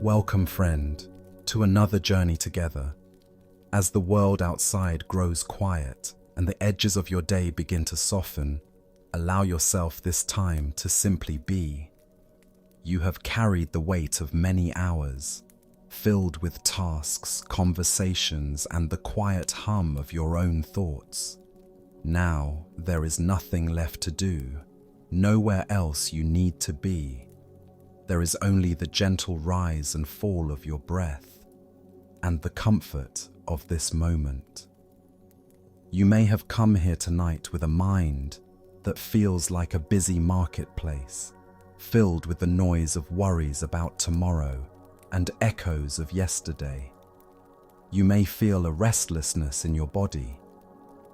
Welcome, friend, to another journey together. As the world outside grows quiet and the edges of your day begin to soften, allow yourself this time to simply be. You have carried the weight of many hours, filled with tasks, conversations, and the quiet hum of your own thoughts. Now there is nothing left to do, nowhere else you need to be. There is only the gentle rise and fall of your breath, and the comfort of this moment. You may have come here tonight with a mind that feels like a busy marketplace, filled with the noise of worries about tomorrow and echoes of yesterday. You may feel a restlessness in your body,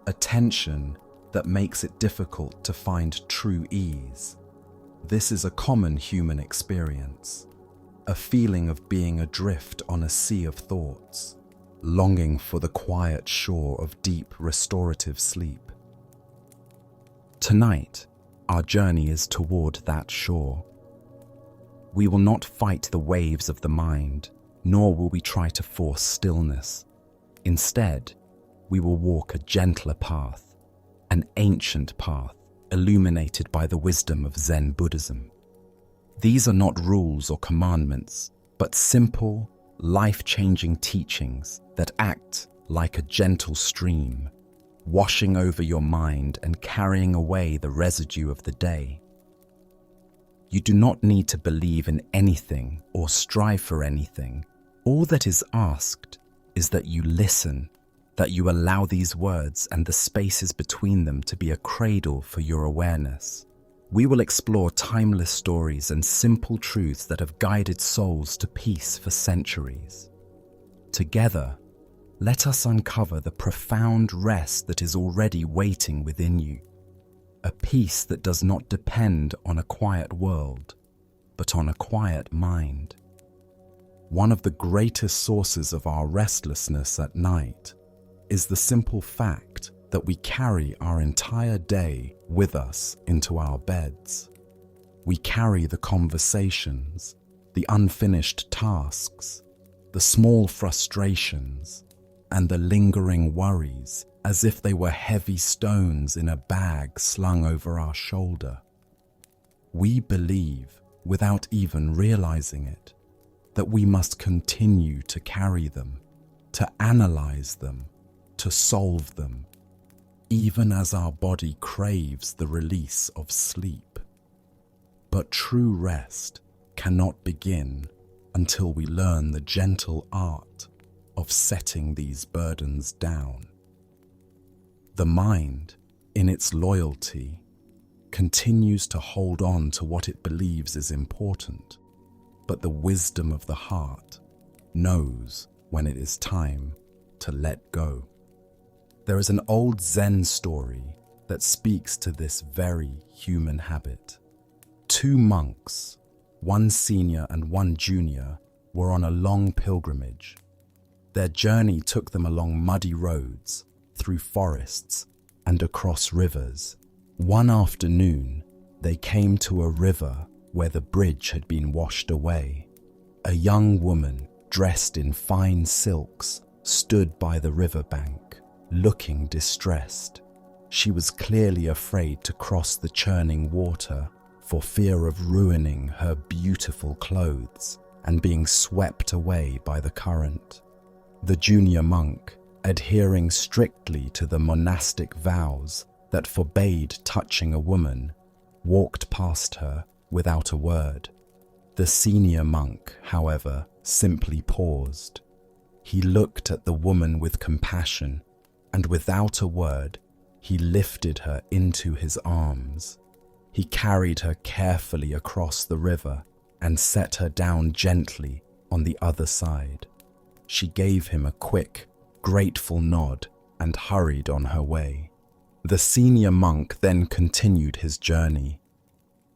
a tension that makes it difficult to find true ease. This is a common human experience, a feeling of being adrift on a sea of thoughts, longing for the quiet shore of deep restorative sleep. Tonight, our journey is toward that shore. We will not fight the waves of the mind, nor will we try to force stillness. Instead, we will walk a gentler path, an ancient path, illuminated by the wisdom of Zen Buddhism. These are not rules or commandments, but simple, life-changing teachings that act like a gentle stream, washing over your mind and carrying away the residue of the day. You do not need to believe in anything or strive for anything. All that is asked is that you listen, that you allow these words and the spaces between them to be a cradle for your awareness. We will explore timeless stories and simple truths that have guided souls to peace for centuries. Together, let us uncover the profound rest that is already waiting within you, a peace that does not depend on a quiet world, but on a quiet mind. One of the greatest sources of our restlessness at night is the simple fact that we carry our entire day with us into our beds. We carry the conversations, the unfinished tasks, the small frustrations, and the lingering worries as if they were heavy stones in a bag slung over our shoulder. We believe, without even realizing it, that we must continue to carry them, to analyze them, to solve them, even as our body craves the release of sleep. But true rest cannot begin until we learn the gentle art of setting these burdens down. The mind, in its loyalty, continues to hold on to what it believes is important, but the wisdom of the heart knows when it is time to let go. There is an old Zen story that speaks to this very human habit. Two monks, one senior and one junior, were on a long pilgrimage. Their journey took them along muddy roads, through forests, and across rivers. One afternoon, they came to a river where the bridge had been washed away. A young woman, dressed in fine silks, stood by the riverbank, looking distressed. She was clearly afraid to cross the churning water for fear of ruining her beautiful clothes and being swept away by the current. The junior monk, adhering strictly to the monastic vows that forbade touching a woman, walked past her without a word. The senior monk, however, simply paused. He looked at the woman with compassion, and without a word, he lifted her into his arms. He carried her carefully across the river and set her down gently on the other side. She gave him a quick, grateful nod and hurried on her way. The senior monk then continued his journey.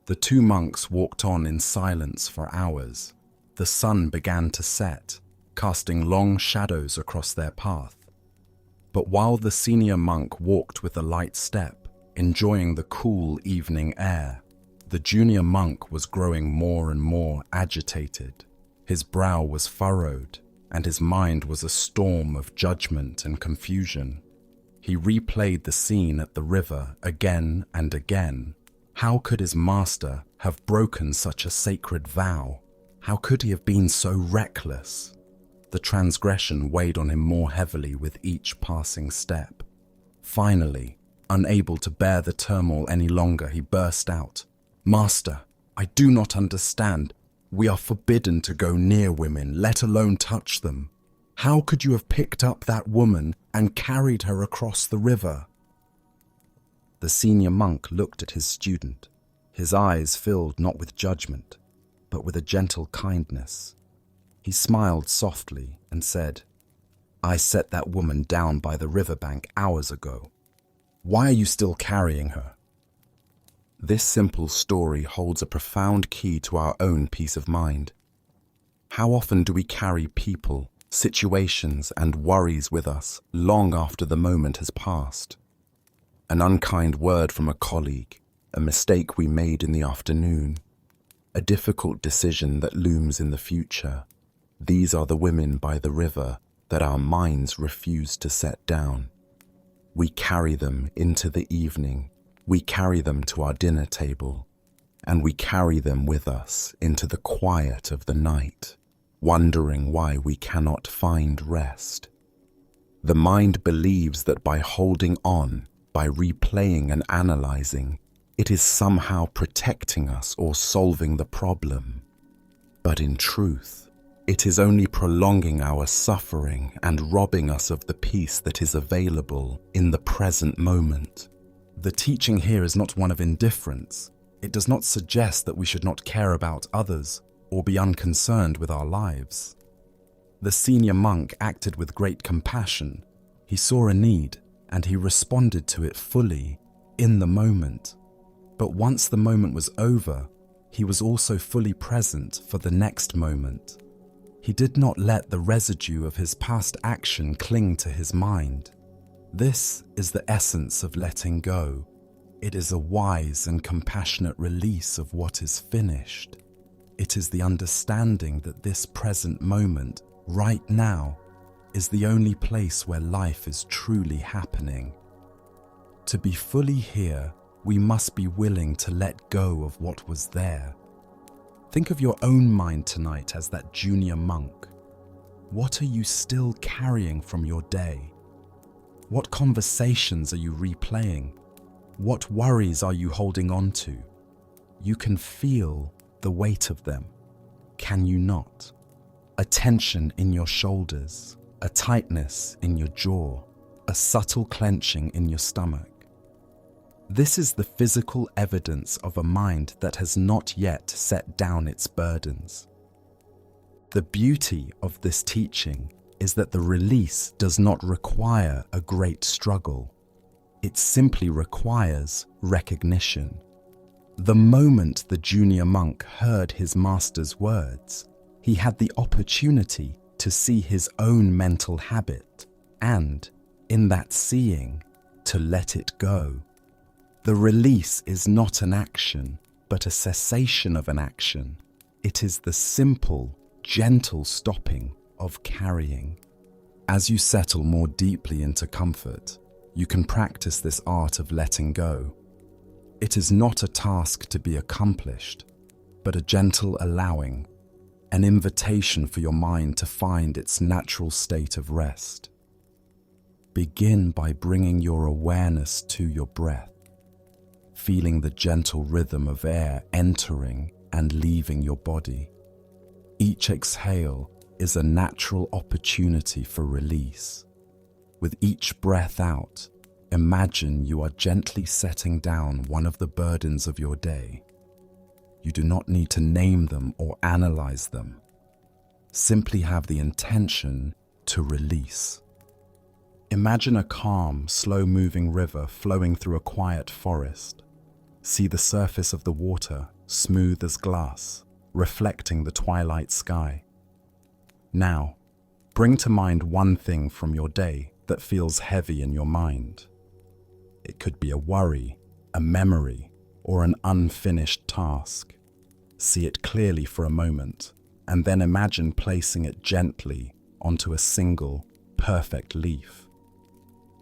The two monks walked on in silence for hours. The sun began to set, casting long shadows across their path. But while the senior monk walked with a light step, enjoying the cool evening air, the junior monk was growing more and more agitated. His brow was furrowed, and his mind was a storm of judgment and confusion. He replayed the scene at the river again and again. How could his master have broken such a sacred vow? How could he have been so reckless? The transgression weighed on him more heavily with each passing step. Finally, unable to bear the turmoil any longer, he burst out, "Master, I do not understand. We are forbidden to go near women, let alone touch them. How could you have picked up that woman and carried her across the river?" The senior monk looked at his student, his eyes filled not with judgment, but with a gentle kindness. He smiled softly and said, "I set that woman down by the riverbank hours ago. Why are you still carrying her?" This simple story holds a profound key to our own peace of mind. How often do we carry people, situations, and worries with us long after the moment has passed? An unkind word from a colleague, a mistake we made in the afternoon, a difficult decision that looms in the future. These are the women by the river that our minds refuse to set down. We carry them into the evening, we carry them to our dinner table, and we carry them with us into the quiet of the night, wondering why we cannot find rest. The mind believes that by holding on, by replaying and analyzing, it is somehow protecting us or solving the problem. But in truth, it is only prolonging our suffering and robbing us of the peace that is available in the present moment. The teaching here is not one of indifference. It does not suggest that we should not care about others or be unconcerned with our lives. The senior monk acted with great compassion. He saw a need and he responded to it fully in the moment. But once the moment was over, he was also fully present for the next moment. He did not let the residue of his past action cling to his mind. This is the essence of letting go. It is a wise and compassionate release of what is finished. It is the understanding that this present moment, right now, is the only place where life is truly happening. To be fully here, we must be willing to let go of what was there. Think of your own mind tonight as that junior monk. What are you still carrying from your day? What conversations are you replaying? What worries are you holding on to? You can feel the weight of them, can you not? A tension in your shoulders, a tightness in your jaw, a subtle clenching in your stomach. This is the physical evidence of a mind that has not yet set down its burdens. The beauty of this teaching is that the release does not require a great struggle. It simply requires recognition. The moment the junior monk heard his master's words, he had the opportunity to see his own mental habit and, in that seeing, to let it go. The release is not an action, but a cessation of an action. It is the simple, gentle stopping of carrying. As you settle more deeply into comfort, you can practice this art of letting go. It is not a task to be accomplished, but a gentle allowing, an invitation for your mind to find its natural state of rest. Begin by bringing your awareness to your breath, feeling the gentle rhythm of air entering and leaving your body. Each exhale is a natural opportunity for release. With each breath out, imagine you are gently setting down one of the burdens of your day. You do not need to name them or analyze them. Simply have the intention to release. Imagine a calm, slow-moving river flowing through a quiet forest. See the surface of the water, smooth as glass, reflecting the twilight sky. Now, bring to mind one thing from your day that feels heavy in your mind. It could be a worry, a memory, or an unfinished task. See it clearly for a moment and then imagine placing it gently onto a single, perfect leaf.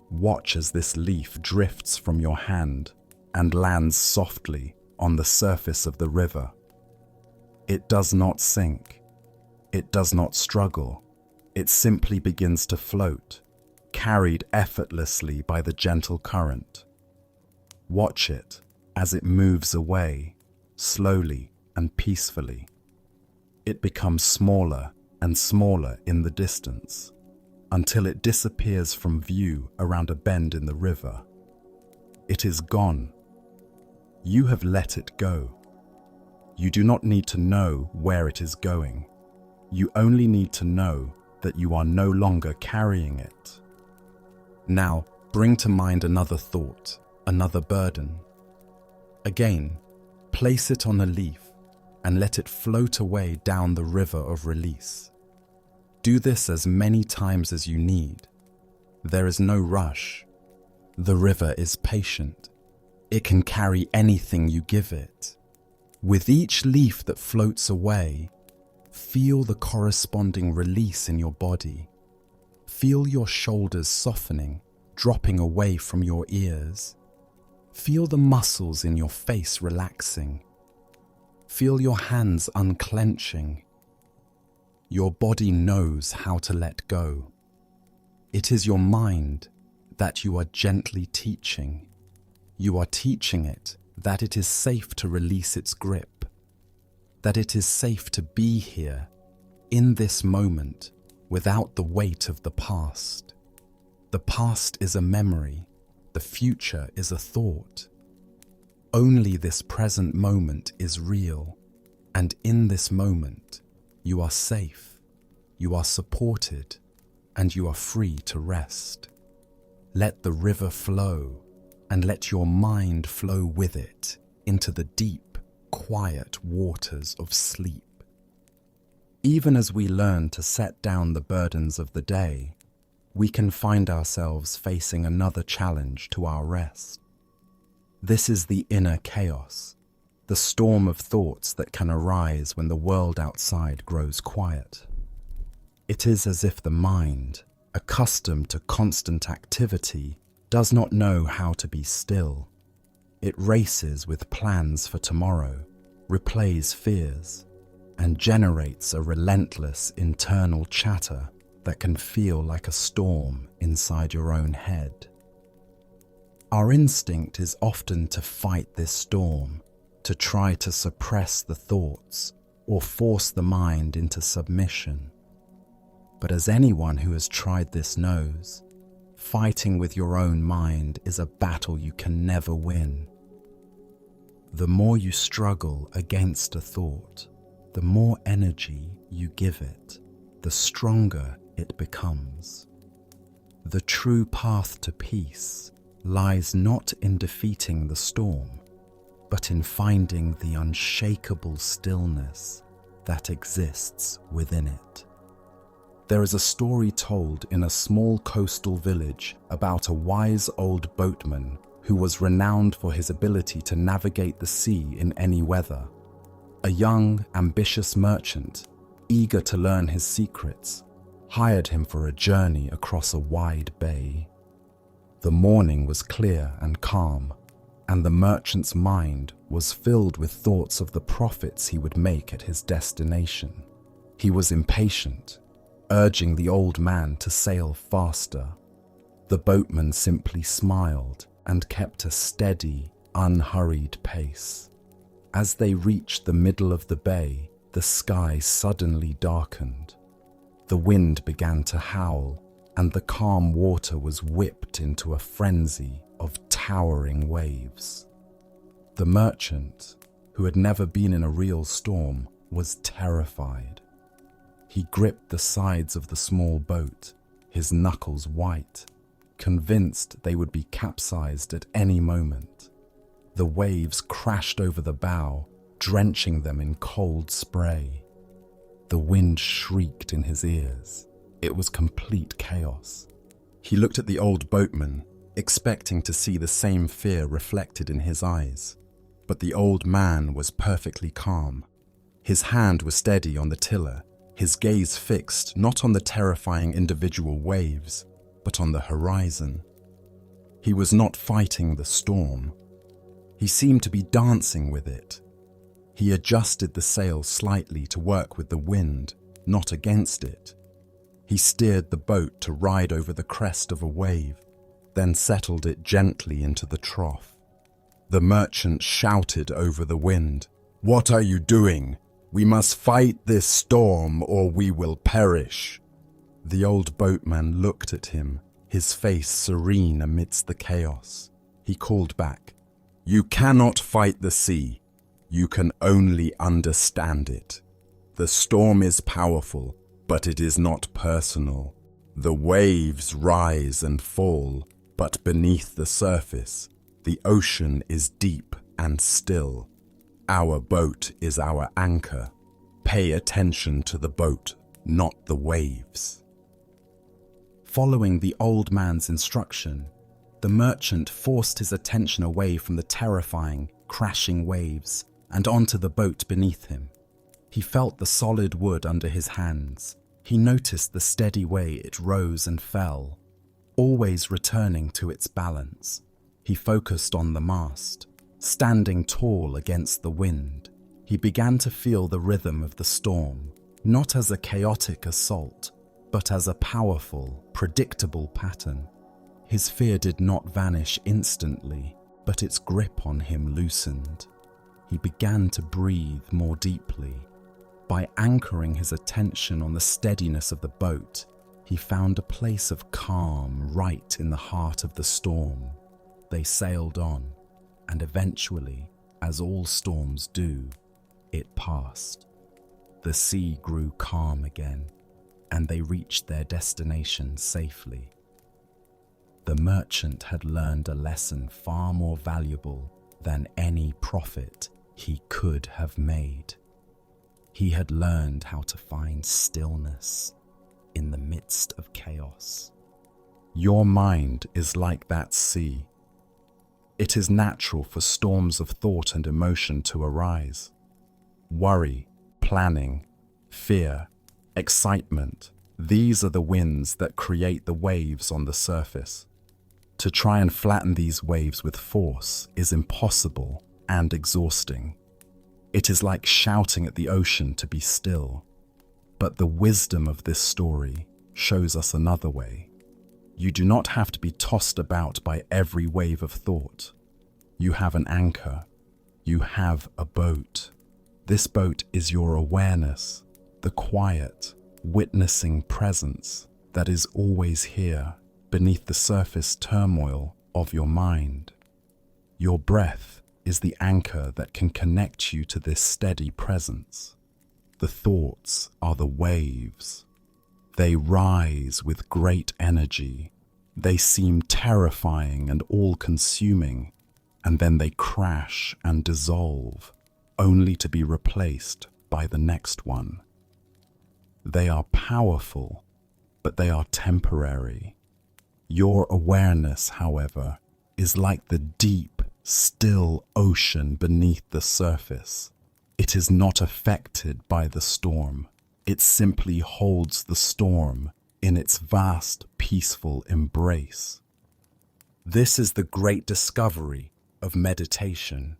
Watch as this leaf drifts from your hand and lands softly on the surface of the river. It does not sink. It does not struggle. It simply begins to float, carried effortlessly by the gentle current. Watch it as it moves away, slowly and peacefully. It becomes smaller and smaller in the distance, until it disappears from view around a bend in the river. It is gone. You have let it go. You do not need to know where it is going. You only need to know that you are no longer carrying it. Now, bring to mind another thought, another burden. Again, place it on a leaf and let it float away down the river of release. Do this as many times as you need. There is no rush. The river is patient. It can carry anything you give it. With each leaf that floats away, feel the corresponding release in your body. Feel your shoulders softening, dropping away from your ears. Feel the muscles in your face relaxing. Feel your hands unclenching. Your body knows how to let go. It is your mind that you are gently teaching. You are teaching it that it is safe to release its grip, that it is safe to be here, in this moment, without the weight of the past. The past is a memory, the future is a thought. Only this present moment is real, and in this moment, you are safe, you are supported, and you are free to rest. Let the river flow, and let your mind flow with it into the deep, quiet waters of sleep. Even as we learn to set down the burdens of the day, we can find ourselves facing another challenge to our rest. This is the inner chaos, the storm of thoughts that can arise when the world outside grows quiet. It is as if the mind, accustomed to constant activity, does not know how to be still. It races with plans for tomorrow, replays fears, and generates a relentless internal chatter that can feel like a storm inside your own head. Our instinct is often to fight this storm, to try to suppress the thoughts or force the mind into submission. But as anyone who has tried this knows, fighting with your own mind is a battle you can never win. The more you struggle against a thought, the more energy you give it, the stronger it becomes. The true path to peace lies not in defeating the storm, but in finding the unshakable stillness that exists within it. There is a story told in a small coastal village about a wise old boatman who was renowned for his ability to navigate the sea in any weather. A young, ambitious merchant, eager to learn his secrets, hired him for a journey across a wide bay. The morning was clear and calm, and the merchant's mind was filled with thoughts of the profits he would make at his destination. He was impatient, urging the old man to sail faster. The boatman simply smiled and kept a steady, unhurried pace. As they reached the middle of the bay, the sky suddenly darkened. The wind began to howl, and the calm water was whipped into a frenzy of towering waves. The merchant, who had never been in a real storm, was terrified. He gripped the sides of the small boat, his knuckles white, convinced they would be capsized at any moment. The waves crashed over the bow, drenching them in cold spray. The wind shrieked in his ears. It was complete chaos. He looked at the old boatman, expecting to see the same fear reflected in his eyes. But the old man was perfectly calm. His hand was steady on the tiller, his gaze fixed not on the terrifying individual waves, but on the horizon. He was not fighting the storm. He seemed to be dancing with it. He adjusted the sail slightly to work with the wind, not against it. He steered the boat to ride over the crest of a wave, then settled it gently into the trough. The merchant shouted over the wind, "What are you doing? We must fight this storm or we will perish." The old boatman looked at him, his face serene amidst the chaos. He called back, "You cannot fight the sea. You can only understand it. The storm is powerful, but it is not personal. The waves rise and fall, but beneath the surface, the ocean is deep and still. Our boat is our anchor. Pay attention to the boat, not the waves." Following the old man's instruction, the merchant forced his attention away from the terrifying, crashing waves and onto the boat beneath him. He felt the solid wood under his hands. He noticed the steady way it rose and fell, always returning to its balance. He focused on the mast, standing tall against the wind. He began to feel the rhythm of the storm, not as a chaotic assault, but as a powerful, predictable pattern. His fear did not vanish instantly, but its grip on him loosened. He began to breathe more deeply. By anchoring his attention on the steadiness of the boat, he found a place of calm right in the heart of the storm. They sailed on, and eventually, as all storms do, it passed. The sea grew calm again, and they reached their destination safely. The merchant had learned a lesson far more valuable than any profit he could have made. He had learned how to find stillness in the midst of chaos. Your mind is like that sea. It is natural for storms of thought and emotion to arise. Worry, planning, fear, excitement, these are the winds that create the waves on the surface. To try and flatten these waves with force is impossible and exhausting. It is like shouting at the ocean to be still. But the wisdom of this story shows us another way. You do not have to be tossed about by every wave of thought. You have an anchor. You have a boat. This boat is your awareness, the quiet, witnessing presence that is always here beneath the surface turmoil of your mind. Your breath is the anchor that can connect you to this steady presence. The thoughts are the waves. They rise with great energy. They seem terrifying and all-consuming, and then they crash and dissolve, only to be replaced by the next one. They are powerful, but they are temporary. Your awareness, however, is like the deep, still ocean beneath the surface. It is not affected by the storm. It simply holds the storm in its vast, peaceful embrace. This is the great discovery of meditation.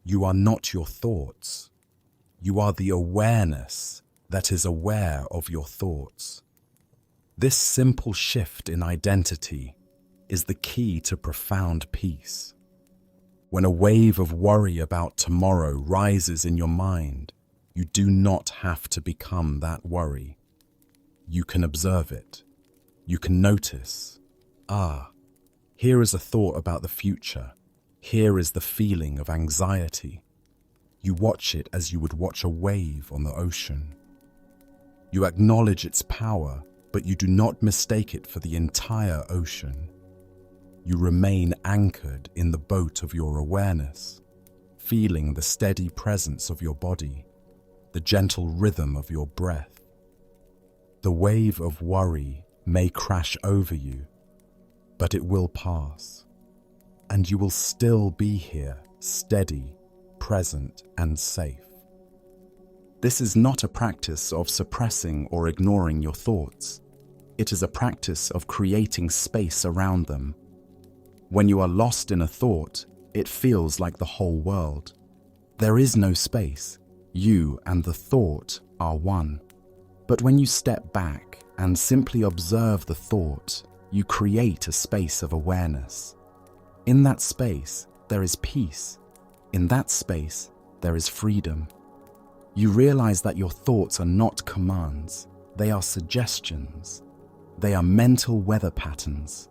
You are not your thoughts. You are the awareness that is aware of your thoughts. This simple shift in identity is the key to profound peace. When a wave of worry about tomorrow rises in your mind, you do not have to become that worry. You can observe it. You can notice, here is a thought about the future. Here is the feeling of anxiety. You watch it as you would watch a wave on the ocean. You acknowledge its power, but you do not mistake it for the entire ocean. You remain anchored in the boat of your awareness, feeling the steady presence of your body, the gentle rhythm of your breath. The wave of worry may crash over you, but it will pass, and you will still be here, steady, present, and safe. This is not a practice of suppressing or ignoring your thoughts. It is a practice of creating space around them. When you are lost in a thought, it feels like the whole world. There is no space. You and the thought are one. But when you step back and simply observe the thought, you create a space of awareness. In that space, there is peace. In that space, there is freedom. You realize that your thoughts are not commands. They are suggestions. They are mental weather patterns.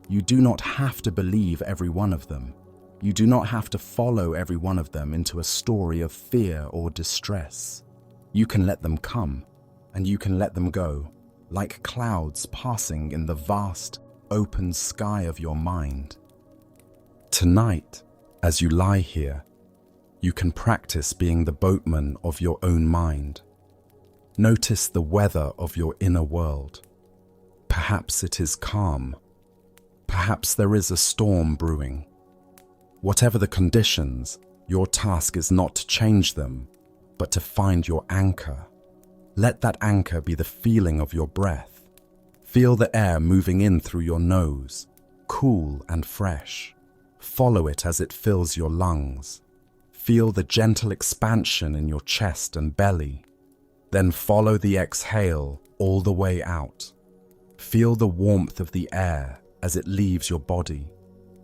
You do not have to believe every one of them. You do not have to follow every one of them into a story of fear or distress. You can let them come, and you can let them go, like clouds passing in the vast, open sky of your mind. Tonight, as you lie here, you can practice being the boatman of your own mind. Notice the weather of your inner world. Perhaps it is calm. Perhaps there is a storm brewing. Whatever the conditions, your task is not to change them, but to find your anchor. Let that anchor be the feeling of your breath. Feel the air moving in through your nose, cool and fresh. Follow it as it fills your lungs. Feel the gentle expansion in your chest and belly. Then follow the exhale all the way out. Feel the warmth of the air as it leaves your body.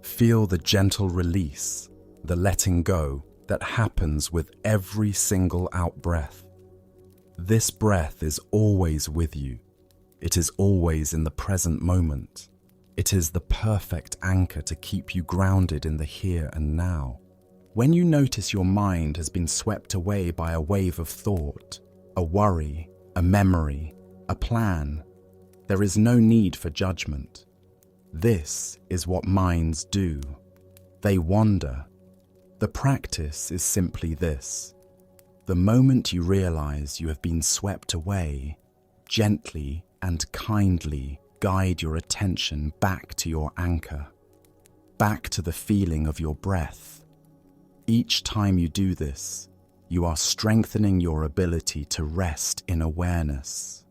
Feel the gentle release, the letting go that happens with every single out-breath. This breath is always with you. It is always in the present moment. It is the perfect anchor to keep you grounded in the here and now. When you notice your mind has been swept away by a wave of thought, a worry, a memory, a plan, there is no need for judgment. This is what minds do. They wander. The practice is simply this. The moment you realize you have been swept away, gently and kindly guide your attention back to your anchor, back to the feeling of your breath. Each time you do this, you are strengthening your ability to rest in awareness.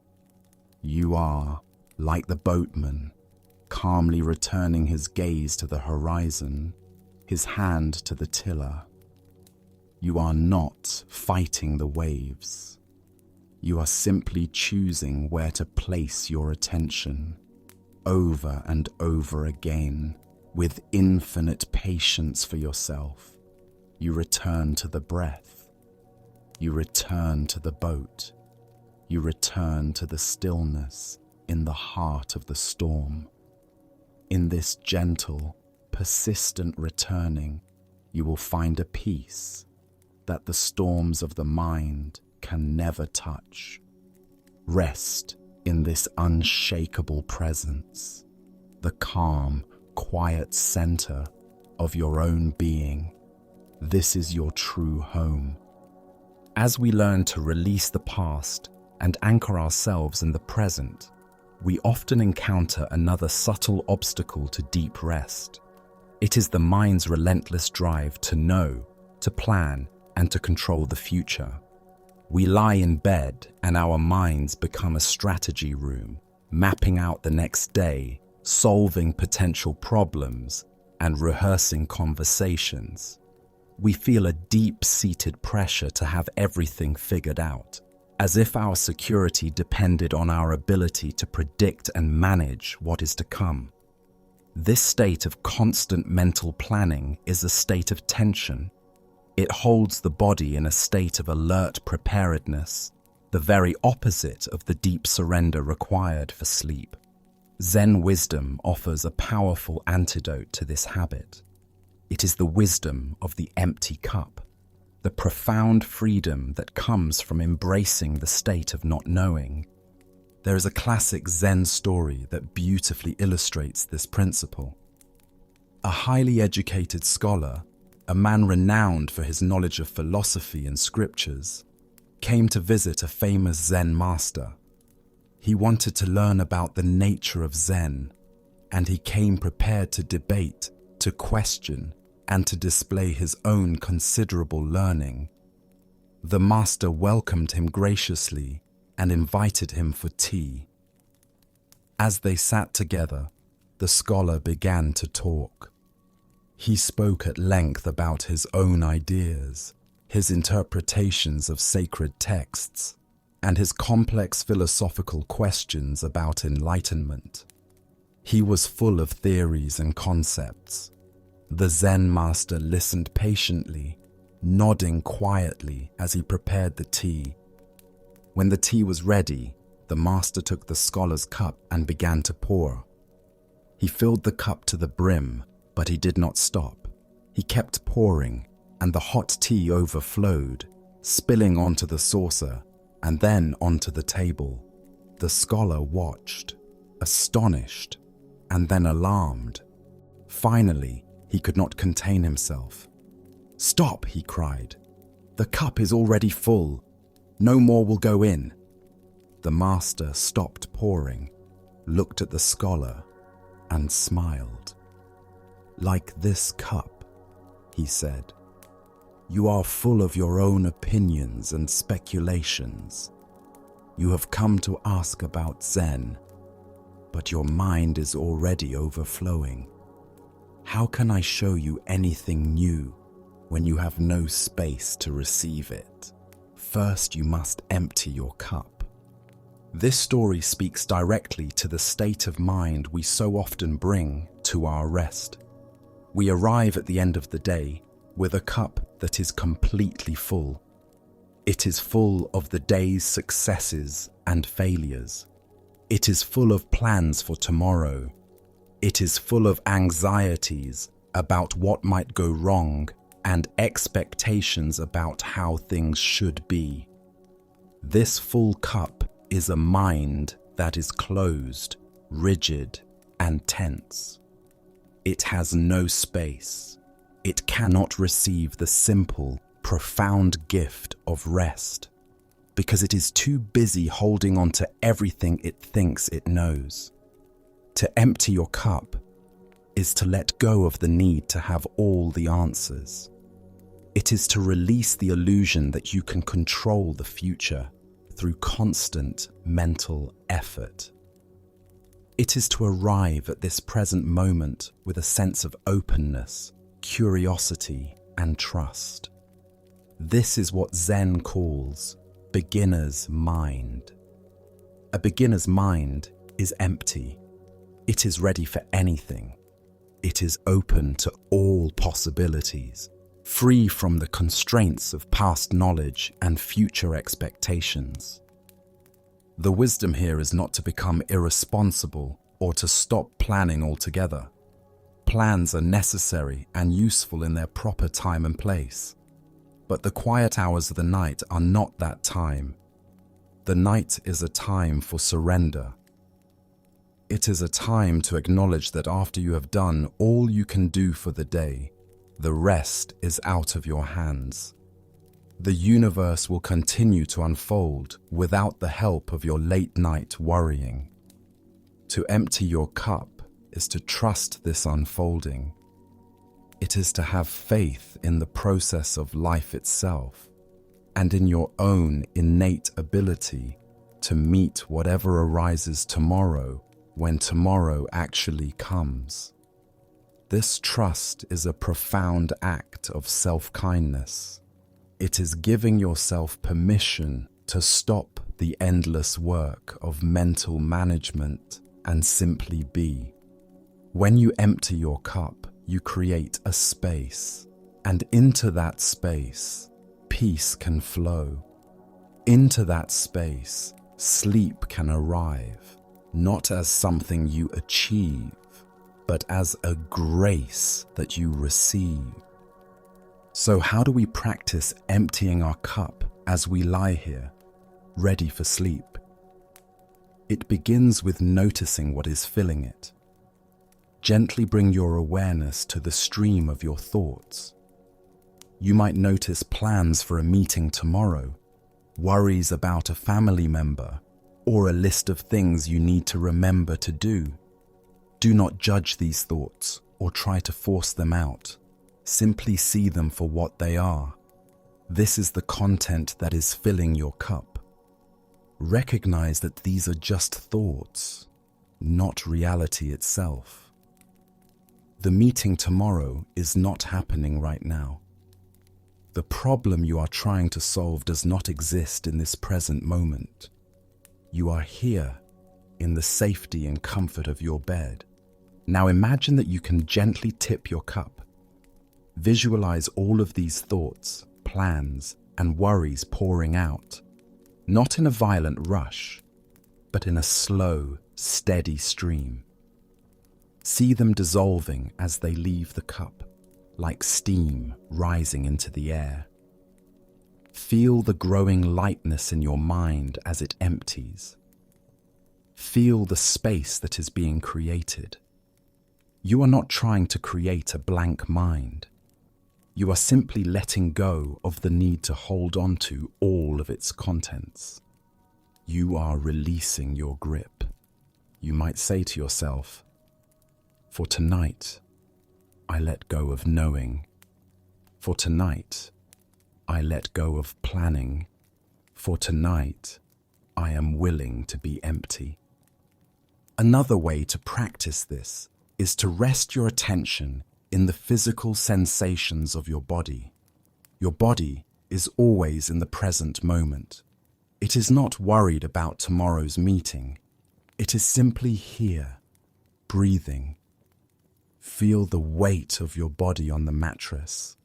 You are, like the boatman, calmly returning his gaze to the horizon, his hand to the tiller. You are not fighting the waves. You are simply choosing where to place your attention, over and over again, with infinite patience for yourself. You return to the breath. You return to the boat. You return to the stillness in the heart of the storm. In this gentle, persistent returning, you will find a peace that the storms of the mind can never touch. Rest in this unshakable presence, the calm, quiet center of your own being. This is your true home. As we learn to release the past and anchor ourselves in the present, we often encounter another subtle obstacle to deep rest. It is the mind's relentless drive to know, to plan, and to control the future. We lie in bed and our minds become a strategy room, mapping out the next day, solving potential problems, and rehearsing conversations. We feel a deep-seated pressure to have everything figured out, as if our security depended on our ability to predict and manage what is to come. This state of constant mental planning is a state of tension. It holds the body in a state of alert preparedness, the very opposite of the deep surrender required for sleep. Zen wisdom offers a powerful antidote to this habit. It is the wisdom of the empty cup, the profound freedom that comes from embracing the state of not knowing. There is a classic Zen story that beautifully illustrates this principle. A highly educated scholar, a man renowned for his knowledge of philosophy and scriptures, came to visit a famous Zen master. He wanted to learn about the nature of Zen, and he came prepared to debate, to question, and to display his own considerable learning. The master welcomed him graciously and invited him for tea. As they sat together, the scholar began to talk. He spoke at length about his own ideas, his interpretations of sacred texts, and his complex philosophical questions about enlightenment. He was full of theories and concepts. The Zen master listened patiently, nodding quietly as he prepared the tea. When the tea was ready, the master took the scholar's cup and began to pour. He filled the cup to the brim, but he did not stop. He kept pouring, and the hot tea overflowed, spilling onto the saucer and then onto the table. The scholar watched, astonished, and then alarmed. Finally, he could not contain himself. "Stop," he cried. "The cup is already full. No more will go in." The master stopped pouring, looked at the scholar, and smiled. "Like this cup," he said. "You are full of your own opinions and speculations. You have come to ask about Zen, but your mind is already overflowing. How can I show you anything new when you have no space to receive it? First, you must empty your cup." This story speaks directly to the state of mind we so often bring to our rest. We arrive at the end of the day with a cup that is completely full. It is full of the day's successes and failures. It is full of plans for tomorrow. It is full of anxieties about what might go wrong and expectations about how things should be. This full cup is a mind that is closed, rigid, and tense. It has no space. It cannot receive the simple, profound gift of rest because it is too busy holding on to everything it thinks it knows. To empty your cup is to let go of the need to have all the answers. It is to release the illusion that you can control the future through constant mental effort. It is to arrive at this present moment with a sense of openness, curiosity, and trust. This is what Zen calls beginner's mind. A beginner's mind is empty. It is ready for anything. It is open to all possibilities, free from the constraints of past knowledge and future expectations. The wisdom here is not to become irresponsible or to stop planning altogether. Plans are necessary and useful in their proper time and place. But the quiet hours of the night are not that time. The night is a time for surrender. It is a time to acknowledge that after you have done all you can do for the day, the rest is out of your hands. The universe will continue to unfold without the help of your late night worrying. To empty your cup is to trust this unfolding. It is to have faith in the process of life itself and in your own innate ability to meet whatever arises tomorrow when tomorrow actually comes. This trust is a profound act of self-kindness. It is giving yourself permission to stop the endless work of mental management and simply be. When you empty your cup, you create a space, and into that space, peace can flow. Into that space, sleep can arrive, not as something you achieve, but as a grace that you receive. So how do we practice emptying our cup as we lie here, ready for sleep? It begins with noticing what is filling it. Gently bring your awareness to the stream of your thoughts. You might notice plans for a meeting tomorrow, worries about a family member, or a list of things you need to remember to do. Do not judge these thoughts or try to force them out. Simply see them for what they are. This is the content that is filling your cup. Recognize that these are just thoughts, not reality itself. The meeting tomorrow is not happening right now. The problem you are trying to solve does not exist in this present moment. You are here, in the safety and comfort of your bed. Now imagine that you can gently tip your cup. Visualize all of these thoughts, plans, and worries pouring out, not in a violent rush, but in a slow, steady stream. See them dissolving as they leave the cup, like steam rising into the air. Feel the growing lightness in your mind as it empties. Feel the space that is being created. You are not trying to create a blank mind. You are simply letting go of the need to hold on to all of its contents. You are releasing your grip. You might say to yourself, "For tonight, I let go of knowing. For tonight, I let go of planning. For tonight, I am willing to be empty." Another way to practice this is to rest your attention in the physical sensations of your body. Your body is always in the present moment. It is not worried about tomorrow's meeting. It is simply here, breathing. Feel the weight of your body on the mattress.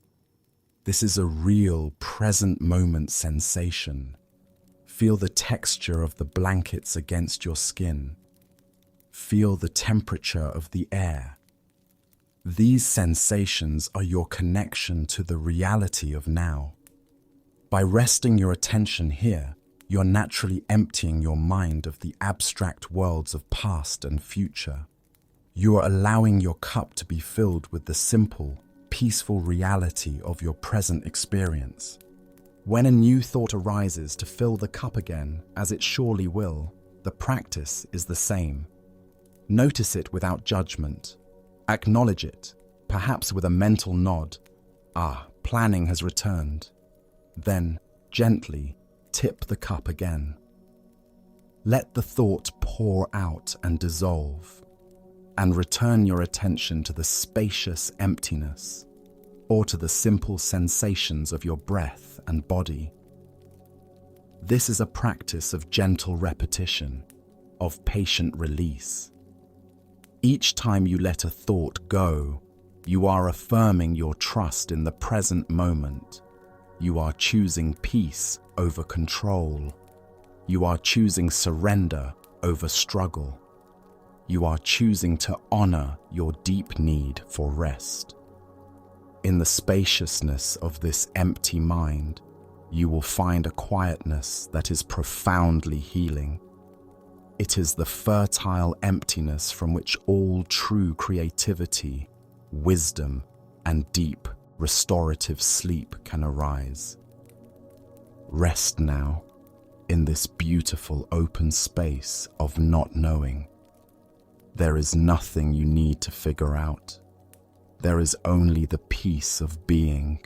This is a real present moment sensation. Feel the texture of the blankets against your skin. Feel the temperature of the air. These sensations are your connection to the reality of now. By resting your attention here, you're naturally emptying your mind of the abstract worlds of past and future. You are allowing your cup to be filled with the simple, peaceful reality of your present experience. When a new thought arises to fill the cup again, as it surely will, the practice is the same. Notice it without judgment. Acknowledge it, perhaps with a mental nod. Planning has returned. Then, gently, tip the cup again. Let the thought pour out and dissolve, and return your attention to the spacious emptiness, or to the simple sensations of your breath and body. This is a practice of gentle repetition, of patient release. Each time you let a thought go, you are affirming your trust in the present moment. You are choosing peace over control. You are choosing surrender over struggle. You are choosing to honor your deep need for rest. In the spaciousness of this empty mind, you will find a quietness that is profoundly healing. It is the fertile emptiness from which all true creativity, wisdom, and deep restorative sleep can arise. Rest now in this beautiful open space of not knowing. There is nothing you need to figure out. There is only the peace of being.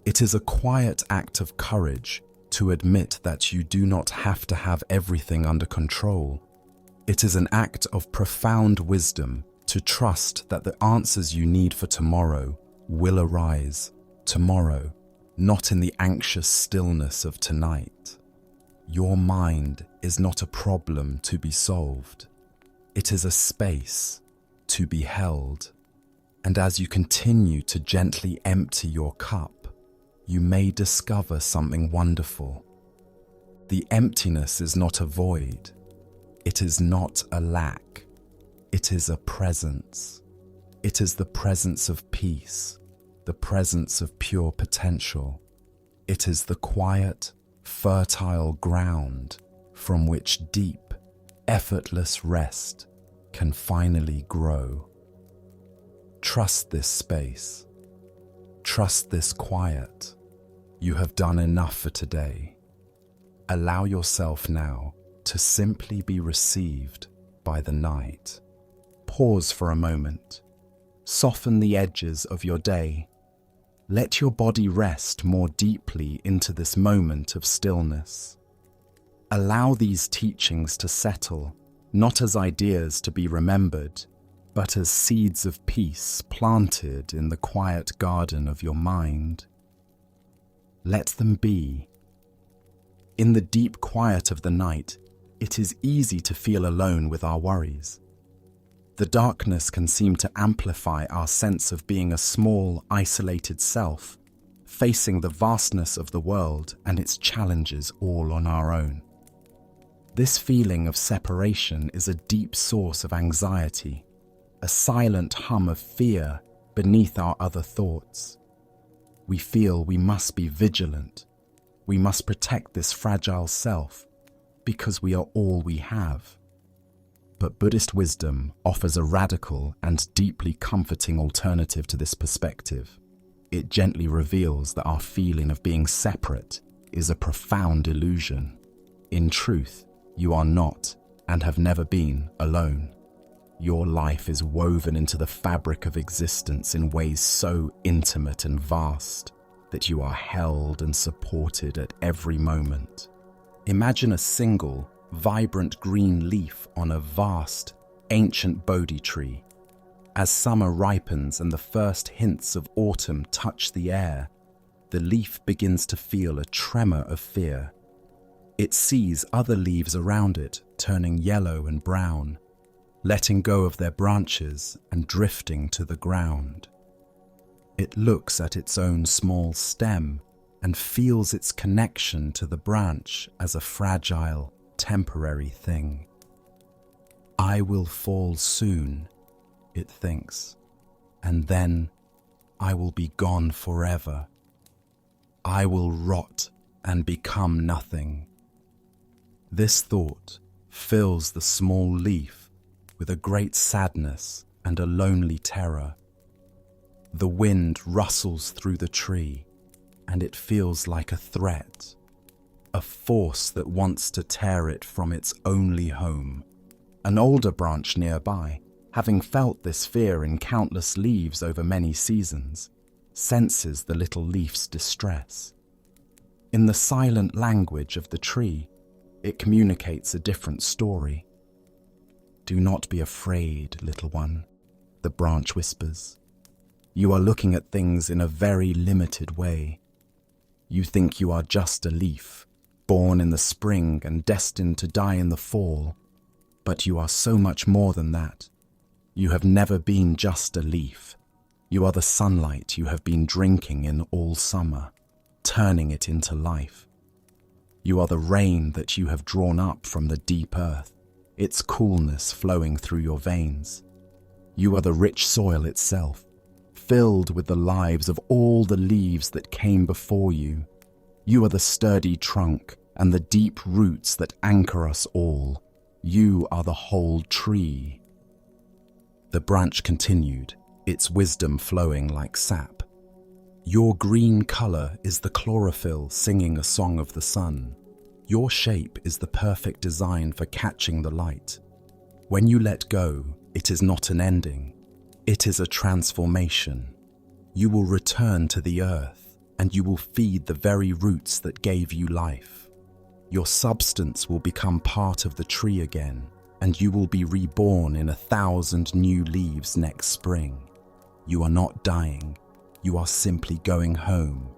It is a quiet act of courage to admit that you do not have to have everything under control. It is an act of profound wisdom to trust that the answers you need for tomorrow will arise tomorrow, not in the anxious stillness of tonight. Your mind is not a problem to be solved. It is a space to be held. And as you continue to gently empty your cup, you may discover something wonderful. The emptiness is not a void. It is not a lack. It is a presence. It is the presence of peace, the presence of pure potential. It is the quiet, fertile ground from which deep, effortless rest can finally grow. Trust this space. Trust this quiet. You have done enough for today. Allow yourself now to simply be received by the night. Pause for a moment. Soften the edges of your day. Let your body rest more deeply into this moment of stillness. Allow these teachings to settle, not as ideas to be remembered, but as seeds of peace planted in the quiet garden of your mind. Let them be. In the deep quiet of the night, it is easy to feel alone with our worries. The darkness can seem to amplify our sense of being a small, isolated self, facing the vastness of the world and its challenges all on our own. This feeling of separation is a deep source of anxiety, a silent hum of fear beneath our other thoughts. We feel we must be vigilant. We must protect this fragile self because we are all we have. But Buddhist wisdom offers a radical and deeply comforting alternative to this perspective. It gently reveals that our feeling of being separate is a profound illusion. In truth, you are not and have never been alone. Your life is woven into the fabric of existence in ways so intimate and vast that you are held and supported at every moment. Imagine a single, vibrant green leaf on a vast, ancient Bodhi tree. As summer ripens and the first hints of autumn touch the air, the leaf begins to feel a tremor of fear. It sees other leaves around it turning yellow and brown, letting go of their branches and drifting to the ground. It looks at its own small stem and feels its connection to the branch as a fragile, temporary thing. I will fall soon, it thinks, and then I will be gone forever. I will rot and become nothing. This thought fills the small leaf with a great sadness and a lonely terror. The wind rustles through the tree, and it feels like a threat, a force that wants to tear it from its only home. An older branch nearby, having felt this fear in countless leaves over many seasons, senses the little leaf's distress. In the silent language of the tree, it communicates a different story. Do not be afraid, little one, the branch whispers. You are looking at things in a very limited way. You think you are just a leaf, born in the spring and destined to die in the fall. But you are so much more than that. You have never been just a leaf. You are the sunlight you have been drinking in all summer, turning it into life. You are the rain that you have drawn up from the deep earth, its coolness flowing through your veins. You are the rich soil itself, filled with the lives of all the leaves that came before you. You are the sturdy trunk and the deep roots that anchor us all. You are the whole tree. The branch continued, its wisdom flowing like sap. Your green color is the chlorophyll singing a song of the sun. Your shape is the perfect design for catching the light. When you let go, it is not an ending. It is a transformation. You will return to the earth, and you will feed the very roots that gave you life. Your substance will become part of the tree again, and you will be reborn in 1,000 new leaves next spring. You are not dying. You are simply going home.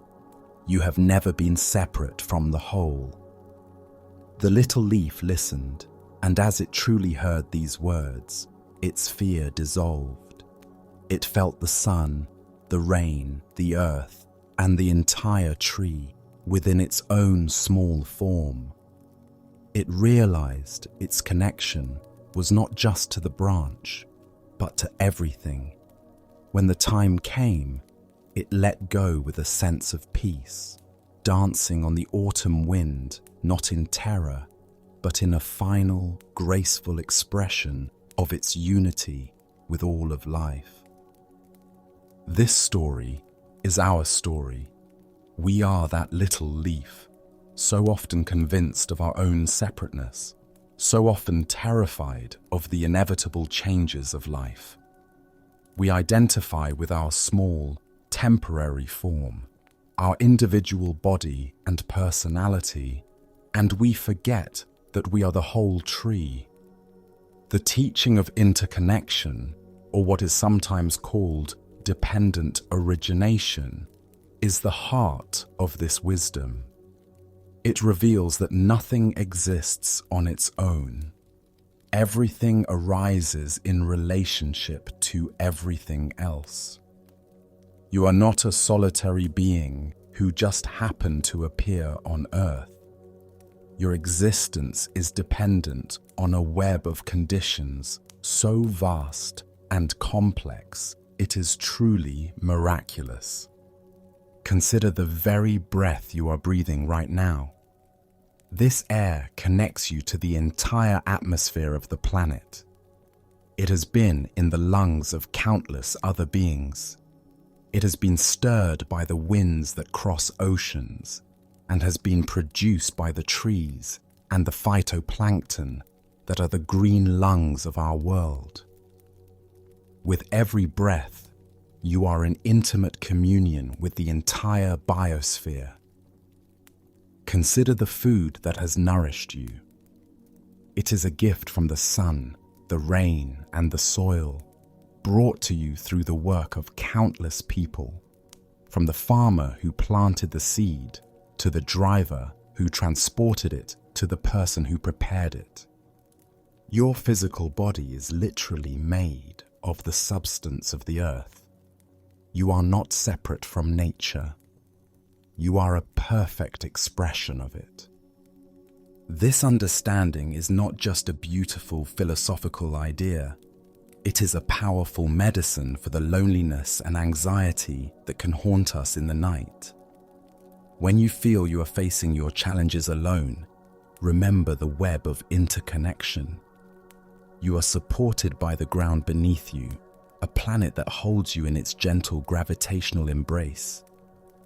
You have never been separate from the whole. The little leaf listened, and as it truly heard these words, its fear dissolved. It felt the sun, the rain, the earth, and the entire tree within its own small form. It realized its connection was not just to the branch, but to everything. When the time came, it let go with a sense of peace, dancing on the autumn wind, not in terror, but in a final, graceful expression of its unity with all of life. This story is our story. We are that little leaf, so often convinced of our own separateness, so often terrified of the inevitable changes of life. We identify with our small, temporary form, our individual body and personality, and we forget that we are the whole tree. The teaching of interconnection, or what is sometimes called dependent origination, is the heart of this wisdom. It reveals that nothing exists on its own. Everything arises in relationship to everything else. You are not a solitary being who just happened to appear on Earth. Your existence is dependent on a web of conditions so vast and complex it is truly miraculous. Consider the very breath you are breathing right now. This air connects you to the entire atmosphere of the planet. It has been in the lungs of countless other beings. It has been stirred by the winds that cross oceans and has been produced by the trees and the phytoplankton that are the green lungs of our world. With every breath, you are in intimate communion with the entire biosphere. Consider the food that has nourished you. It is a gift from the sun, the rain, and the soil, brought to you through the work of countless people, from the farmer who planted the seed to the driver who transported it to the person who prepared it. Your physical body is literally made of the substance of the earth. You are not separate from nature. You are a perfect expression of it. This understanding is not just a beautiful philosophical idea. It is a powerful medicine for the loneliness and anxiety that can haunt us in the night. When you feel you are facing your challenges alone, remember the web of interconnection. You are supported by the ground beneath you, a planet that holds you in its gentle gravitational embrace.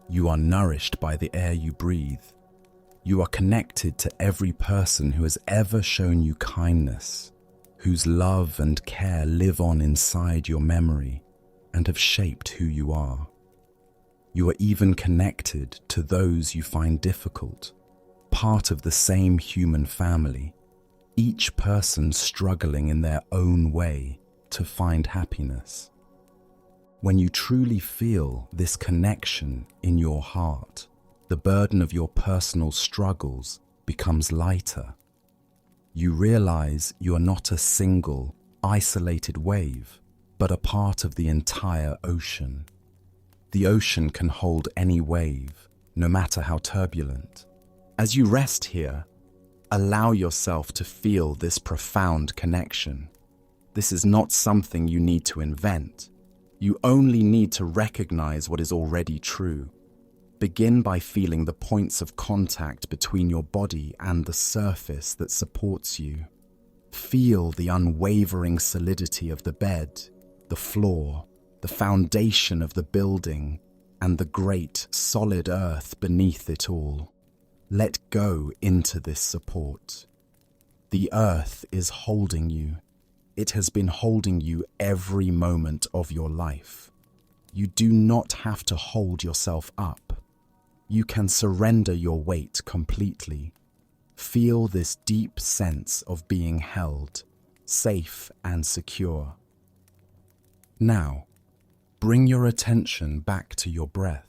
You are nourished by the air you breathe. You are connected to every person who has ever shown you kindness, whose love and care live on inside your memory and have shaped who you are. You are even connected to those you find difficult, part of the same human family, each person struggling in their own way to find happiness. When you truly feel this connection in your heart, the burden of your personal struggles becomes lighter. You realize you are not a single, isolated wave, but a part of the entire ocean. The ocean can hold any wave, no matter how turbulent. As you rest here, allow yourself to feel this profound connection. This is not something you need to invent. You only need to recognize what is already true. Begin by feeling the points of contact between your body and the surface that supports you. Feel the unwavering solidity of the bed, the floor, the foundation of the building, and the great solid earth beneath it all. Let go into this support. The earth is holding you. It has been holding you every moment of your life. You do not have to hold yourself up. You can surrender your weight completely. Feel this deep sense of being held, safe and secure. Now, bring your attention back to your breath.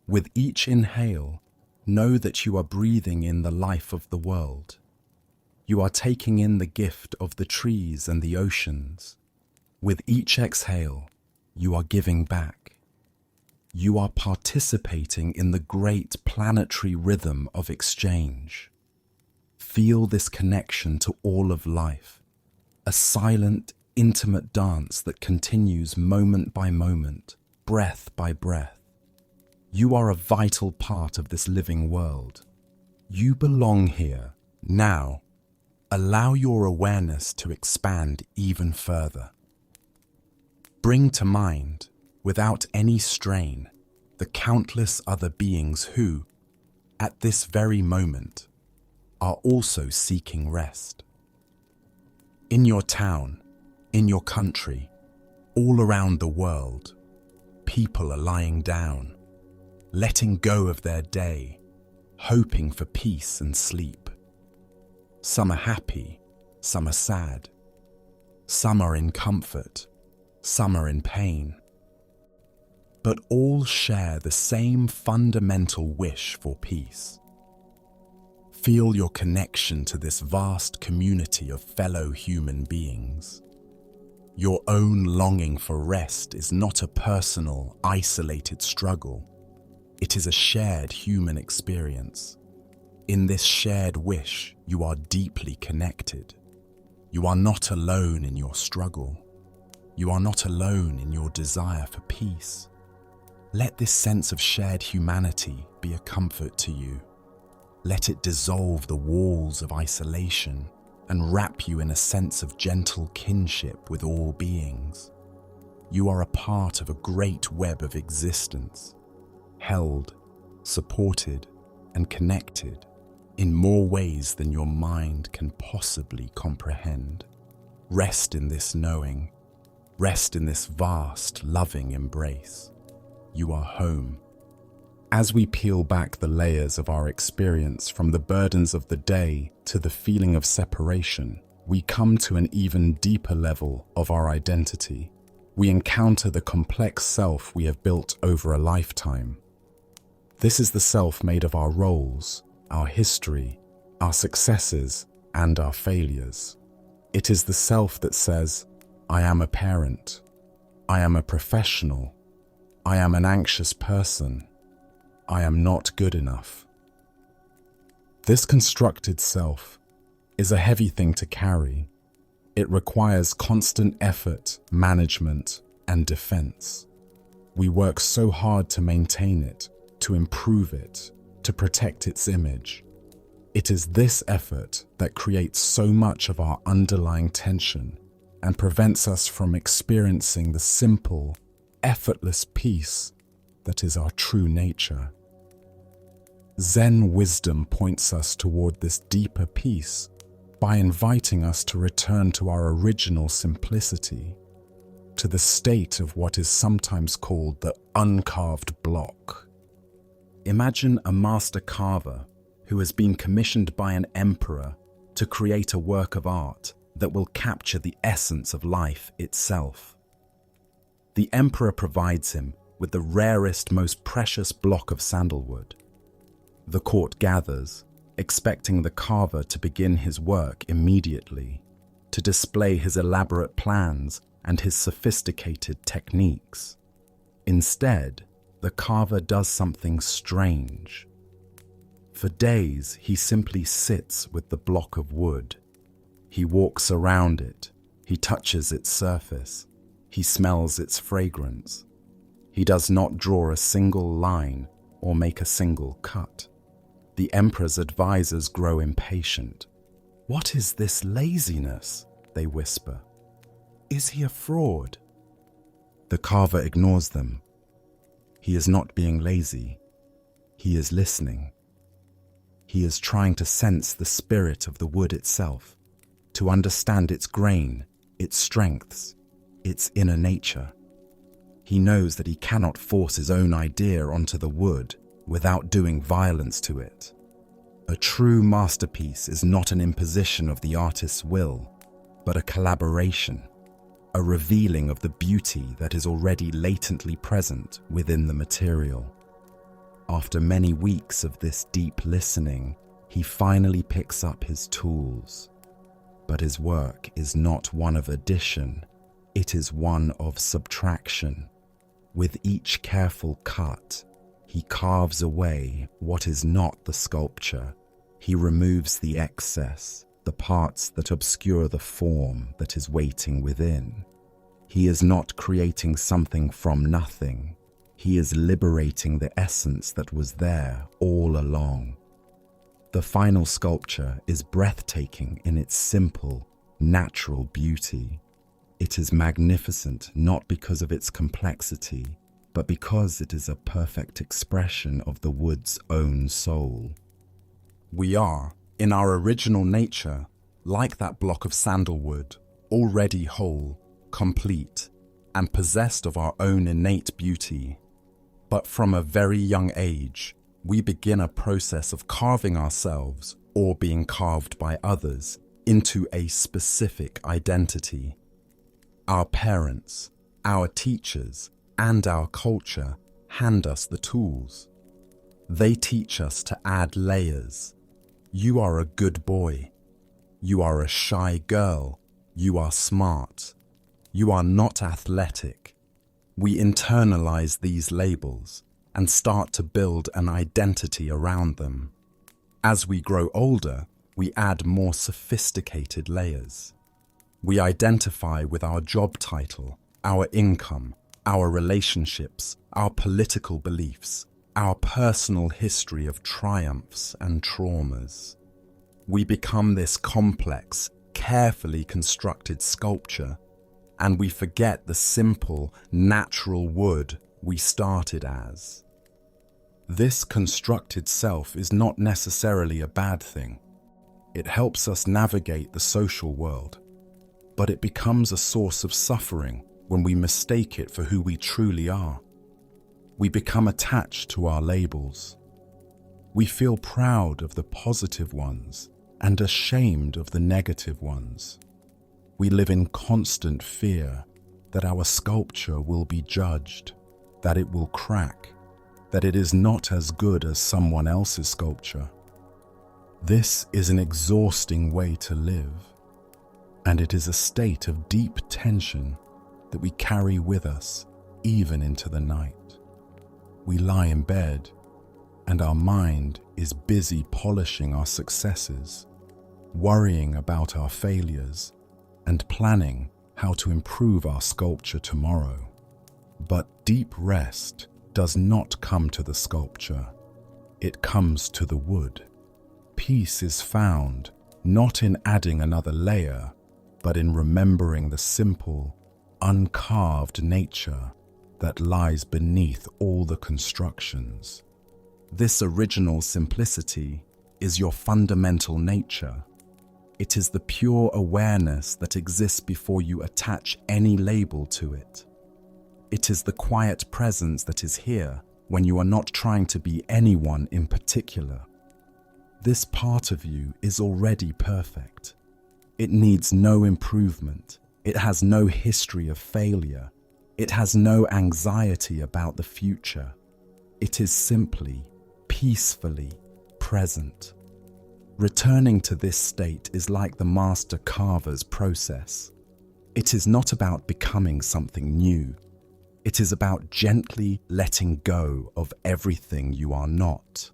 With each inhale, know that you are breathing in the life of the world. You are taking in the gift of the trees and the oceans. With each exhale, you are giving back. You are participating in the great planetary rhythm of exchange. Feel this connection to all of life, a silent, intimate dance that continues moment by moment, breath by breath. You are a vital part of this living world. You belong here, now. Allow your awareness to expand even further. Bring to mind, without any strain, the countless other beings who, at this very moment, are also seeking rest. In your town, in your country, all around the world, people are lying down, letting go of their day, hoping for peace and sleep. Some are happy, some are sad. Some are in comfort, some are in pain. But all share the same fundamental wish for peace. Feel your connection to this vast community of fellow human beings. Your own longing for rest is not a personal, isolated struggle. It is a shared human experience. In this shared wish, you are deeply connected. You are not alone in your struggle. You are not alone in your desire for peace. Let this sense of shared humanity be a comfort to you. Let it dissolve the walls of isolation and wrap you in a sense of gentle kinship with all beings. You are a part of a great web of existence, held, supported, and connected in more ways than your mind can possibly comprehend. Rest in this knowing. Rest in this vast, loving embrace. You are home. As we peel back the layers of our experience from the burdens of the day to the feeling of separation, we come to an even deeper level of our identity. We encounter the complex self we have built over a lifetime. This is the self made of our roles, our history, our successes, and our failures. It is the self that says, I am a parent, I am a professional, I am an anxious person, I am not good enough. This constructed self is a heavy thing to carry. It requires constant effort, management, and defense. We work so hard to maintain it, to improve it, to protect its image. It is this effort that creates so much of our underlying tension and prevents us from experiencing the simple, effortless peace that is our true nature. Zen wisdom points us toward this deeper peace by inviting us to return to our original simplicity, to the state of what is sometimes called the uncarved block. Imagine a master carver who has been commissioned by an emperor to create a work of art that will capture the essence of life itself. The emperor provides him with the rarest, most precious block of sandalwood. The court gathers, expecting the carver to begin his work immediately, to display his elaborate plans and his sophisticated techniques. Instead, the carver does something strange. For days, he simply sits with the block of wood. He walks around it, he touches its surface, he smells its fragrance. He does not draw a single line or make a single cut. The emperor's advisors grow impatient. "What is this laziness?" they whisper. "Is he a fraud?" The carver ignores them. He is not being lazy. He is listening. He is trying to sense the spirit of the wood itself, to understand its grain, its strengths, its inner nature. He knows that he cannot force his own idea onto the wood without doing violence to it. A true masterpiece is not an imposition of the artist's will, but a collaboration, a revealing of the beauty that is already latently present within the material. After many weeks of this deep listening, he finally picks up his tools. But his work is not one of addition, it is one of subtraction. With each careful cut, he carves away what is not the sculpture. He removes the excess, the parts that obscure the form that is waiting within. He is not creating something from nothing. He is liberating the essence that was there all along. The final sculpture is breathtaking in its simple, natural beauty. It is magnificent not because of its complexity, but because it is a perfect expression of the wood's own soul. We are, in our original nature, like that block of sandalwood, already whole, complete, and possessed of our own innate beauty. But from a very young age, we begin a process of carving ourselves, or being carved by others, into a specific identity. Our parents, our teachers, and our culture hand us the tools. They teach us to add layers. You are a good boy. You are a shy girl. You are smart. You are not athletic. We internalize these labels and start to build an identity around them. As we grow older, we add more sophisticated layers. We identify with our job title, our income, our relationships, our political beliefs, our personal history of triumphs and traumas. We become this complex, carefully constructed sculpture, and we forget the simple, natural wood we started as. This constructed self is not necessarily a bad thing. It helps us navigate the social world, but it becomes a source of suffering when we mistake it for who we truly are. We become attached to our labels. We feel proud of the positive ones and ashamed of the negative ones. We live in constant fear that our sculpture will be judged, that it will crack, that it is not as good as someone else's sculpture. This is an exhausting way to live, and it is a state of deep tension that we carry with us even into the night. We lie in bed, and our mind is busy polishing our successes, worrying about our failures, and planning how to improve our sculpture tomorrow. But deep rest does not come to the sculpture. It comes to the wood. Peace is found not in adding another layer, but in remembering the simple, uncarved nature that lies beneath all the constructions. This original simplicity is your fundamental nature. It is the pure awareness that exists before you attach any label to it. It is the quiet presence that is here when you are not trying to be anyone in particular. This part of you is already perfect. It needs no improvement. It has no history of failure. It has no anxiety about the future. It is simply, peacefully present. Returning to this state is like the master carver's process. It is not about becoming something new. It is about gently letting go of everything you are not.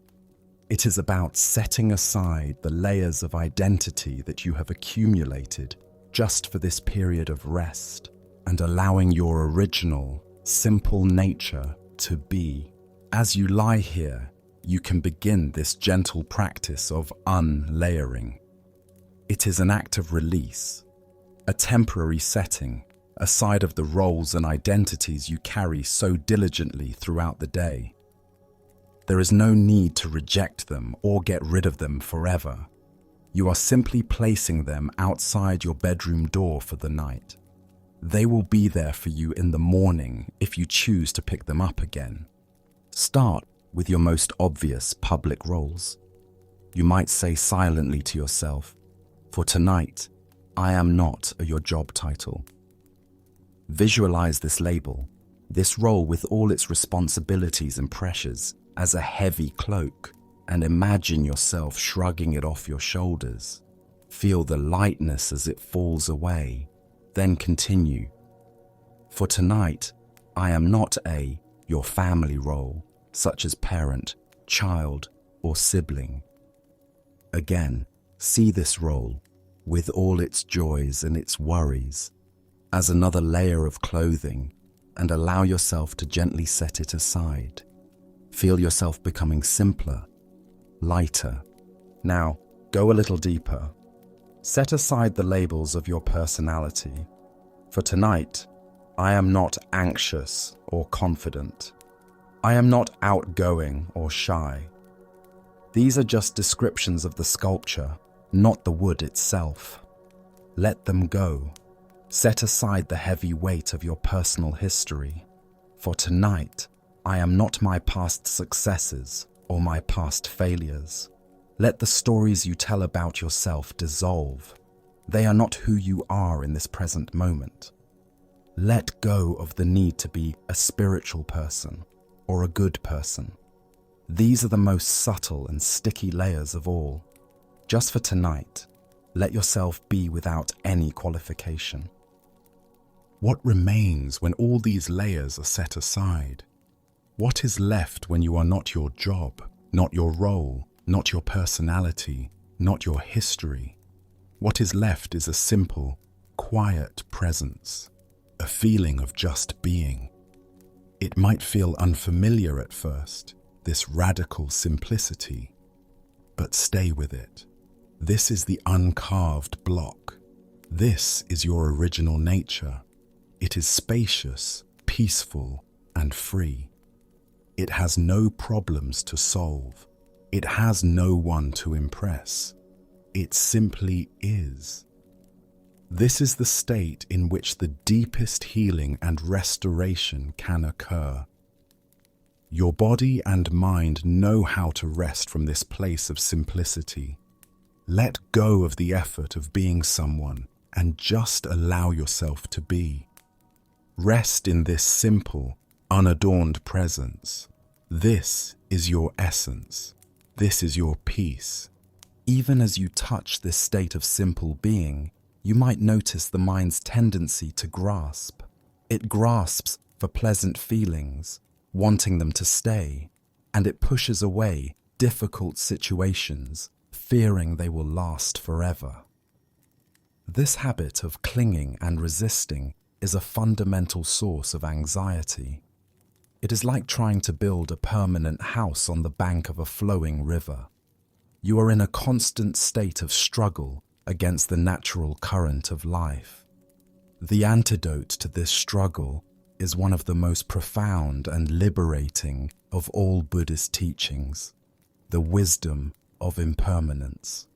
It is about setting aside the layers of identity that you have accumulated just for this period of rest and allowing your original, simple nature to be. As you lie here, you can begin this gentle practice of unlayering. It is an act of release, a temporary setting aside of the roles and identities you carry so diligently throughout the day. There is no need to reject them or get rid of them forever. You are simply placing them outside your bedroom door for the night. They will be there for you in the morning if you choose to pick them up again. Start with your most obvious public roles. You might say silently to yourself, "For tonight, I am not your job title." Visualize this label, this role with all its responsibilities and pressures, as a heavy cloak, and imagine yourself shrugging it off your shoulders. Feel the lightness as it falls away, then continue. For tonight, I am not your family role, such as parent, child, or sibling. Again, see this role, with all its joys and its worries, as another layer of clothing, and allow yourself to gently set it aside. Feel yourself becoming simpler, lighter. Now, go a little deeper. Set aside the labels of your personality. For tonight, I am not anxious or confident. I am not outgoing or shy. These are just descriptions of the sculpture, not the wood itself. Let them go. Set aside the heavy weight of your personal history. For tonight, I am not my past successes or my past failures. Let the stories you tell about yourself dissolve. They are not who you are in this present moment. Let go of the need to be a spiritual person or a good person. These are the most subtle and sticky layers of all. Just for tonight, let yourself be without any qualification. What remains when all these layers are set aside? What is left when you are not your job, not your role, not your personality, not your history? What is left is a simple, quiet presence, a feeling of just being. It might feel unfamiliar at first, this radical simplicity, but stay with it. This is the uncarved block. This is your original nature. It is spacious, peaceful, and free. It has no problems to solve. It has no one to impress. It simply is. This is the state in which the deepest healing and restoration can occur. Your body and mind know how to rest from this place of simplicity. Let go of the effort of being someone and just allow yourself to be. Rest in this simple, unadorned presence. This is your essence. This is your peace. Even as you touch this state of simple being, you might notice the mind's tendency to grasp. It grasps for pleasant feelings, wanting them to stay, and it pushes away difficult situations, fearing they will last forever. This habit of clinging and resisting is a fundamental source of anxiety. It is like trying to build a permanent house on the bank of a flowing river. You are in a constant state of struggle against the natural current of life. The antidote to this struggle is one of the most profound and liberating of all Buddhist teachings, the wisdom of impermanence.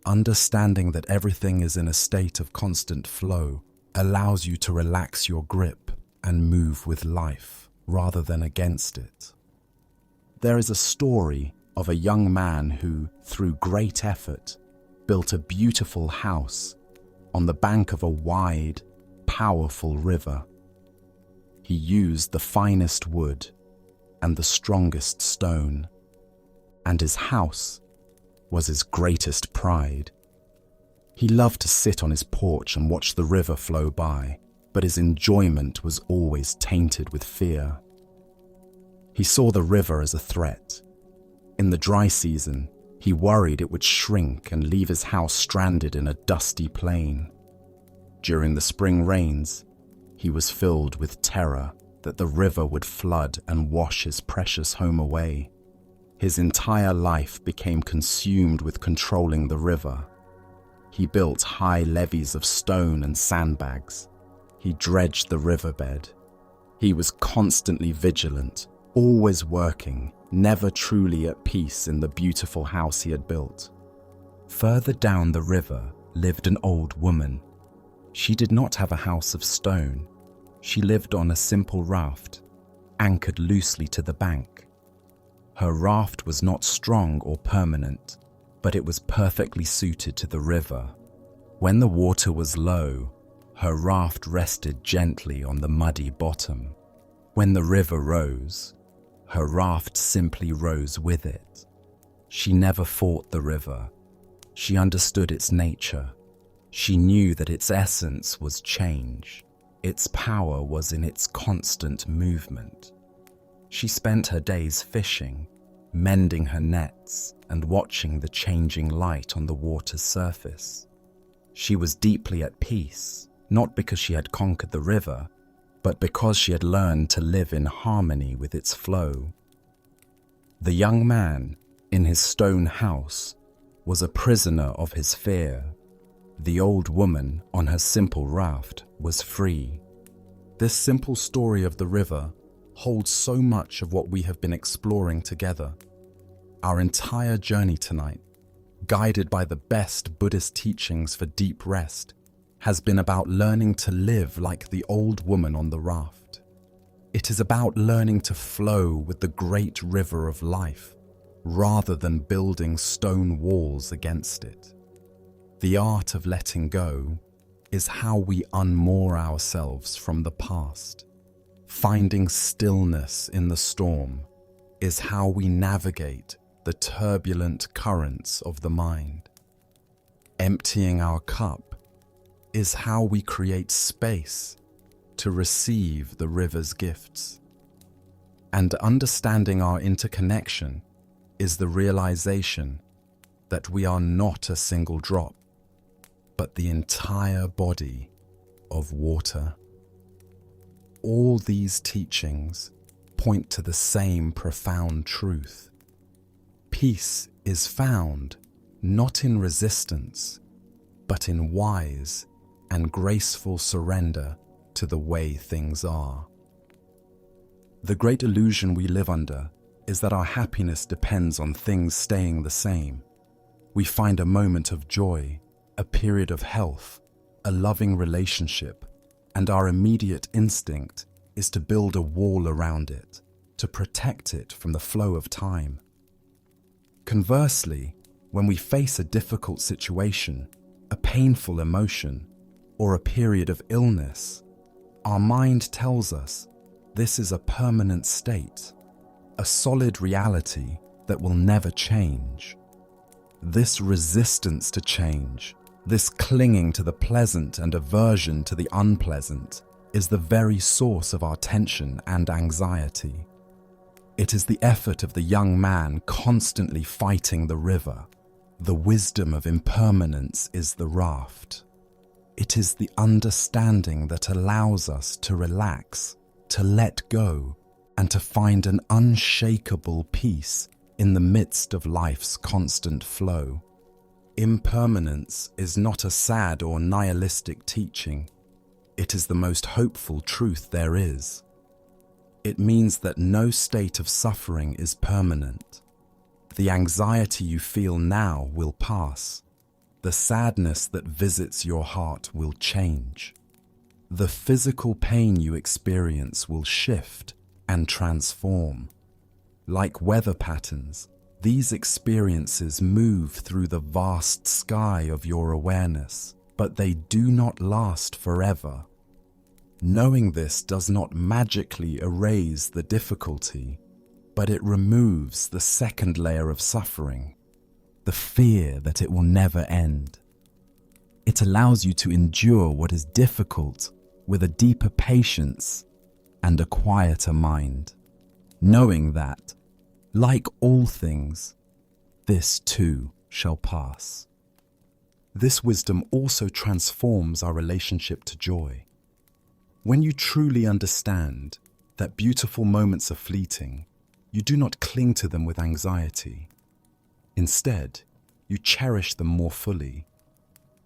Understanding that everything is in a state of constant flow allows you to relax your grip and move with life rather than against it. There is a story of a young man who, through great effort, built a beautiful house on the bank of a wide, powerful river. He used the finest wood and the strongest stone, and his house was his greatest pride. He loved to sit on his porch and watch the river flow by, but his enjoyment was always tainted with fear. He saw the river as a threat. In the dry season, he worried it would shrink and leave his house stranded in a dusty plain. During the spring rains, he was filled with terror that the river would flood and wash his precious home away. His entire life became consumed with controlling the river. He built high levees of stone and sandbags. He dredged the riverbed. He was constantly vigilant, always working, never truly at peace in the beautiful house he had built. Further down the river lived an old woman. She did not have a house of stone. She lived on a simple raft, anchored loosely to the bank. Her raft was not strong or permanent, but it was perfectly suited to the river. When the water was low, her raft rested gently on the muddy bottom. When the river rose, her raft simply rose with it. She never fought the river. She understood its nature. She knew that its essence was change. Its power was in its constant movement. She spent her days fishing, mending her nets, and watching the changing light on the water's surface. She was deeply at peace, not because she had conquered the river, but because she had learned to live in harmony with its flow. The young man, in his stone house, was a prisoner of his fear. The old woman, on her simple raft, was free. This simple story of the river holds so much of what we have been exploring together. Our entire journey tonight, guided by the best Buddhist teachings for deep rest, has been about learning to live like the old woman on the raft. It is about learning to flow with the great river of life, rather than building stone walls against it. The art of letting go is how we unmoor ourselves from the past. Finding stillness in the storm is how we navigate the turbulent currents of the mind. Emptying our cup is how we create space to receive the river's gifts. And understanding our interconnection is the realization that we are not a single drop, but the entire body of water. All these teachings point to the same profound truth. Peace is found not in resistance, but in wise and graceful surrender to the way things are. The great illusion we live under is that our happiness depends on things staying the same. We find a moment of joy, a period of health, a loving relationship, and our immediate instinct is to build a wall around it, to protect it from the flow of time. Conversely, when we face a difficult situation, a painful emotion, or a period of illness, our mind tells us this is a permanent state, a solid reality that will never change. This resistance to change, this clinging to the pleasant and aversion to the unpleasant, is the very source of our tension and anxiety. It is the effort of the young man constantly fighting the river. The wisdom of impermanence is the raft. It is the understanding that allows us to relax, to let go, and to find an unshakable peace in the midst of life's constant flow. Impermanence is not a sad or nihilistic teaching. It is the most hopeful truth there is. It means that no state of suffering is permanent. The anxiety you feel now will pass. The sadness that visits your heart will change. The physical pain you experience will shift and transform. Like weather patterns, these experiences move through the vast sky of your awareness, but they do not last forever. Knowing this does not magically erase the difficulty, but it removes the second layer of suffering, the fear that it will never end. It allows you to endure what is difficult with a deeper patience and a quieter mind, knowing that, like all things, this too shall pass. This wisdom also transforms our relationship to joy. When you truly understand that beautiful moments are fleeting, you do not cling to them with anxiety. Instead, you cherish them more fully.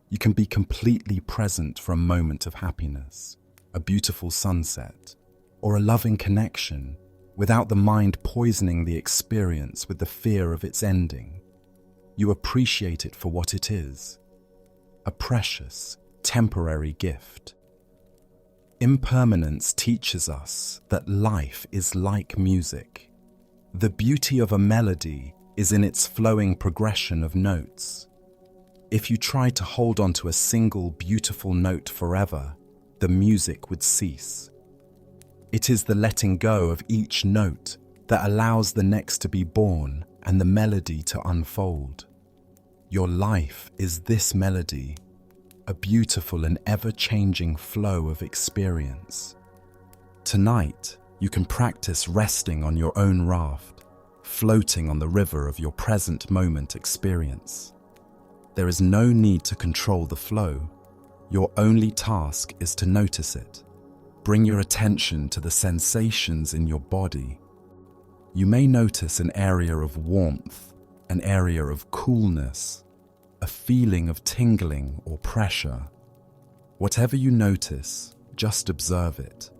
You can be completely present for a moment of happiness, a beautiful sunset, or a loving connection without the mind poisoning the experience with the fear of its ending. You appreciate it for what it is, a precious, temporary gift. Impermanence teaches us that life is like music. The beauty of a melody is in its flowing progression of notes. If you tried to hold on to a single beautiful note forever, the music would cease. It is the letting go of each note that allows the next to be born and the melody to unfold. Your life is this melody, a beautiful and ever-changing flow of experience. Tonight, you can practice resting on your own raft, floating on the river of your present moment experience. There is no need to control the flow. Your only task is to notice it. Bring your attention to the sensations in your body. You may notice an area of warmth, an area of coolness, a feeling of tingling or pressure. Whatever you notice, just observe it.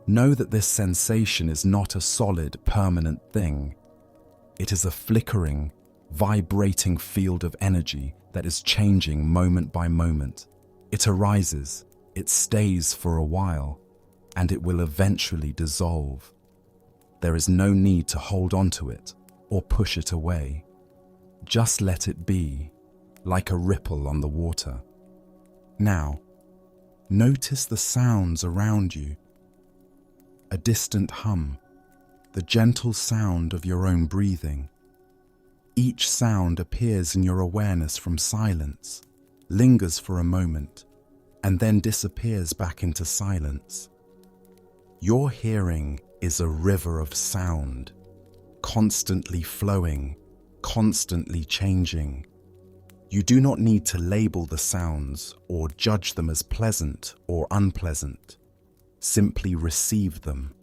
Know that this sensation is not a solid, permanent thing. It is a flickering, vibrating field of energy that is changing moment by moment. It arises, it stays for a while, and it will eventually dissolve. There is no need to hold on to it or push it away. Just let it be, like a ripple on the water. Now, notice the sounds around you. A distant hum, the gentle sound of your own breathing. Each sound appears in your awareness from silence, lingers for a moment, and then disappears back into silence. Your hearing is a river of sound, constantly flowing, constantly changing. You do not need to label the sounds or judge them as pleasant or unpleasant. Simply receive them.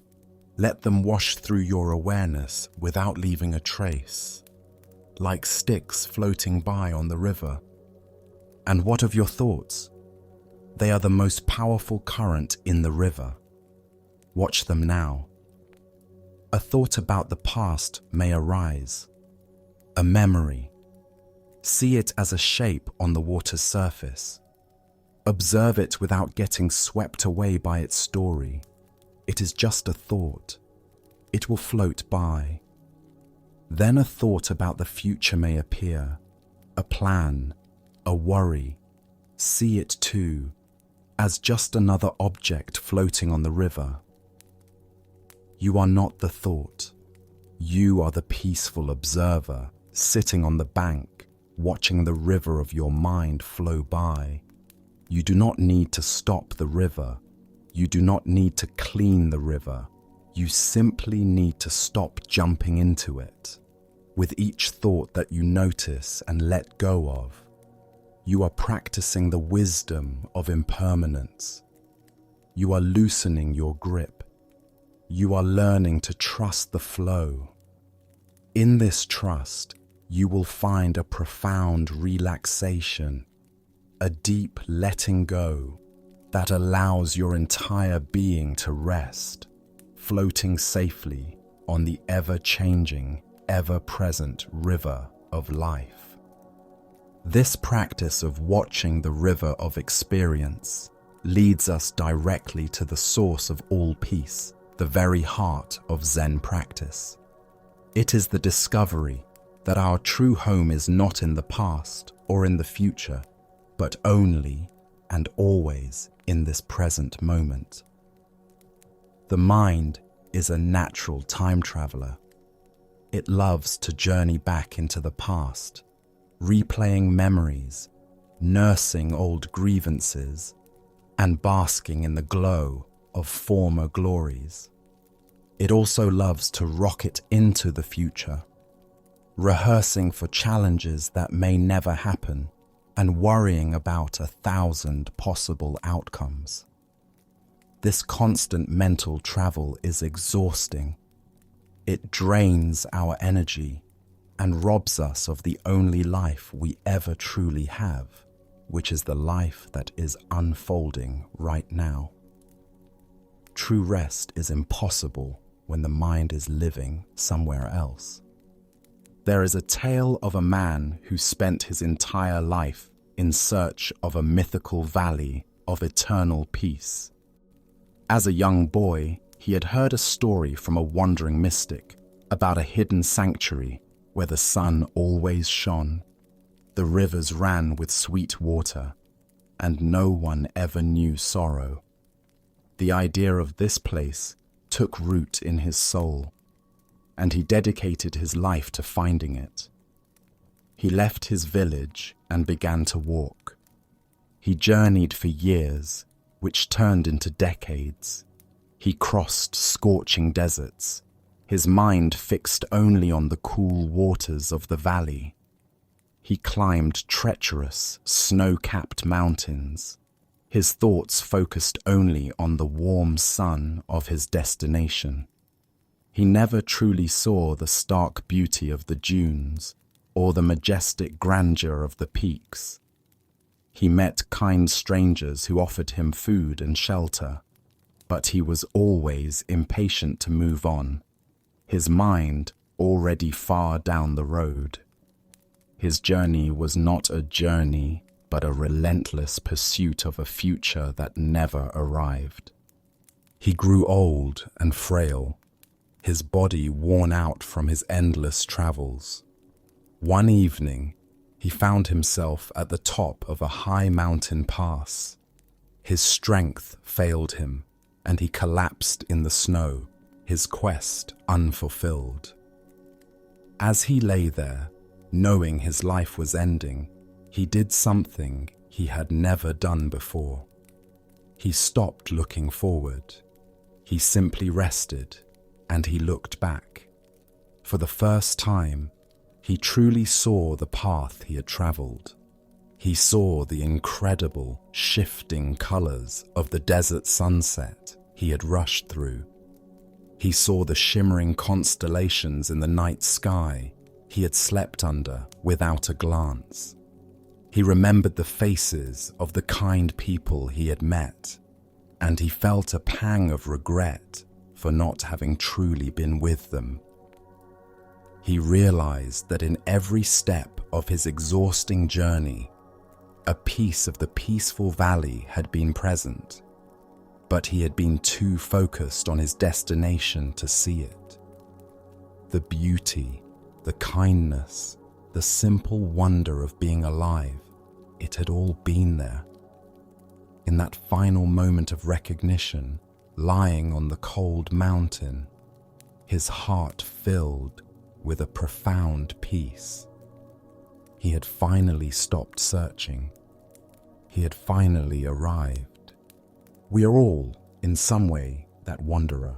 Let them wash through your awareness without leaving a trace, like sticks floating by on the river. And what of your thoughts? They are the most powerful current in the river. Watch them now. A thought about the past may arise. A memory. See it as a shape on the water's surface. Observe it without getting swept away by its story. It is just a thought. It will float by. Then a thought about the future may appear. A plan, a worry. See it too, as just another object floating on the river. You are not the thought. You are the peaceful observer, sitting on the bank, watching the river of your mind flow by. You do not need to stop the river. You do not need to clean the river. You simply need to stop jumping into it. With each thought that you notice and let go of, you are practicing the wisdom of impermanence. You are loosening your grip. You are learning to trust the flow. In this trust, you will find a profound relaxation, a deep letting go that allows your entire being to rest, floating safely on the ever-changing, ever-present river of life. This practice of watching the river of experience leads us directly to the source of all peace, the very heart of Zen practice. It is the discovery that our true home is not in the past or in the future, but only and always in this present moment. The mind is a natural time traveler. It loves to journey back into the past, replaying memories, nursing old grievances, and basking in the glow of former glories. It also loves to rocket into the future, rehearsing for challenges that may never happen and worrying about 1,000 possible outcomes. This constant mental travel is exhausting. It drains our energy and robs us of the only life we ever truly have, which is the life that is unfolding right now. True rest is impossible when the mind is living somewhere else. There is a tale of a man who spent his entire life in search of a mythical valley of eternal peace. As a young boy, he had heard a story from a wandering mystic about a hidden sanctuary where the sun always shone, the rivers ran with sweet water, and no one ever knew sorrow. The idea of this place took root in his soul, and he dedicated his life to finding it. He left his village and began to walk. He journeyed for years, which turned into decades. He crossed scorching deserts, his mind fixed only on the cool waters of the valley. He climbed treacherous, snow-capped mountains, his thoughts focused only on the warm sun of his destination. He never truly saw the stark beauty of the dunes or the majestic grandeur of the peaks. He met kind strangers who offered him food and shelter, but he was always impatient to move on, his mind already far down the road. His journey was not a journey, but a relentless pursuit of a future that never arrived. He grew old and frail, his body worn out from his endless travels. One evening, he found himself at the top of a high mountain pass. His strength failed him, and he collapsed in the snow, his quest unfulfilled. As he lay there, knowing his life was ending, he did something he had never done before. He stopped looking forward. He simply rested, and he looked back. For the first time, he truly saw the path he had traveled. He saw the incredible, shifting colors of the desert sunset he had rushed through. He saw the shimmering constellations in the night sky he had slept under without a glance. He remembered the faces of the kind people he had met, and he felt a pang of regret for not having truly been with them. He realized that in every step of his exhausting journey, a piece of the peaceful valley had been present, but he had been too focused on his destination to see it. The beauty, the kindness, the simple wonder of being alive, it had all been there. In that final moment of recognition, lying on the cold mountain, his heart filled with a profound peace. He had finally stopped searching. He had finally arrived. We are all, in some way, that wanderer.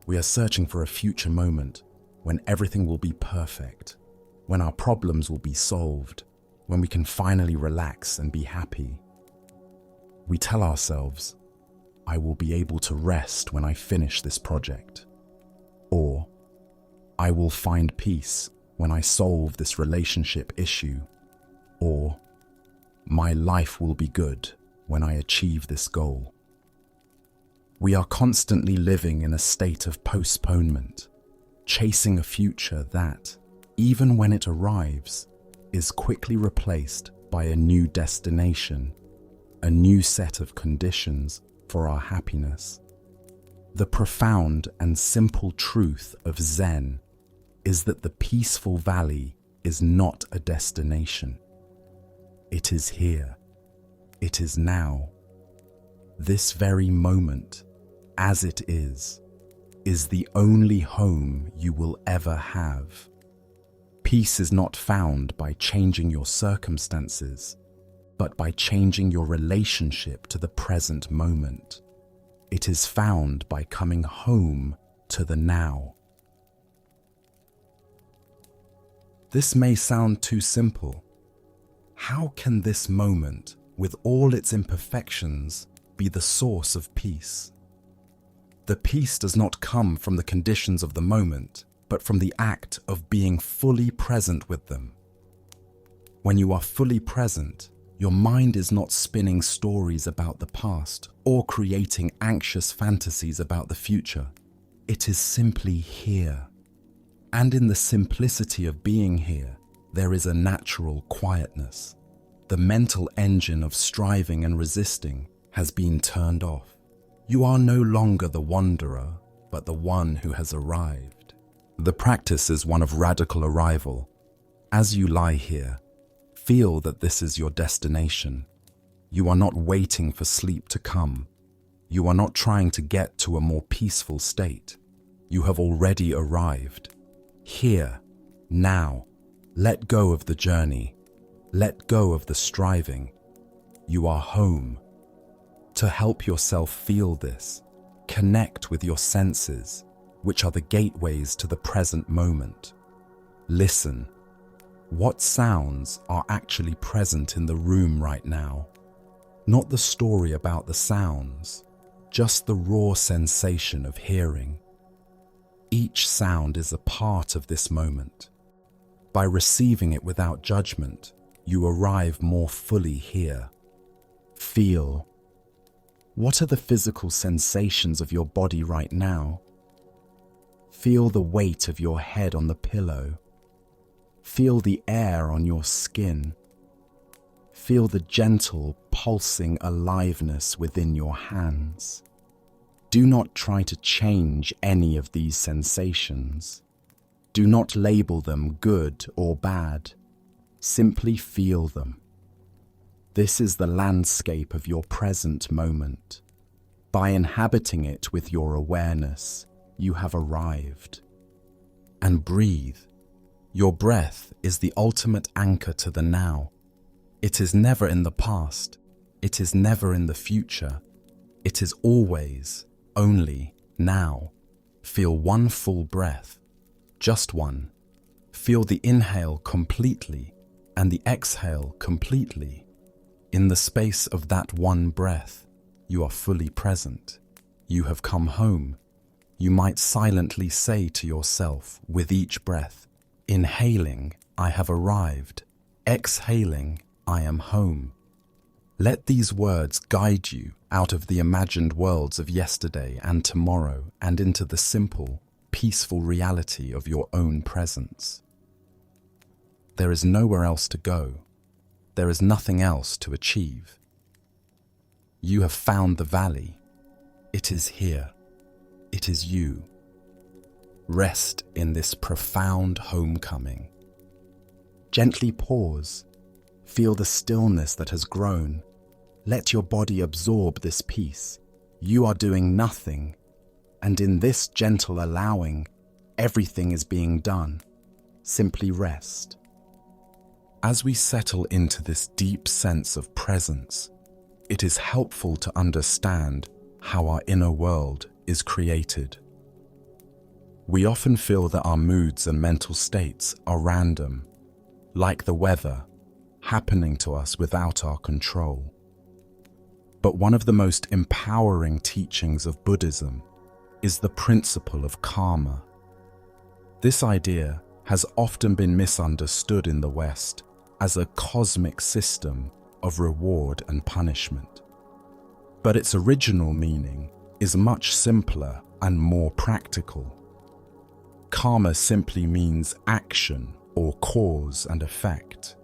We are searching for a future moment when everything will be perfect, when our problems will be solved, when we can finally relax and be happy. We tell ourselves, I will be able to rest when I finish this project. Or, I will find peace when I solve this relationship issue. Or, my life will be good when I achieve this goal. We are constantly living in a state of postponement, chasing a future that, even when it arrives, is quickly replaced by a new destination, a new set of conditions for our happiness. The profound and simple truth of Zen is that the peaceful valley is not a destination. It is here. It is now. This very moment, as it is the only home you will ever have. Peace is not found by changing your circumstances, but by changing your relationship to the present moment. It is found by coming home to the now. This may sound too simple. How can this moment, with all its imperfections, be the source of peace? The peace does not come from the conditions of the moment, but from the act of being fully present with them. When you are fully present, your mind is not spinning stories about the past or creating anxious fantasies about the future. It is simply here. And in the simplicity of being here, there is a natural quietness. The mental engine of striving and resisting has been turned off. You are no longer the wanderer, but the one who has arrived. The practice is one of radical arrival. As you lie here, feel that this is your destination. You are not waiting for sleep to come. You are not trying to get to a more peaceful state. You have already arrived. Here, now, let go of the journey. Let go of the striving. You are home. To help yourself feel this, connect with your senses, which are the gateways to the present moment. Listen. What sounds are actually present in the room right now? Not the story about the sounds, just the raw sensation of hearing. Each sound is a part of this moment. By receiving it without judgment, you arrive more fully here. Feel. What are the physical sensations of your body right now? Feel the weight of your head on the pillow. Feel the air on your skin. Feel the gentle, pulsing aliveness within your hands. Do not try to change any of these sensations. Do not label them good or bad. Simply feel them. This is the landscape of your present moment. By inhabiting it with your awareness, you have arrived. And breathe. Your breath is the ultimate anchor to the now. It is never in the past. It is never in the future. It is always, only, now. Feel one full breath. Just one. Feel the inhale completely and the exhale completely. In the space of that one breath, you are fully present. You have come home. You might silently say to yourself with each breath, inhaling, I have arrived. Exhaling, I am home. Let these words guide you out of the imagined worlds of yesterday and tomorrow and into the simple, peaceful reality of your own presence. There is nowhere else to go. There is nothing else to achieve. You have found the valley. It is here. It is you. Rest in this profound homecoming. Gently pause. Feel the stillness that has grown. Let your body absorb this peace. You are doing nothing, and in this gentle allowing, everything is being done. Simply rest. As we settle into this deep sense of presence, it is helpful to understand how our inner world is created. We often feel that our moods and mental states are random, like the weather, happening to us without our control. But one of the most empowering teachings of Buddhism is the principle of karma. This idea has often been misunderstood in the West as a cosmic system of reward and punishment. But its original meaning is much simpler and more practical. Karma simply means action or cause and effect.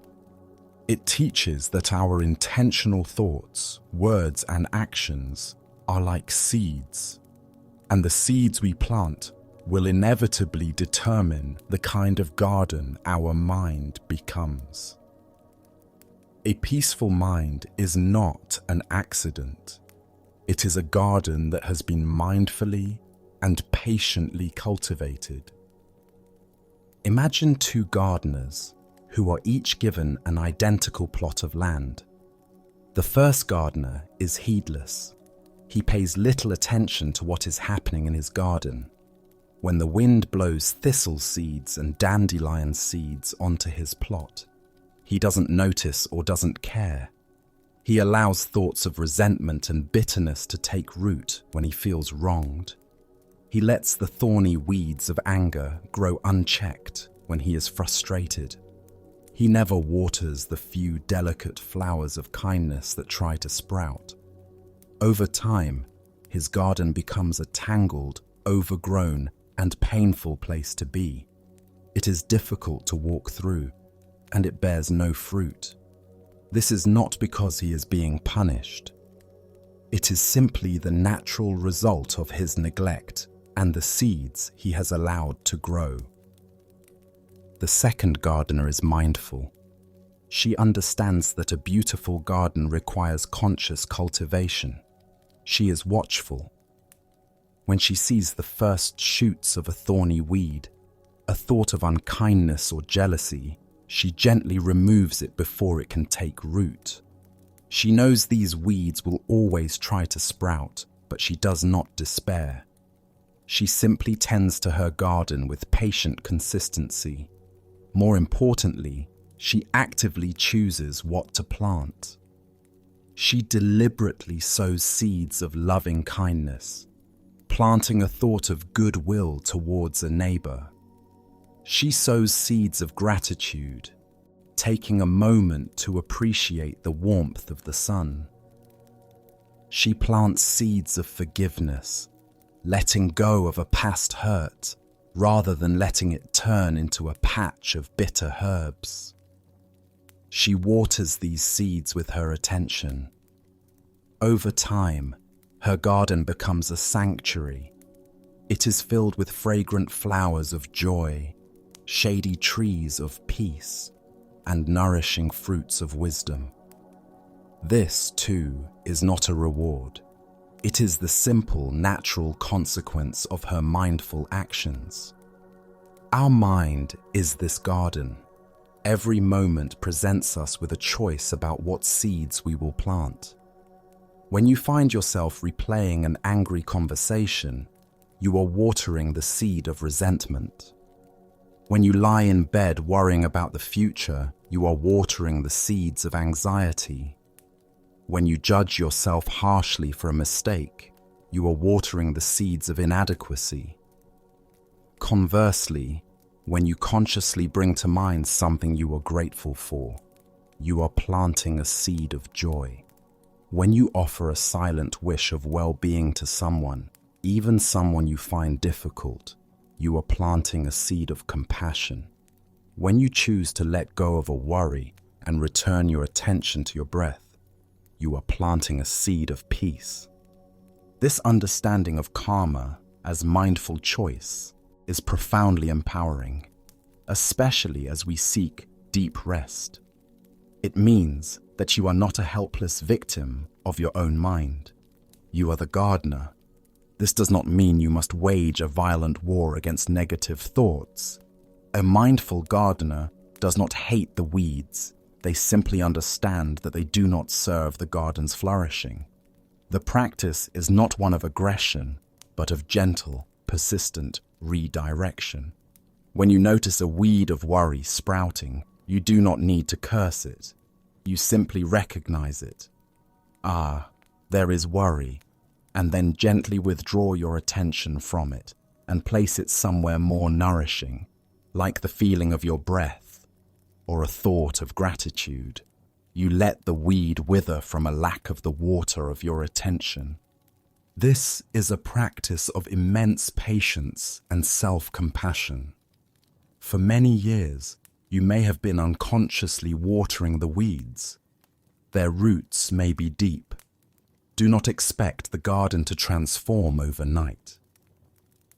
It teaches that our intentional thoughts, words, and actions are like seeds, and the seeds we plant will inevitably determine the kind of garden our mind becomes. A peaceful mind is not an accident. It is a garden that has been mindfully and patiently cultivated. Imagine two gardeners who are each given an identical plot of land. The first gardener is heedless. He pays little attention to what is happening in his garden. When the wind blows thistle seeds and dandelion seeds onto his plot, he doesn't notice or doesn't care. He allows thoughts of resentment and bitterness to take root when he feels wronged. He lets the thorny weeds of anger grow unchecked when he is frustrated. He never waters the few delicate flowers of kindness that try to sprout. Over time, his garden becomes a tangled, overgrown, and painful place to be. It is difficult to walk through, and it bears no fruit. This is not because he is being punished. It is simply the natural result of his neglect and the seeds he has allowed to grow. The second gardener is mindful. She understands that a beautiful garden requires conscious cultivation. She is watchful. When she sees the first shoots of a thorny weed, a thought of unkindness or jealousy, she gently removes it before it can take root. She knows these weeds will always try to sprout, but she does not despair. She simply tends to her garden with patient consistency. More importantly, she actively chooses what to plant. She deliberately sows seeds of loving kindness, planting a thought of goodwill towards a neighbor. She sows seeds of gratitude, taking a moment to appreciate the warmth of the sun. She plants seeds of forgiveness, letting go of a past hurt rather than letting it turn into a patch of bitter herbs. She waters these seeds with her attention. Over time, her garden becomes a sanctuary. It is filled with fragrant flowers of joy, shady trees of peace, and nourishing fruits of wisdom. This, too, is not a reward. It is the simple, natural consequence of her mindful actions. Our mind is this garden. Every moment presents us with a choice about what seeds we will plant. When you find yourself replaying an angry conversation, you are watering the seed of resentment. When you lie in bed worrying about the future, you are watering the seeds of anxiety. When you judge yourself harshly for a mistake, you are watering the seeds of inadequacy. Conversely, when you consciously bring to mind something you are grateful for, you are planting a seed of joy. When you offer a silent wish of well-being to someone, even someone you find difficult, you are planting a seed of compassion. When you choose to let go of a worry and return your attention to your breath, you are planting a seed of peace. This understanding of karma as mindful choice is profoundly empowering, especially as we seek deep rest. It means that you are not a helpless victim of your own mind. You are the gardener. This does not mean you must wage a violent war against negative thoughts. A mindful gardener does not hate the weeds. They simply understand that they do not serve the garden's flourishing. The practice is not one of aggression, but of gentle, persistent redirection. When you notice a weed of worry sprouting, you do not need to curse it. You simply recognize it. Ah, there is worry, and then gently withdraw your attention from it and place it somewhere more nourishing, like the feeling of your breath or a thought of gratitude. You let the weed wither from a lack of the water of your attention. This is a practice of immense patience and self-compassion. For many years, you may have been unconsciously watering the weeds. Their roots may be deep. Do not expect the garden to transform overnight.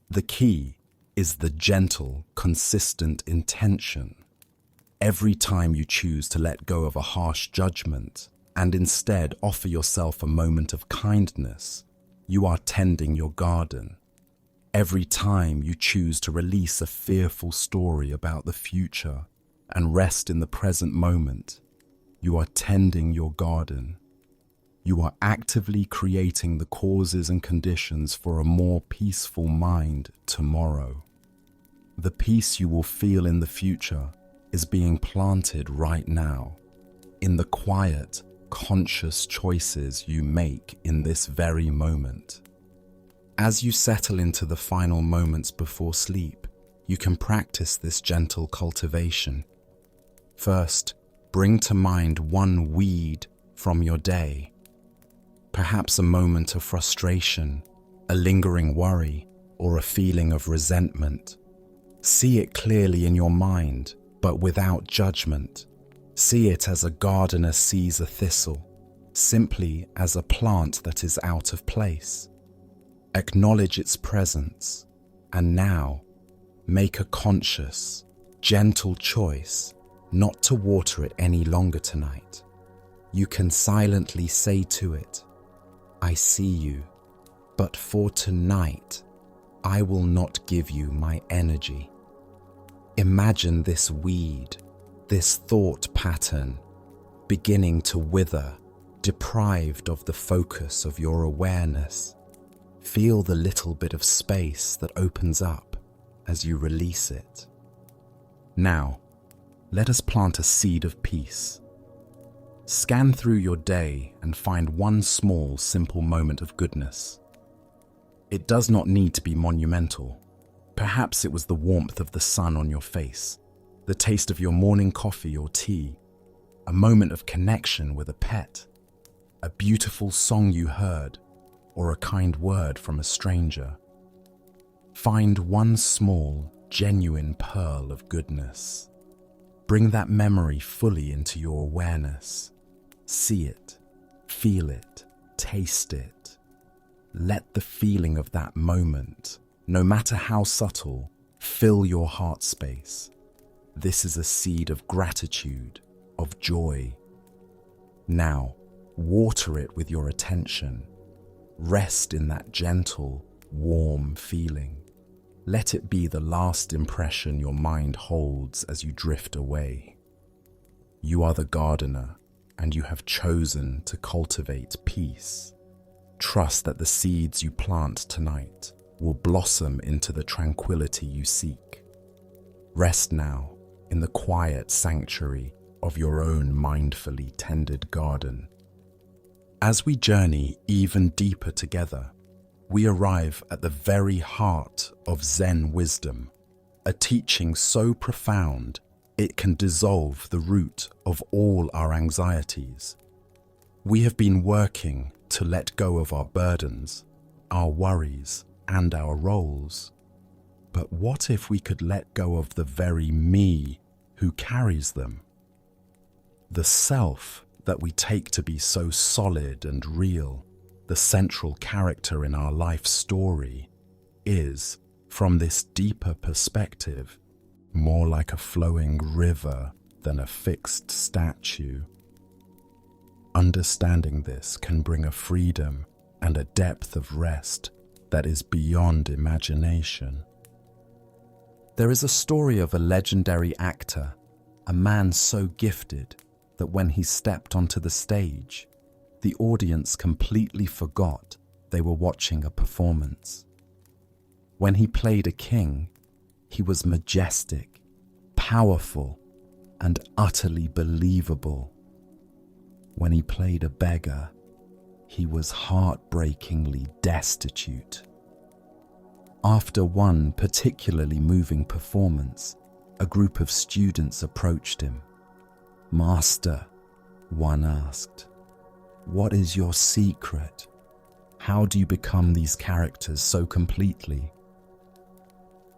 The key is the gentle, consistent intention. Every time you choose to let go of a harsh judgment and instead offer yourself a moment of kindness, you are tending your garden. Every time you choose to release a fearful story about the future and rest in the present moment, you are tending your garden. You are actively creating the causes and conditions for a more peaceful mind tomorrow. The peace you will feel in the future is being planted right now, in the quiet, conscious choices you make in this very moment. As you settle into the final moments before sleep, you can practice this gentle cultivation. First, bring to mind one weed from your day. Perhaps a moment of frustration, a lingering worry, or a feeling of resentment. See it clearly in your mind, but without judgment. See it as a gardener sees a thistle, simply as a plant that is out of place. Acknowledge its presence, and now make a conscious, gentle choice not to water it any longer tonight. You can silently say to it, "I see you, but for tonight, I will not give you my energy." Imagine this weed, this thought pattern, beginning to wither, deprived of the focus of your awareness. Feel the little bit of space that opens up as you release it. Now, let us plant a seed of peace. Scan through your day and find one small, simple moment of goodness. It does not need to be monumental. Perhaps it was the warmth of the sun on your face, the taste of your morning coffee or tea, a moment of connection with a pet, a beautiful song you heard, or a kind word from a stranger. Find one small, genuine pearl of goodness. Bring that memory fully into your awareness. See it, feel it, taste it. Let the feeling of that moment, no matter how subtle, fill your heart space. This is a seed of gratitude, of joy. Now, water it with your attention. Rest in that gentle, warm feeling. Let it be the last impression your mind holds as you drift away. You are the gardener, and you have chosen to cultivate peace. Trust that the seeds you plant tonight will blossom into the tranquility you seek. Rest now in the quiet sanctuary of your own mindfully tended garden. As we journey even deeper together, we arrive at the very heart of Zen wisdom, a teaching so profound it can dissolve the root of all our anxieties. We have been working to let go of our burdens, our worries, and our roles. But what if we could let go of the very me who carries them? The self that we take to be so solid and real, the central character in our life story, is, from this deeper perspective, more like a flowing river than a fixed statue. Understanding this can bring a freedom and a depth of rest that is beyond imagination. There is a story of a legendary actor, a man so gifted that when he stepped onto the stage, the audience completely forgot they were watching a performance. When he played a king, he was majestic, powerful, and utterly believable. When he played a beggar, he was heartbreakingly destitute. After one particularly moving performance, a group of students approached him. "Master," one asked, "what is your secret? How do you become these characters so completely?"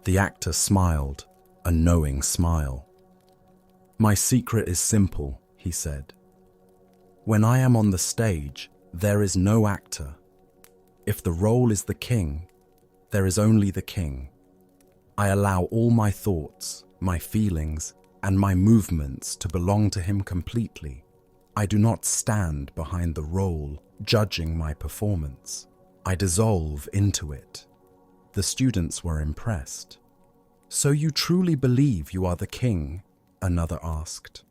The actor smiled, a knowing smile. "My secret is simple," he said. "When I am on the stage, there is no actor. If the role is the king, there is only the king. I allow all my thoughts, my feelings, and my movements to belong to him completely. I do not stand behind the role, judging my performance. I dissolve into it." The students were impressed. "So you truly believe you are the king?" another asked.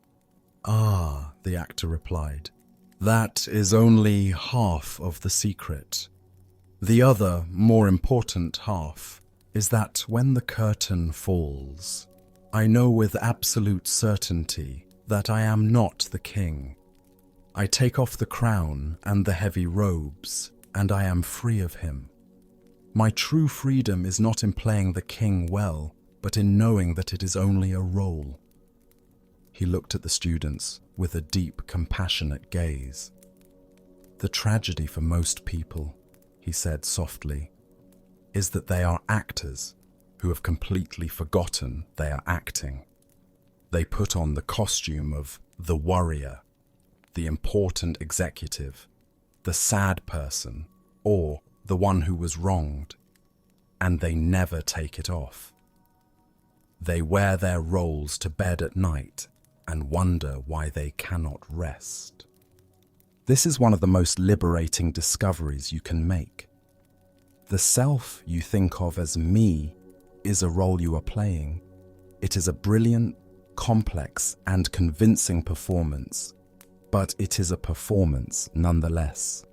"Ah," the actor replied, "that is only half of the secret. The other, more important half is that when the curtain falls, I know with absolute certainty that I am not the king. I take off the crown and the heavy robes, and I am free of him. My true freedom is not in playing the king well, but in knowing that it is only a role." He looked at the students with a deep, compassionate gaze. "The tragedy for most people," he said softly, "is that they are actors who have completely forgotten they are acting. They put on the costume of the warrior, the important executive, the sad person, or the one who was wronged, and they never take it off. They wear their roles to bed at night and wonder why they cannot rest." This is one of the most liberating discoveries you can make. The self you think of as me is a role you are playing. It is a brilliant, complex, and convincing performance, but it is a performance nonetheless.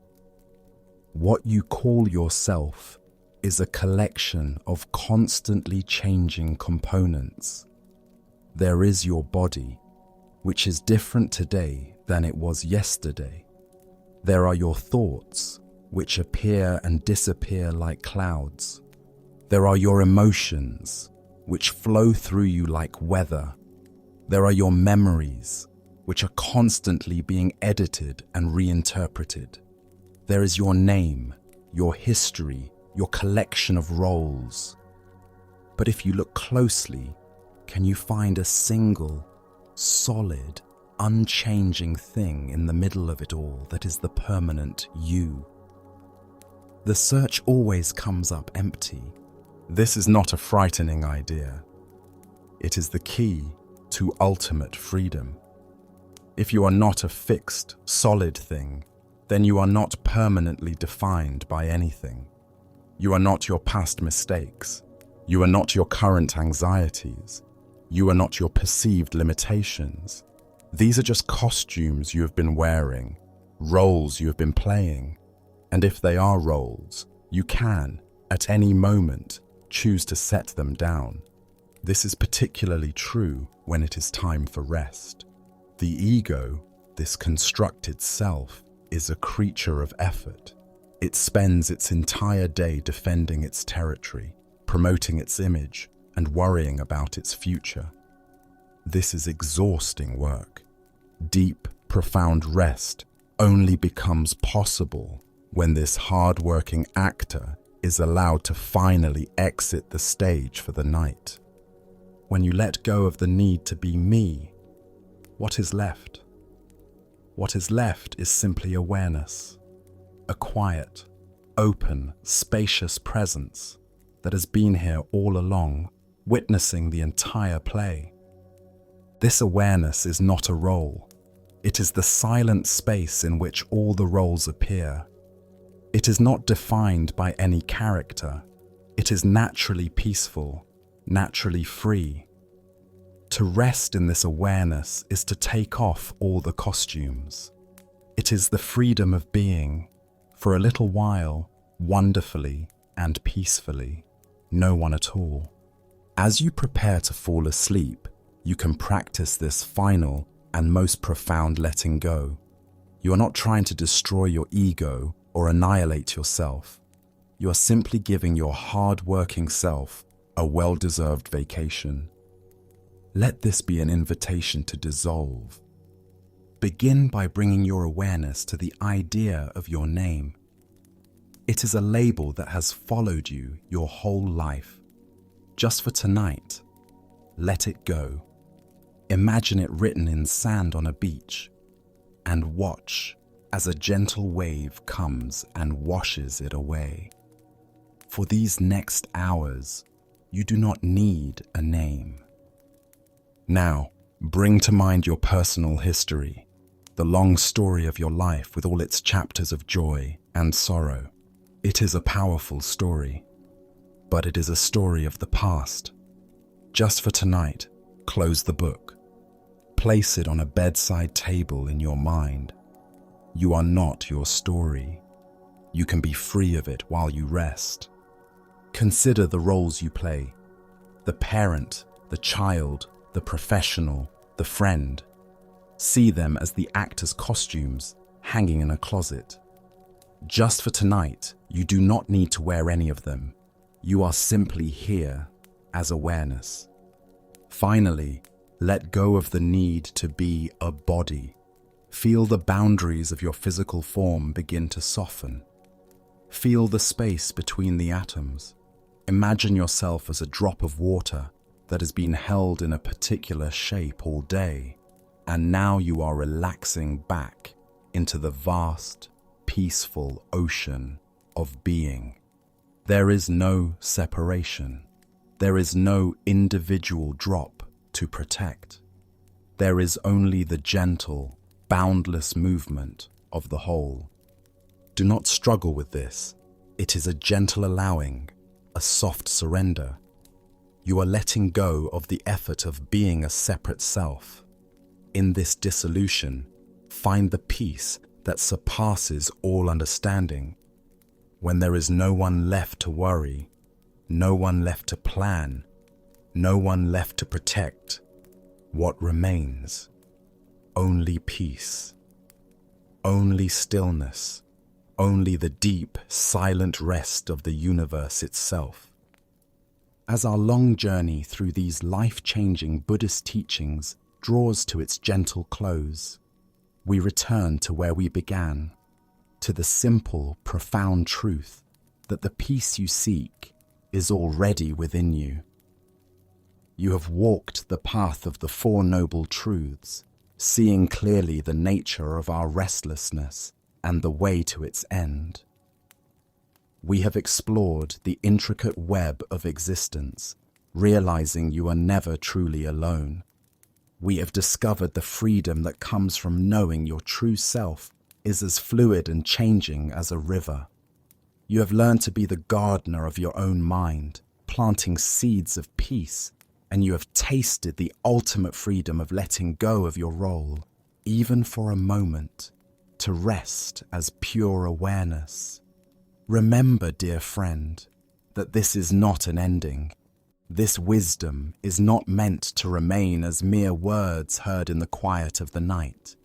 What you call yourself is a collection of constantly changing components. There is your body, which is different today than it was yesterday. There are your thoughts, which appear and disappear like clouds. There are your emotions, which flow through you like weather. There are your memories, which are constantly being edited and reinterpreted. There is your name, your history, your collection of roles. But if you look closely, can you find a single, solid, unchanging thing in the middle of it all that is the permanent you. The search always comes up empty. This is not a frightening idea. It is the key to ultimate freedom. If you are not a fixed, solid thing, then you are not permanently defined by anything. You are not your past mistakes. You are not your current anxieties. You are not your perceived limitations. These are just costumes you have been wearing, roles you have been playing. And if they are roles, you can, at any moment, choose to set them down. This is particularly true when it is time for rest. The ego, this constructed self, is a creature of effort. It spends its entire day defending its territory, promoting its image, and worrying about its future. This is exhausting work. Deep, profound rest only becomes possible when this hard-working actor is allowed to finally exit the stage for the night. When you let go of the need to be me, what is left? What is left is simply awareness, a quiet, open, spacious presence that has been here all along, witnessing the entire play. This awareness is not a role. It is the silent space in which all the roles appear. It is not defined by any character. It is naturally peaceful, naturally free. To rest in this awareness is to take off all the costumes. It is the freedom of being, for a little while, wonderfully and peacefully, no one at all. As you prepare to fall asleep, you can practice this final and most profound letting go. You are not trying to destroy your ego or annihilate yourself. You are simply giving your hard-working self a well-deserved vacation. Let this be an invitation to dissolve. Begin by bringing your awareness to the idea of your name. It is a label that has followed you your whole life. Just for tonight, let it go. Imagine it written in sand on a beach, and watch as a gentle wave comes and washes it away. For these next hours, you do not need a name. Now, bring to mind your personal history, the long story of your life with all its chapters of joy and sorrow. It is a powerful story, but it is a story of the past. Just for tonight, close the book. Place it on a bedside table in your mind. You are not your story. You can be free of it while you rest. Consider the roles you play: the parent, the child, the professional, the friend. See them as the actor's costumes hanging in a closet. Just for tonight, you do not need to wear any of them. You are simply here as awareness. Finally, let go of the need to be a body. Feel the boundaries of your physical form begin to soften. Feel the space between the atoms. Imagine yourself as a drop of water that has been held in a particular shape all day, and now you are relaxing back into the vast, peaceful ocean of being. There is no separation. There is no individual drop to protect. There is only the gentle, boundless movement of the whole. Do not struggle with this. It is a gentle allowing, a soft surrender. You are letting go of the effort of being a separate self. In this dissolution, find the peace that surpasses all understanding. When there is no one left to worry, no one left to plan, no one left to protect, what remains? Only peace, only stillness, only the deep, silent rest of the universe itself. As our long journey through these life-changing Buddhist teachings draws to its gentle close, we return to where we began, to the simple, profound truth that the peace you seek is already within you. You have walked the path of the Four Noble Truths, seeing clearly the nature of our restlessness and the way to its end. We have explored the intricate web of existence, realizing you are never truly alone. We have discovered the freedom that comes from knowing your true self is as fluid and changing as a river. You have learned to be the gardener of your own mind, planting seeds of peace, and you have tasted the ultimate freedom of letting go of your role, even for a moment, to rest as pure awareness. Remember, dear friend, that this is not an ending. This wisdom is not meant to remain as mere words heard in the quiet of the night.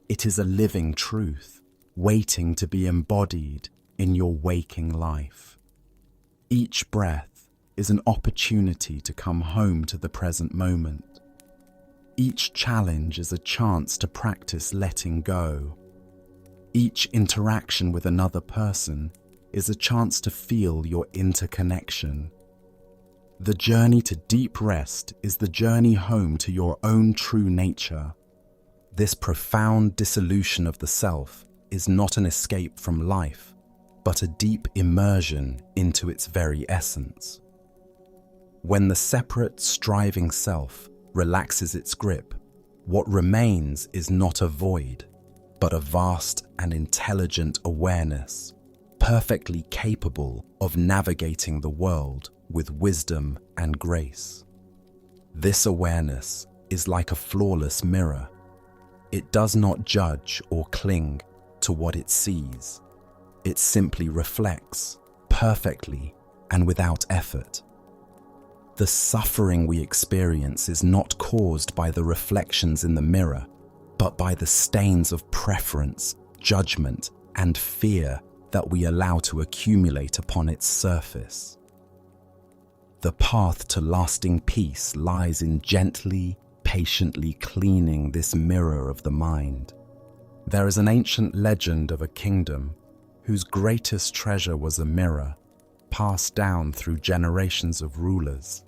It is a living truth, waiting to be embodied in your waking life. Each breath is an opportunity to come home to the present moment. Each challenge is a chance to practice letting go. Each interaction with another person is a chance to feel your interconnection. The journey to deep rest is the journey home to your own true nature. This profound dissolution of the self is not an escape from life, but a deep immersion into its very essence. When the separate, striving self relaxes its grip, what remains is not a void, but a vast and intelligent awareness, perfectly capable of navigating the world with wisdom and grace. This awareness is like a flawless mirror. It does not judge or cling to what it sees. It simply reflects perfectly and without effort. The suffering we experience is not caused by the reflections in the mirror, but by the stains of preference, judgment, and fear that we allow to accumulate upon its surface. The path to lasting peace lies in gently, patiently cleaning this mirror of the mind. There is an ancient legend of a kingdom whose greatest treasure was a mirror, passed down through generations of rulers.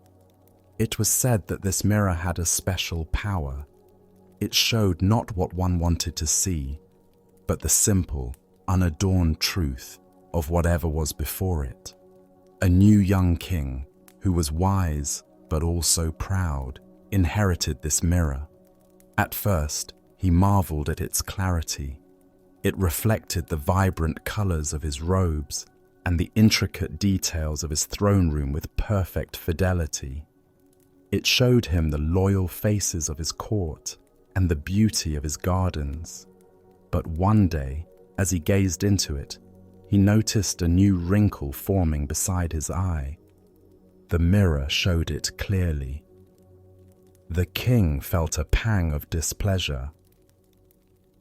It was said that this mirror had a special power. It showed not what one wanted to see, but the simple, unadorned truth of whatever was before it. A new young king, who was wise but also proud, inherited this mirror. At first, he marveled at its clarity. It reflected the vibrant colors of his robes and the intricate details of his throne room with perfect fidelity. It showed him the loyal faces of his court and the beauty of his gardens. But one day, as he gazed into it, he noticed a new wrinkle forming beside his eye. The mirror showed it clearly. The king felt a pang of displeasure.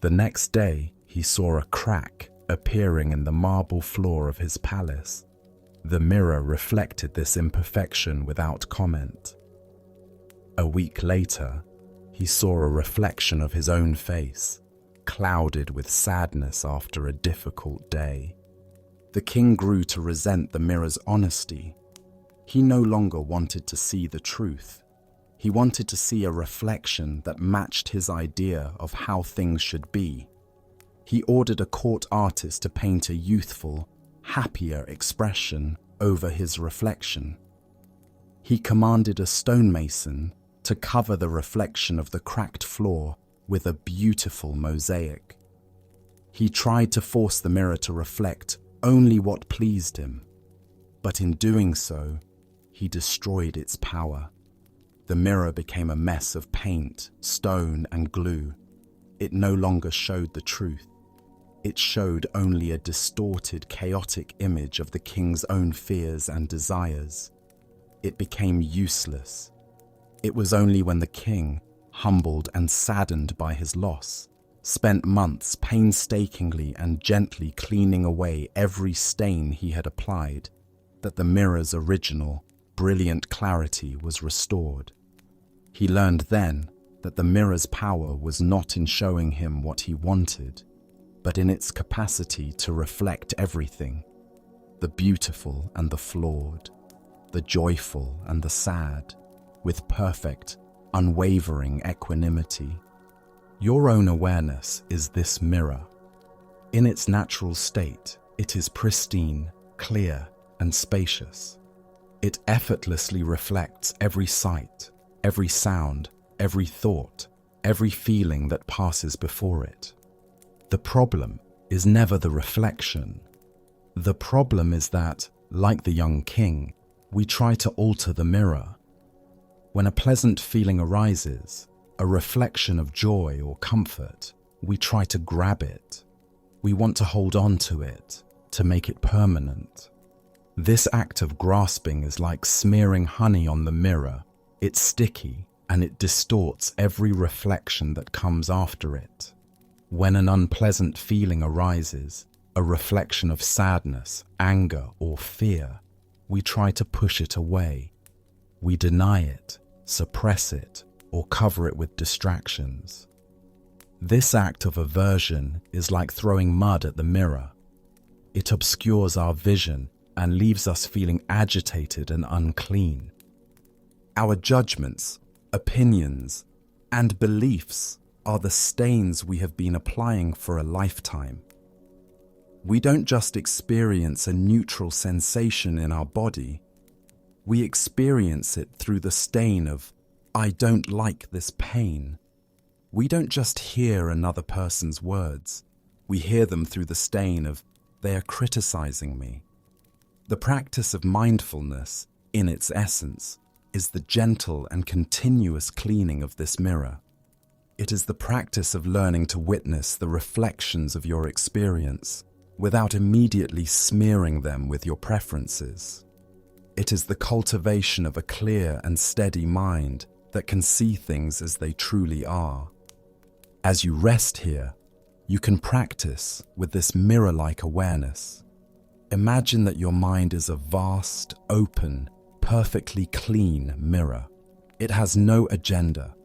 The next day, he saw a crack appearing in the marble floor of his palace. The mirror reflected this imperfection without comment. A week later, he saw a reflection of his own face, clouded with sadness after a difficult day. The king grew to resent the mirror's honesty. He no longer wanted to see the truth. He wanted to see a reflection that matched his idea of how things should be. He ordered a court artist to paint a youthful, happier expression over his reflection. He commanded a stonemason to cover the reflection of the cracked floor with a beautiful mosaic. He tried to force the mirror to reflect only what pleased him, but in doing so, he destroyed its power. The mirror became a mess of paint, stone, and glue. It no longer showed the truth. It showed only a distorted, chaotic image of the king's own fears and desires. It became useless. It was only when the king, humbled and saddened by his loss, spent months painstakingly and gently cleaning away every stain he had applied, that the mirror's original, brilliant clarity was restored. He learned then that the mirror's power was not in showing him what he wanted, but in its capacity to reflect everything, the beautiful and the flawed, the joyful and the sad, with perfect, unwavering equanimity. Your own awareness is this mirror. In its natural state, it is pristine, clear, and spacious. It effortlessly reflects every sight, every sound, every thought, every feeling that passes before it. The problem is never the reflection. The problem is that, like the young king, we try to alter the mirror. When a pleasant feeling arises, a reflection of joy or comfort, we try to grab it. We want to hold on to it, to make it permanent. This act of grasping is like smearing honey on the mirror. It's sticky and it distorts every reflection that comes after it. When an unpleasant feeling arises, a reflection of sadness, anger, or fear, we try to push it away. We deny it, suppress it, or cover it with distractions. This act of aversion is like throwing mud at the mirror. It obscures our vision and leaves us feeling agitated and unclean. Our judgments, opinions, and beliefs are the stains we have been applying for a lifetime. We don't just experience a neutral sensation in our body, we experience it through the stain of, I don't like this pain. We don't just hear another person's words, we hear them through the stain of, they are criticizing me. The practice of mindfulness, in its essence, is the gentle and continuous cleaning of this mirror. It is the practice of learning to witness the reflections of your experience without immediately smearing them with your preferences. It is the cultivation of a clear and steady mind that can see things as they truly are. As you rest here, you can practice with this mirror-like awareness. Imagine that your mind is a vast, open, perfectly clean mirror. It has no agenda.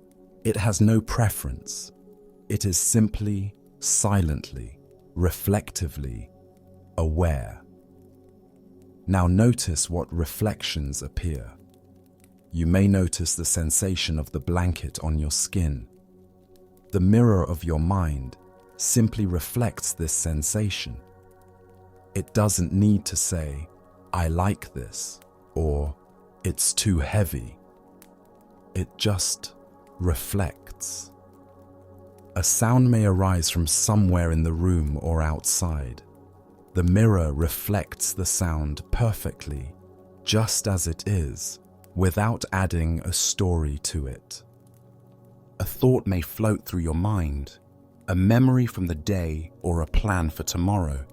It has no preference. It is simply, silently, reflectively aware. Now notice what reflections appear. You may notice the sensation of the blanket on your skin. The mirror of your mind simply reflects this sensation. It doesn't need to say, I like this, or it's too heavy. It just reflects. A sound may arise from somewhere in the room or outside. The mirror reflects the sound perfectly, just as it is, without adding a story to it. A thought may float through your mind, a memory from the day or a plan for tomorrow.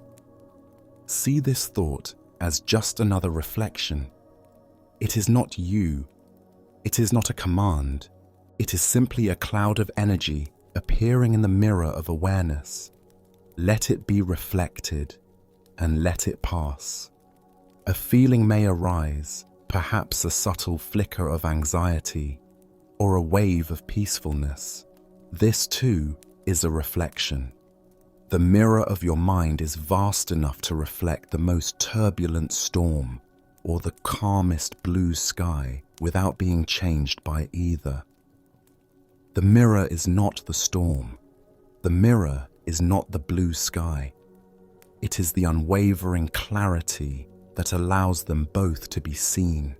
See this thought as just another reflection. It is not you. It is not a command. It is simply a cloud of energy appearing in the mirror of awareness. Let it be reflected and let it pass. A feeling may arise, perhaps a subtle flicker of anxiety or a wave of peacefulness. This too is a reflection. The mirror of your mind is vast enough to reflect the most turbulent storm or the calmest blue sky without being changed by either. The mirror is not the storm. The mirror is not the blue sky. It is the unwavering clarity that allows them both to be seen.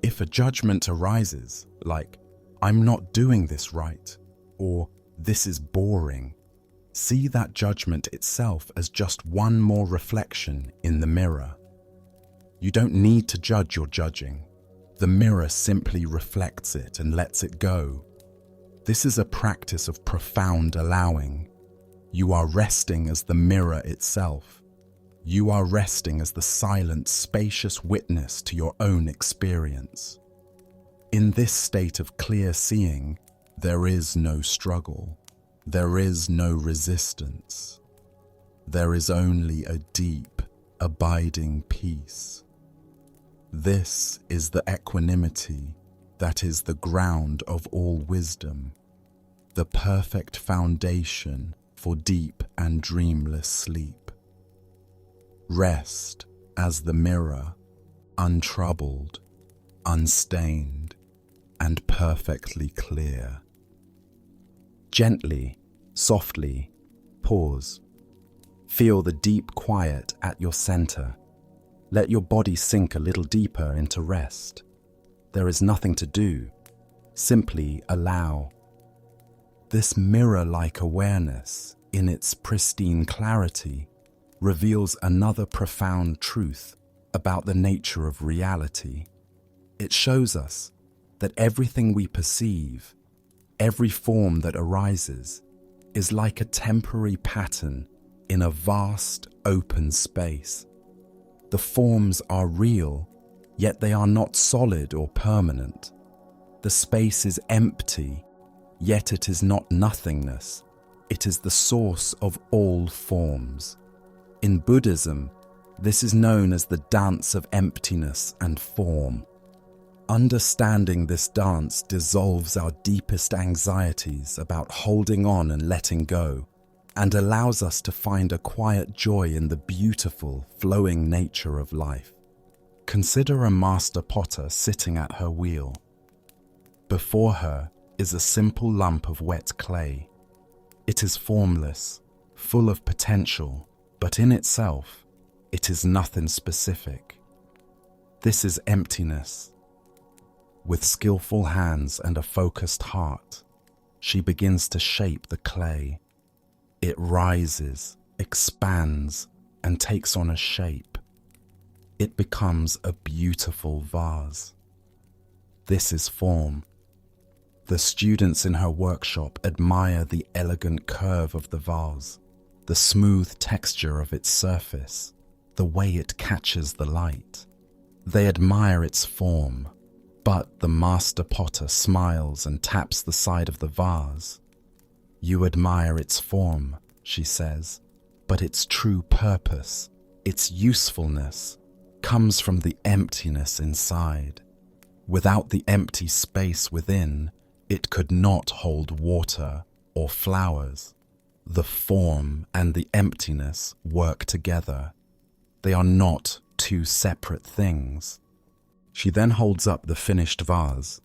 If a judgment arises, like, I'm not doing this right, or this is boring, see that judgment itself as just one more reflection in the mirror. You don't need to judge your judging. The mirror simply reflects it and lets it go. This is a practice of profound allowing. You are resting as the mirror itself. You are resting as the silent, spacious witness to your own experience. In this state of clear seeing, there is no struggle. There is no resistance. There is only a deep, abiding peace. This is the equanimity that is the ground of all wisdom, the perfect foundation for deep and dreamless sleep. Rest as the mirror, untroubled, unstained, and perfectly clear. Gently, softly, pause. Feel the deep quiet at your center. Let your body sink a little deeper into rest. There is nothing to do. Simply allow. This mirror-like awareness, in its pristine clarity, reveals another profound truth about the nature of reality. It shows us that everything we perceive, every form that arises, is like a temporary pattern in a vast, open space. The forms are real, yet they are not solid or permanent. The space is empty, yet it is not nothingness. It is the source of all forms. In Buddhism, this is known as the dance of emptiness and form. Understanding this dance dissolves our deepest anxieties about holding on and letting go, and allows us to find a quiet joy in the beautiful, flowing nature of life. Consider a master potter sitting at her wheel. Before her is a simple lump of wet clay. It is formless, full of potential, but in itself, it is nothing specific. This is emptiness. With skillful hands and a focused heart, she begins to shape the clay. It rises, expands, and takes on a shape. It becomes a beautiful vase. This is form. The students in her workshop admire the elegant curve of the vase, the smooth texture of its surface, the way it catches the light. They admire its form, but the master potter smiles and taps the side of the vase. You admire its form, she says, but its true purpose, its usefulness, comes from the emptiness inside. Without the empty space within, it could not hold water or flowers. The form and the emptiness work together. They are not two separate things. She then holds up the finished vase.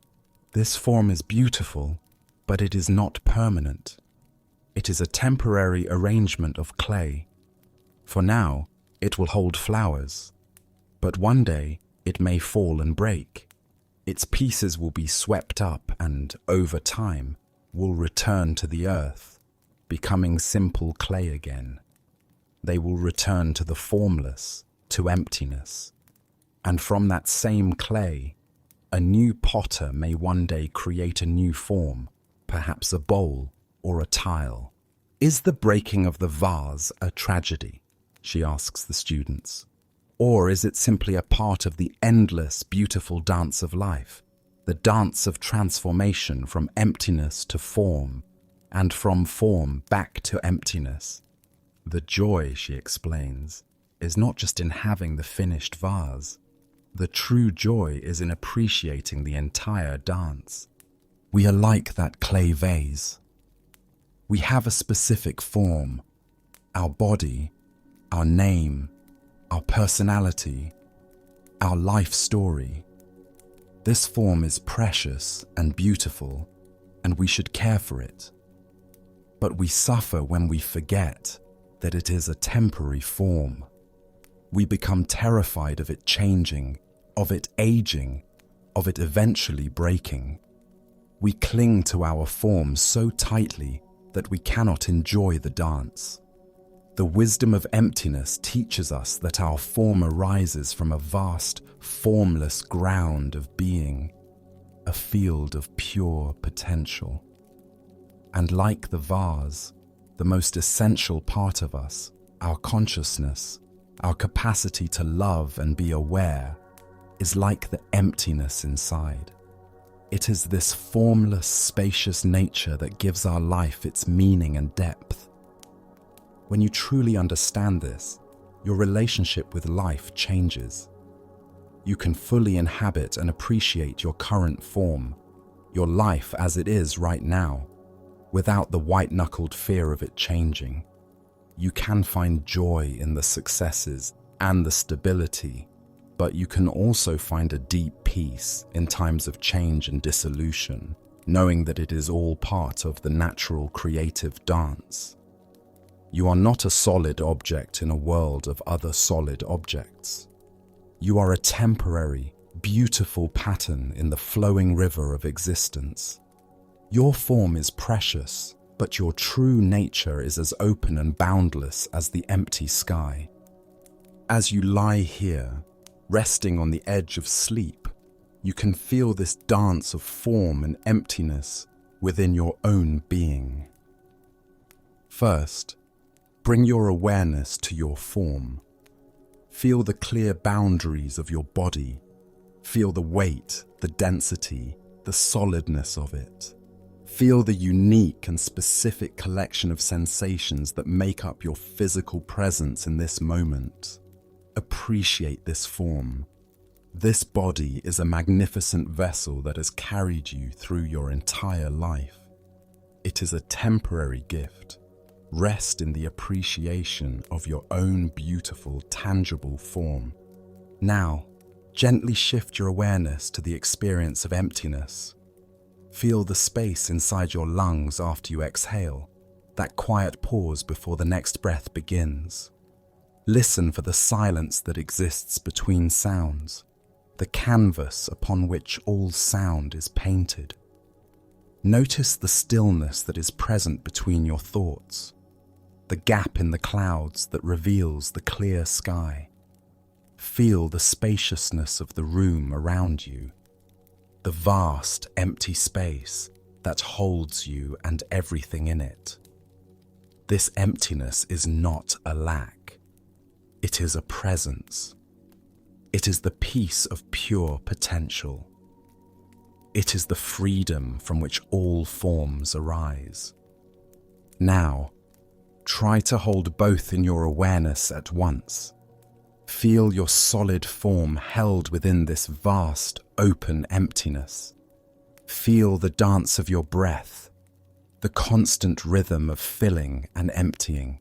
This form is beautiful, but it is not permanent. It is a temporary arrangement of clay. For now, it will hold flowers, but one day it may fall and break. Its pieces will be swept up and, over time, will return to the earth, becoming simple clay again. They will return to the formless, to emptiness. And from that same clay, a new potter may one day create a new form, perhaps a bowl or a tile. Is the breaking of the vase a tragedy? She asks the students. Or is it simply a part of the endless, beautiful dance of life, the dance of transformation from emptiness to form, and from form back to emptiness? The joy, she explains, is not just in having the finished vase. The true joy is in appreciating the entire dance. We are like that clay vase. We have a specific form, our body, our name, our personality, our life story. This form is precious and beautiful, and we should care for it. But we suffer when we forget that it is a temporary form. We become terrified of it changing, of it aging, of it eventually breaking. We cling to our form so tightly that we cannot enjoy the dance. The wisdom of emptiness teaches us that our form arises from a vast, formless ground of being, a field of pure potential. And like the vase, the most essential part of us, our consciousness, our capacity to love and be aware, is like the emptiness inside. It is this formless, spacious nature that gives our life its meaning and depth. When you truly understand this, your relationship with life changes. You can fully inhabit and appreciate your current form, your life as it is right now, without the white-knuckled fear of it changing. You can find joy in the successes and the stability, But you can also find a deep peace in times of change and dissolution, knowing that it is all part of the natural creative dance. You are not a solid object in a world of other solid objects. You are a temporary, beautiful pattern in the flowing river of existence. Your form is precious, but your true nature is as open and boundless as the empty sky. As you lie here, resting on the edge of sleep, you can feel this dance of form and emptiness within your own being. First, bring your awareness to your form. Feel the clear boundaries of your body. Feel the weight, the density, the solidness of it. Feel the unique and specific collection of sensations that make up your physical presence in this moment. Appreciate this form. This body is a magnificent vessel that has carried you through your entire life. It is a temporary gift. Rest in the appreciation of your own beautiful, tangible form. Now, gently shift your awareness to the experience of emptiness. Feel the space inside your lungs after you exhale, that quiet pause before the next breath begins. Listen for the silence that exists between sounds, the canvas upon which all sound is painted. Notice the stillness that is present between your thoughts, the gap in the clouds that reveals the clear sky. Feel the spaciousness of the room around you, the vast, empty space that holds you and everything in it. This emptiness is not a lack. It is a presence. It is the peace of pure potential. It is the freedom from which all forms arise. Now, try to hold both in your awareness at once. Feel your solid form held within this vast, open emptiness. Feel the dance of your breath, the constant rhythm of filling and emptying.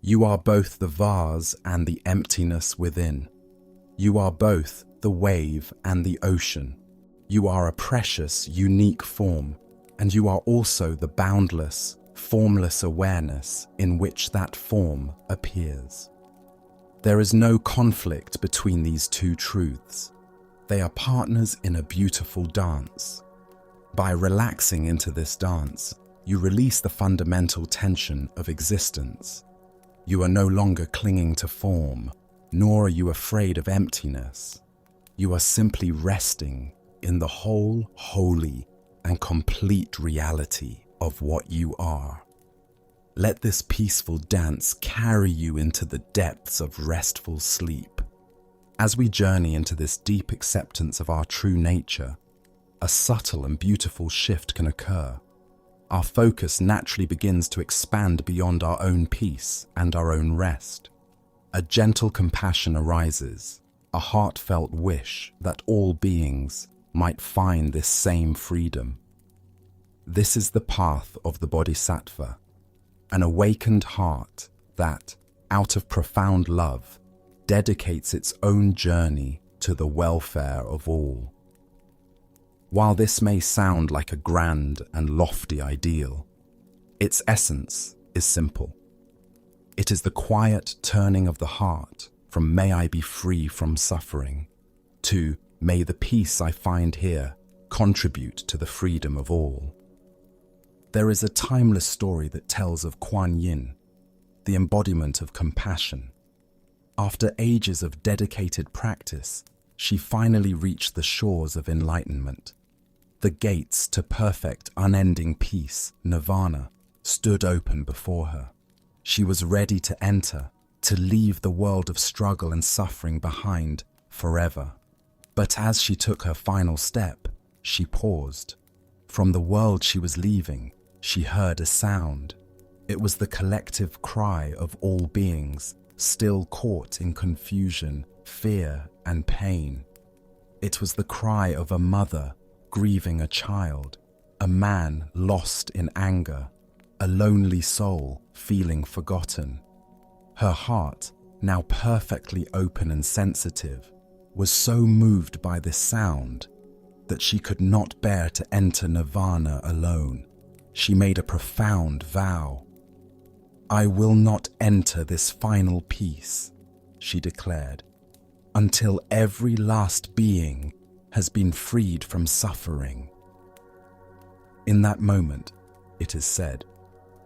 You are both the vase and the emptiness within. You are both the wave and the ocean. You are a precious, unique form, and you are also the boundless, formless awareness in which that form appears. There is no conflict between these two truths. They are partners in a beautiful dance. By relaxing into this dance, you release the fundamental tension of existence. You are no longer clinging to form, nor are you afraid of emptiness. You are simply resting in the whole, holy, and complete reality of what you are. Let this peaceful dance carry you into the depths of restful sleep. As we journey into this deep acceptance of our true nature, a subtle and beautiful shift can occur. Our focus naturally begins to expand beyond our own peace and our own rest. A gentle compassion arises, a heartfelt wish that all beings might find this same freedom. This is the path of the Bodhisattva, an awakened heart that, out of profound love, dedicates its own journey to the welfare of all. While this may sound like a grand and lofty ideal, its essence is simple. It is the quiet turning of the heart from "may I be free from suffering" to "may the peace I find here contribute to the freedom of all." There is a timeless story that tells of Quan Yin, the embodiment of compassion. After ages of dedicated practice, she finally reached the shores of enlightenment. The gates to perfect, unending peace, nirvana, stood open before her. She was ready to enter, to leave the world of struggle and suffering behind forever. But as she took her final step, she paused. From the world she was leaving, she heard a sound. It was the collective cry of all beings, still caught in confusion, fear, and pain. It was the cry of a mother grieving a child, a man lost in anger, a lonely soul feeling forgotten. Her heart, now perfectly open and sensitive, was so moved by this sound that she could not bear to enter nirvana alone. She made a profound vow. "I will not enter this final peace," she declared, "until every last being has been freed from suffering." In that moment, it is said,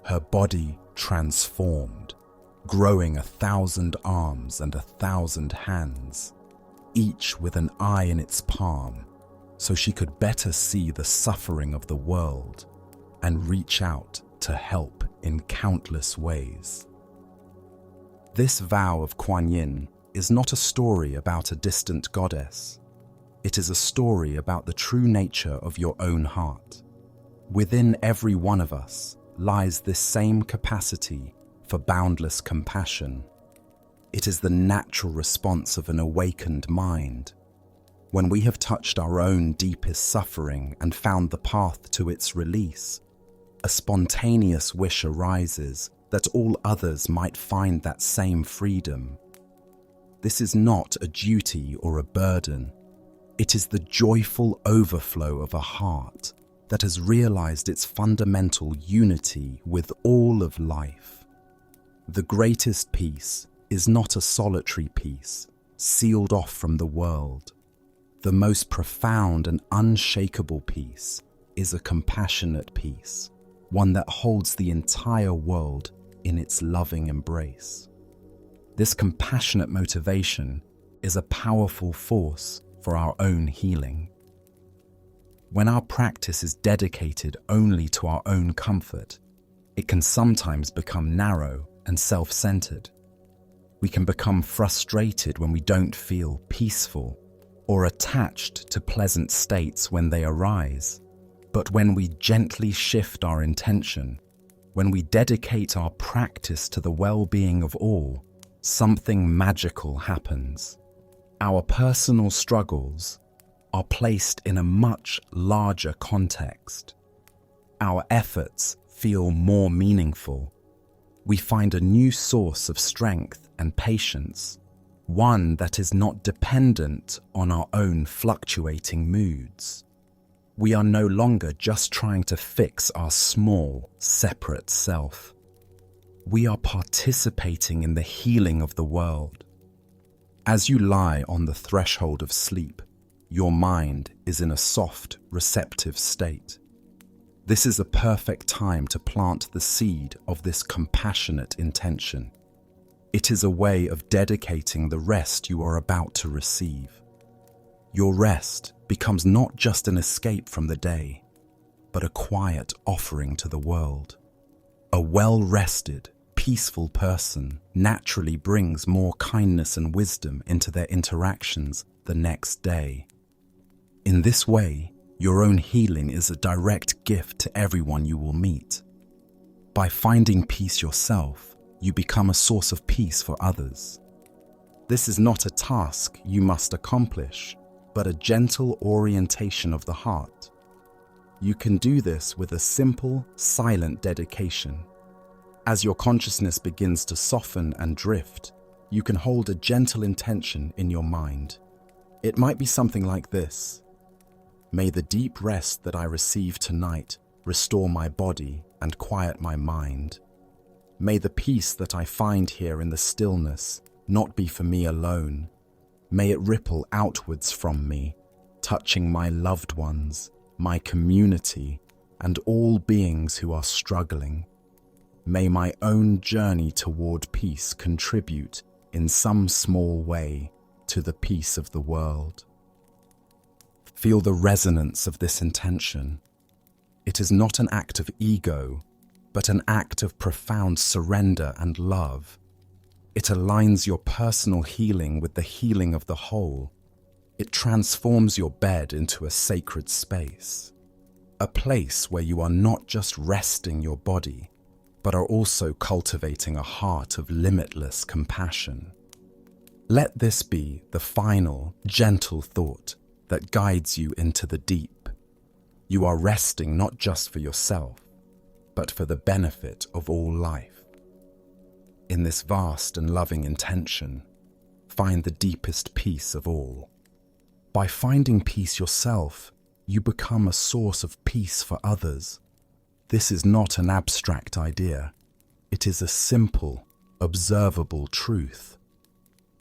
her body transformed, growing 1,000 arms and 1,000 hands, each with an eye in its palm, so she could better see the suffering of the world and reach out to help in countless ways. This vow of Quan Yin is not a story about a distant goddess. It is a story about the true nature of your own heart. Within every one of us lies this same capacity for boundless compassion. It is the natural response of an awakened mind. When we have touched our own deepest suffering and found the path to its release, a spontaneous wish arises that all others might find that same freedom. This is not a duty or a burden. It is the joyful overflow of a heart that has realized its fundamental unity with all of life. The greatest peace is not a solitary peace, sealed off from the world. The most profound and unshakable peace is a compassionate peace, one that holds the entire world in its loving embrace. This compassionate motivation is a powerful force for our own healing. When our practice is dedicated only to our own comfort, it can sometimes become narrow and self-centered. We can become frustrated when we don't feel peaceful, or attached to pleasant states when they arise. But when we gently shift our intention, when we dedicate our practice to the well-being of all, something magical happens. Our personal struggles are placed in a much larger context. Our efforts feel more meaningful. We find a new source of strength and patience, one that is not dependent on our own fluctuating moods. We are no longer just trying to fix our small, separate self. We are participating in the healing of the world. As you lie on the threshold of sleep, your mind is in a soft, receptive state. This is a perfect time to plant the seed of this compassionate intention. It is a way of dedicating the rest you are about to receive. Your rest becomes not just an escape from the day, but a quiet offering to the world. A well-rested, peaceful person naturally brings more kindness and wisdom into their interactions the next day. In this way, your own healing is a direct gift to everyone you will meet. By finding peace yourself, you become a source of peace for others. This is not a task you must accomplish, but a gentle orientation of the heart. You can do this with a simple, silent dedication. As your consciousness begins to soften and drift, you can hold a gentle intention in your mind. It might be something like this: "May the deep rest that I receive tonight restore my body and quiet my mind. May the peace that I find here in the stillness not be for me alone. May it ripple outwards from me, touching my loved ones, my community, and all beings who are struggling. May my own journey toward peace contribute in some small way to the peace of the world." Feel the resonance of this intention. It is not an act of ego, but an act of profound surrender and love. It aligns your personal healing with the healing of the whole. It transforms your bed into a sacred space, a place where you are not just resting your body, but are also cultivating a heart of limitless compassion. Let this be the final, gentle thought that guides you into the deep. You are resting not just for yourself, but for the benefit of all life. In this vast and loving intention, find the deepest peace of all. By finding peace yourself, you become a source of peace for others. This is not an abstract idea. It is a simple, observable truth.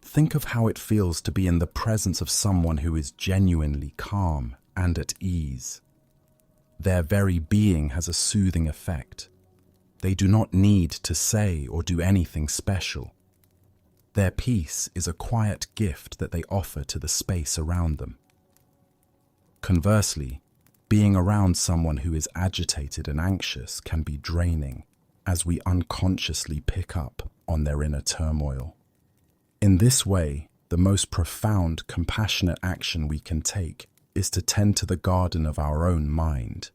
Think of how it feels to be in the presence of someone who is genuinely calm and at ease. Their very being has a soothing effect. They do not need to say or do anything special. Their peace is a quiet gift that they offer to the space around them. Conversely, being around someone who is agitated and anxious can be draining, as we unconsciously pick up on their inner turmoil. In this way, the most profound, compassionate action we can take is to tend to the garden of our own mind.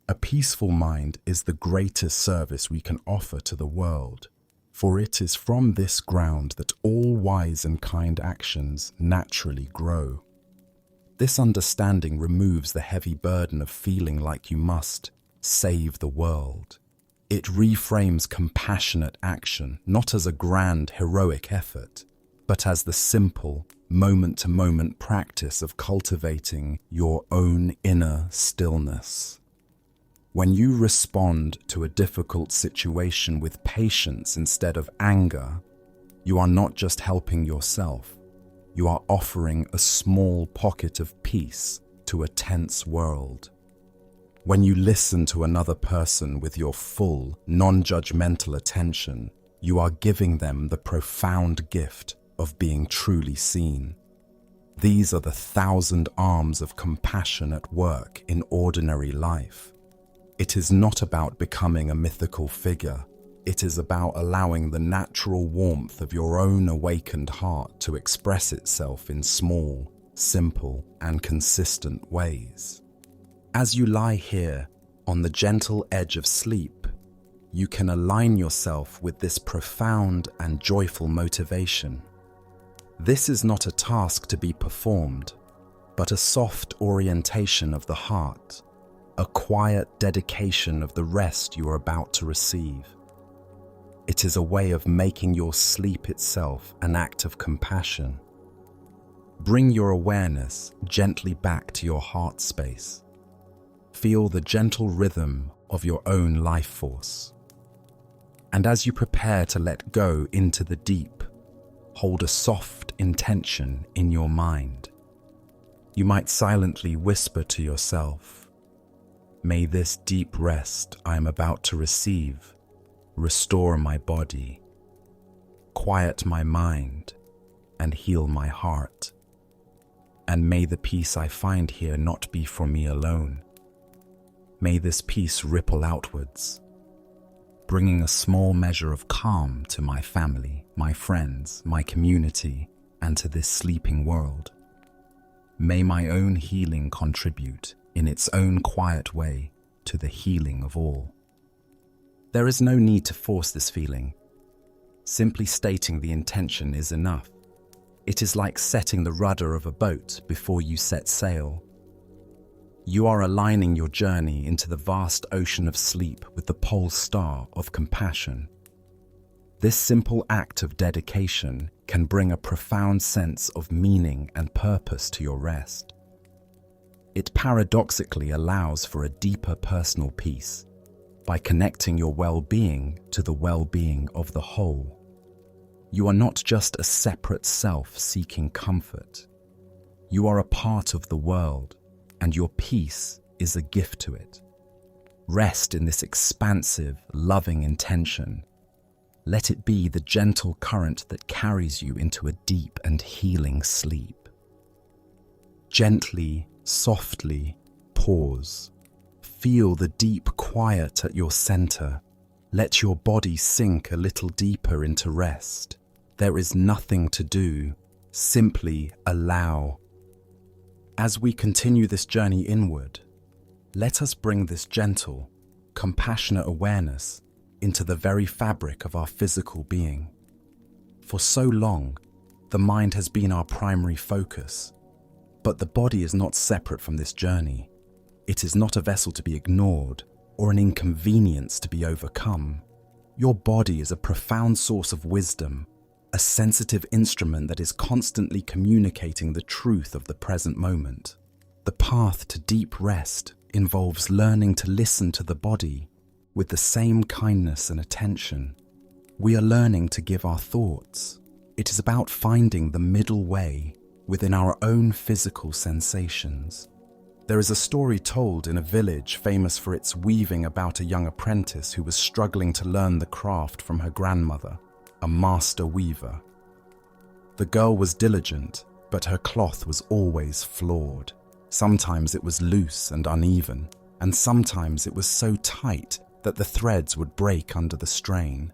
A peaceful mind is the greatest service we can offer to the world, for it is from this ground that all wise and kind actions naturally grow. This understanding removes the heavy burden of feeling like you must save the world. It reframes compassionate action not as a grand, heroic effort, but as the simple, moment-to-moment practice of cultivating your own inner stillness. When you respond to a difficult situation with patience instead of anger, you are not just helping yourself, you are offering a small pocket of peace to a tense world. When you listen to another person with your full, non-judgmental attention, you are giving them the profound gift of being truly seen. These are the 1,000 arms of compassion at work in ordinary life. It is not about becoming a mythical figure. It is about allowing the natural warmth of your own awakened heart to express itself in small, simple, and consistent ways. As you lie here on the gentle edge of sleep, you can align yourself with this profound and joyful motivation. This is not a task to be performed, but a soft orientation of the heart, a quiet dedication of the rest you are about to receive. It is a way of making your sleep itself an act of compassion. Bring your awareness gently back to your heart space. Feel the gentle rhythm of your own life force. And as you prepare to let go into the deep, hold a soft intention in your mind. You might silently whisper to yourself, "May this deep rest I am about to receive restore my body, quiet my mind, and heal my heart. And may the peace I find here not be for me alone. May this peace ripple outwards, bringing a small measure of calm to my family, my friends, my community, and to this sleeping world. May my own healing contribute, in its own quiet way, to the healing of all." There is no need to force this feeling. Simply stating the intention is enough. It is like setting the rudder of a boat before you set sail. You are aligning your journey into the vast ocean of sleep with the pole star of compassion. This simple act of dedication can bring a profound sense of meaning and purpose to your rest. It paradoxically allows for a deeper personal peace by connecting your well-being to the well-being of the whole. You are not just a separate self seeking comfort. You are a part of the world, and your peace is a gift to it. Rest in this expansive, loving intention. Let it be the gentle current that carries you into a deep and healing sleep. Gently, softly, pause. Feel the deep quiet at your center. Let your body sink a little deeper into rest. There is nothing to do. Simply allow. As we continue this journey inward, let us bring this gentle, compassionate awareness into the very fabric of our physical being. For so long, the mind has been our primary focus, but the body is not separate from this journey. It is not a vessel to be ignored or an inconvenience to be overcome. Your body is a profound source of wisdom, a sensitive instrument that is constantly communicating the truth of the present moment. The path to deep rest involves learning to listen to the body with the same kindness and attention. We are learning to give our thoughts. It is about finding the middle way within our own physical sensations. There is a story told in a village famous for its weaving about a young apprentice who was struggling to learn the craft from her grandmother, a master weaver. The girl was diligent, but her cloth was always flawed. Sometimes it was loose and uneven, and sometimes it was so tight that the threads would break under the strain.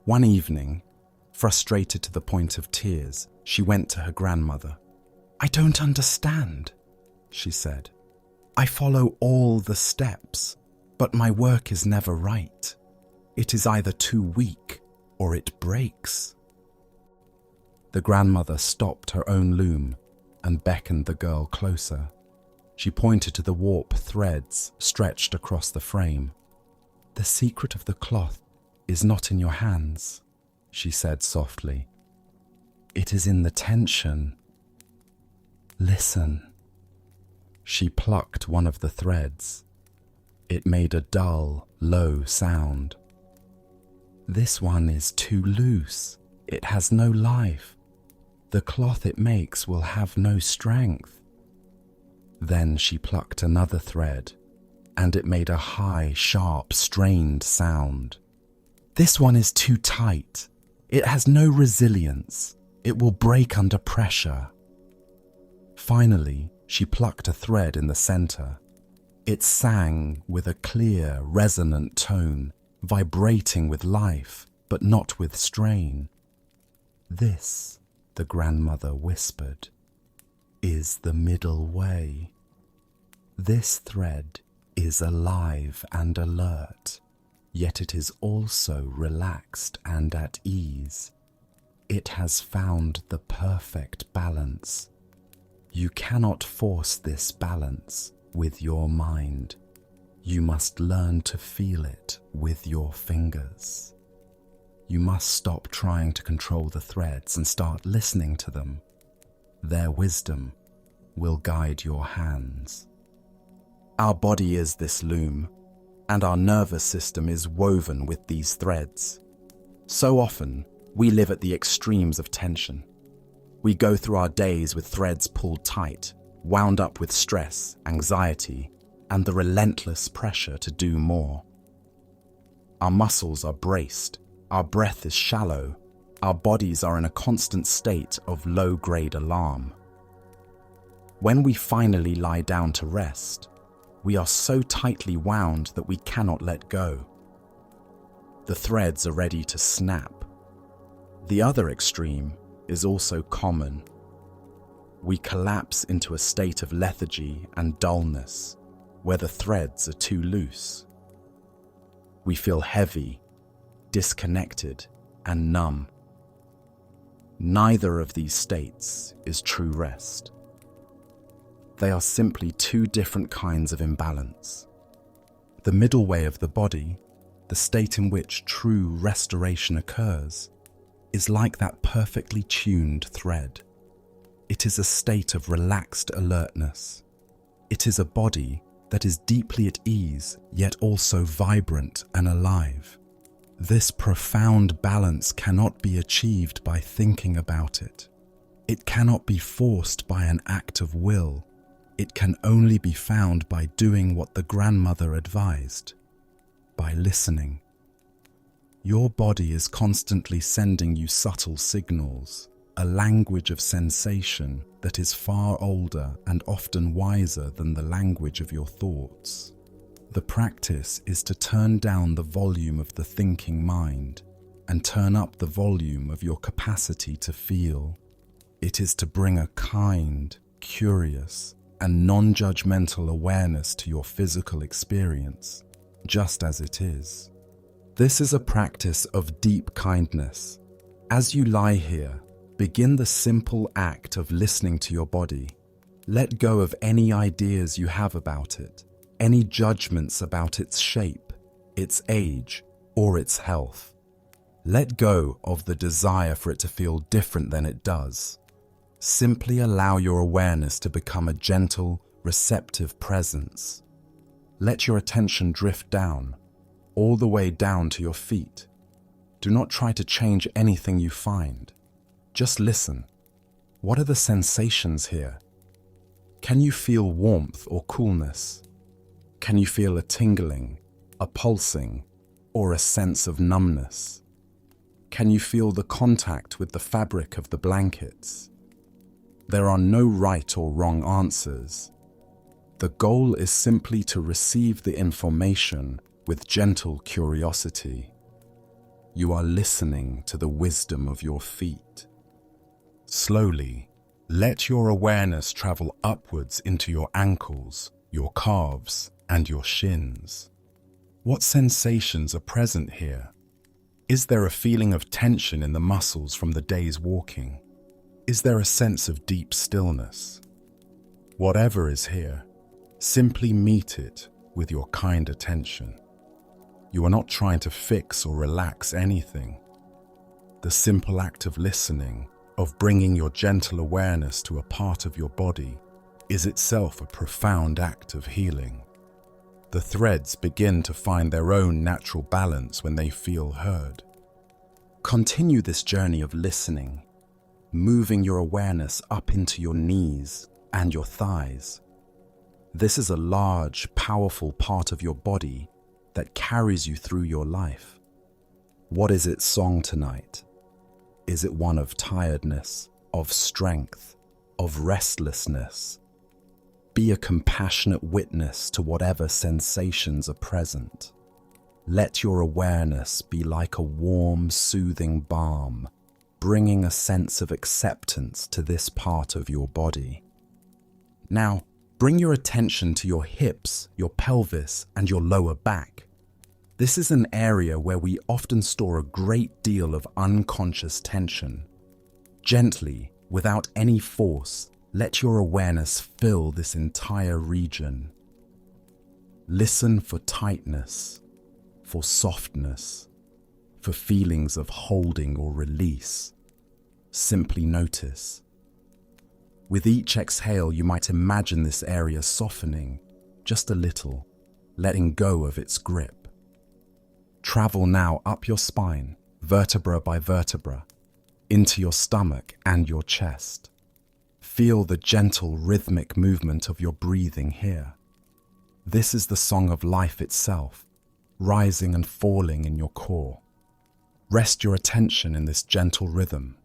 One evening, frustrated to the point of tears, she went to her grandmother. "I don't understand," she said. "I follow all the steps, but my work is never right. It is either too weak or it breaks." The grandmother stopped her own loom and beckoned the girl closer. She pointed to the warp threads stretched across the frame. "The secret of the cloth is not in your hands," she said softly. "It is in the tension. Listen." She plucked one of the threads. It made a dull, low sound. "This one is too loose. It has no life. The cloth it makes will have no strength." Then she plucked another thread, and it made a high, sharp, strained sound. "This one is too tight. It has no resilience. It will break under pressure." Finally, she plucked a thread in the center. It sang with a clear, resonant tone, vibrating with life, but not with strain. "This," the grandmother whispered, "is the middle way. This thread is alive and alert, yet it is also relaxed and at ease. It has found the perfect balance. You cannot force this balance with your mind. You must learn to feel it with your fingers. You must stop trying to control the threads and start listening to them. Their wisdom will guide your hands." Our body is this loom, and our nervous system is woven with these threads. So often, we live at the extremes of tension. We go through our days with threads pulled tight, wound up with stress, anxiety, and the relentless pressure to do more. Our muscles are braced, our breath is shallow, our bodies are in a constant state of low-grade alarm. When we finally lie down to rest, we are so tightly wound that we cannot let go. The threads are ready to snap. The other extreme is also common. We collapse into a state of lethargy and dullness, where the threads are too loose. We feel heavy, disconnected, and numb. Neither of these states is true rest. They are simply two different kinds of imbalance. The middle way of the body, the state in which true restoration occurs, is like that perfectly tuned thread. It is a state of relaxed alertness. It is a body that is deeply at ease, yet also vibrant and alive. This profound balance cannot be achieved by thinking about it. It cannot be forced by an act of will. It can only be found by doing what the grandmother advised, by listening. Your body is constantly sending you subtle signals, a language of sensation that is far older and often wiser than the language of your thoughts. The practice is to turn down the volume of the thinking mind and turn up the volume of your capacity to feel. It is to bring a kind, curious, and non-judgmental awareness to your physical experience, just as it is. This is a practice of deep kindness. As you lie here, begin the simple act of listening to your body. Let go of any ideas you have about it, any judgments about its shape, its age, or its health. Let go of the desire for it to feel different than it does. Simply allow your awareness to become a gentle, receptive presence. Let your attention drift down, all the way down to your feet. Do not try to change anything you find. Just listen. What are the sensations here? Can you feel warmth or coolness? Can you feel a tingling, a pulsing, or a sense of numbness? Can you feel the contact with the fabric of the blankets? There are no right or wrong answers. The goal is simply to receive the information with gentle curiosity. You are listening to the wisdom of your feet. Slowly, let your awareness travel upwards into your ankles, your calves, and your shins. What sensations are present here? Is there a feeling of tension in the muscles from the day's walking? Is there a sense of deep stillness? Whatever is here, simply meet it with your kind attention. You are not trying to fix or relax anything. The simple act of listening, of bringing your gentle awareness to a part of your body, is itself a profound act of healing. The threads begin to find their own natural balance when they feel heard. Continue this journey of listening, moving your awareness up into your knees and your thighs. This is a large, powerful part of your body that carries you through your life. What is its song tonight? Is it one of tiredness, of strength, of restlessness? Be a compassionate witness to whatever sensations are present. Let your awareness be like a warm, soothing balm, bringing a sense of acceptance to this part of your body. Now, bring your attention to your hips, your pelvis, and your lower back. This is an area where we often store a great deal of unconscious tension. Gently, without any force, let your awareness fill this entire region. Listen for tightness, for softness, for feelings of holding or release. Simply notice. With each exhale, you might imagine this area softening just a little, letting go of its grip. Travel now up your spine, vertebra by vertebra, into your stomach and your chest. Feel the gentle rhythmic movement of your breathing here. This is the song of life itself, rising and falling in your core. Rest your attention in this gentle rhythm.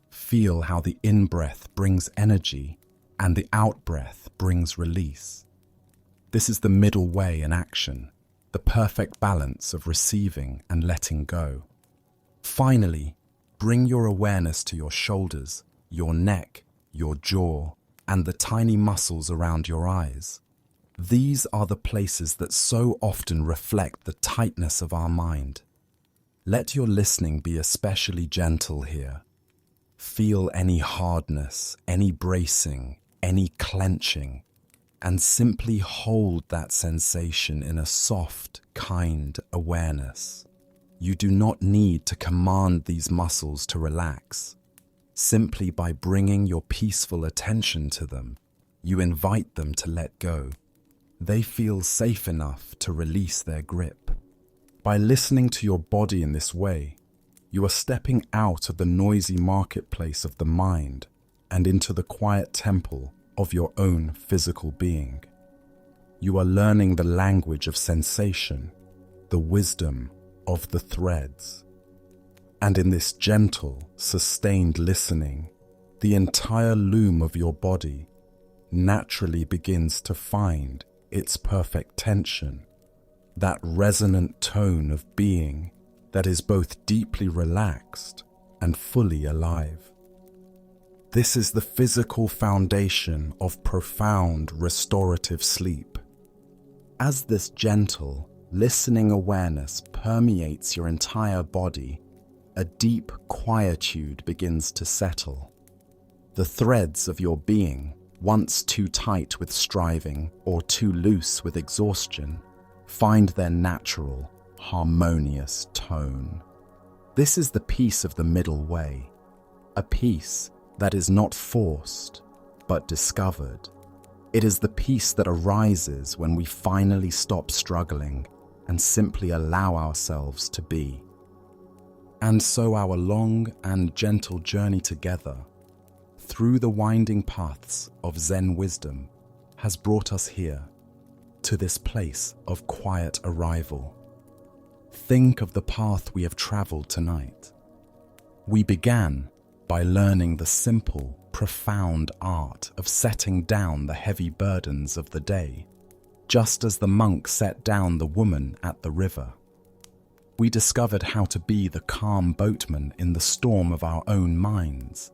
Feel how the in-breath brings energy and the out-breath brings release. This is the middle way in action, the perfect balance of receiving and letting go. Finally, bring your awareness to your shoulders, your neck, your jaw, and the tiny muscles around your eyes. These are the places that so often reflect the tightness of our mind. Let your listening be especially gentle here. Feel any hardness, any bracing, any clenching, and simply hold that sensation in a soft, kind awareness. You do not need to command these muscles to relax. Simply by bringing your peaceful attention to them, you invite them to let go. They feel safe enough to release their grip. By listening to your body in this way, you are stepping out of the noisy marketplace of the mind and into the quiet temple of your own physical being. You are learning the language of sensation, the wisdom of the threads. And in this gentle, sustained listening, the entire loom of your body naturally begins to find its perfect tension, that resonant tone of being that is both deeply relaxed and fully alive. This is the physical foundation of profound restorative sleep. As this gentle, listening awareness permeates your entire body, a deep quietude begins to settle. The threads of your being, once too tight with striving or too loose with exhaustion, find their natural, harmonious tone. This is the peace of the middle way, a peace that is not forced, but discovered. It is the peace that arises when we finally stop struggling and simply allow ourselves to be. And so our long and gentle journey together, through the winding paths of Zen wisdom, has brought us here, to this place of quiet arrival. Think of the path we have traveled tonight. We began by learning the simple, profound art of setting down the heavy burdens of the day, just as the monk set down the woman at the river. We discovered how to be the calm boatman in the storm of our own minds,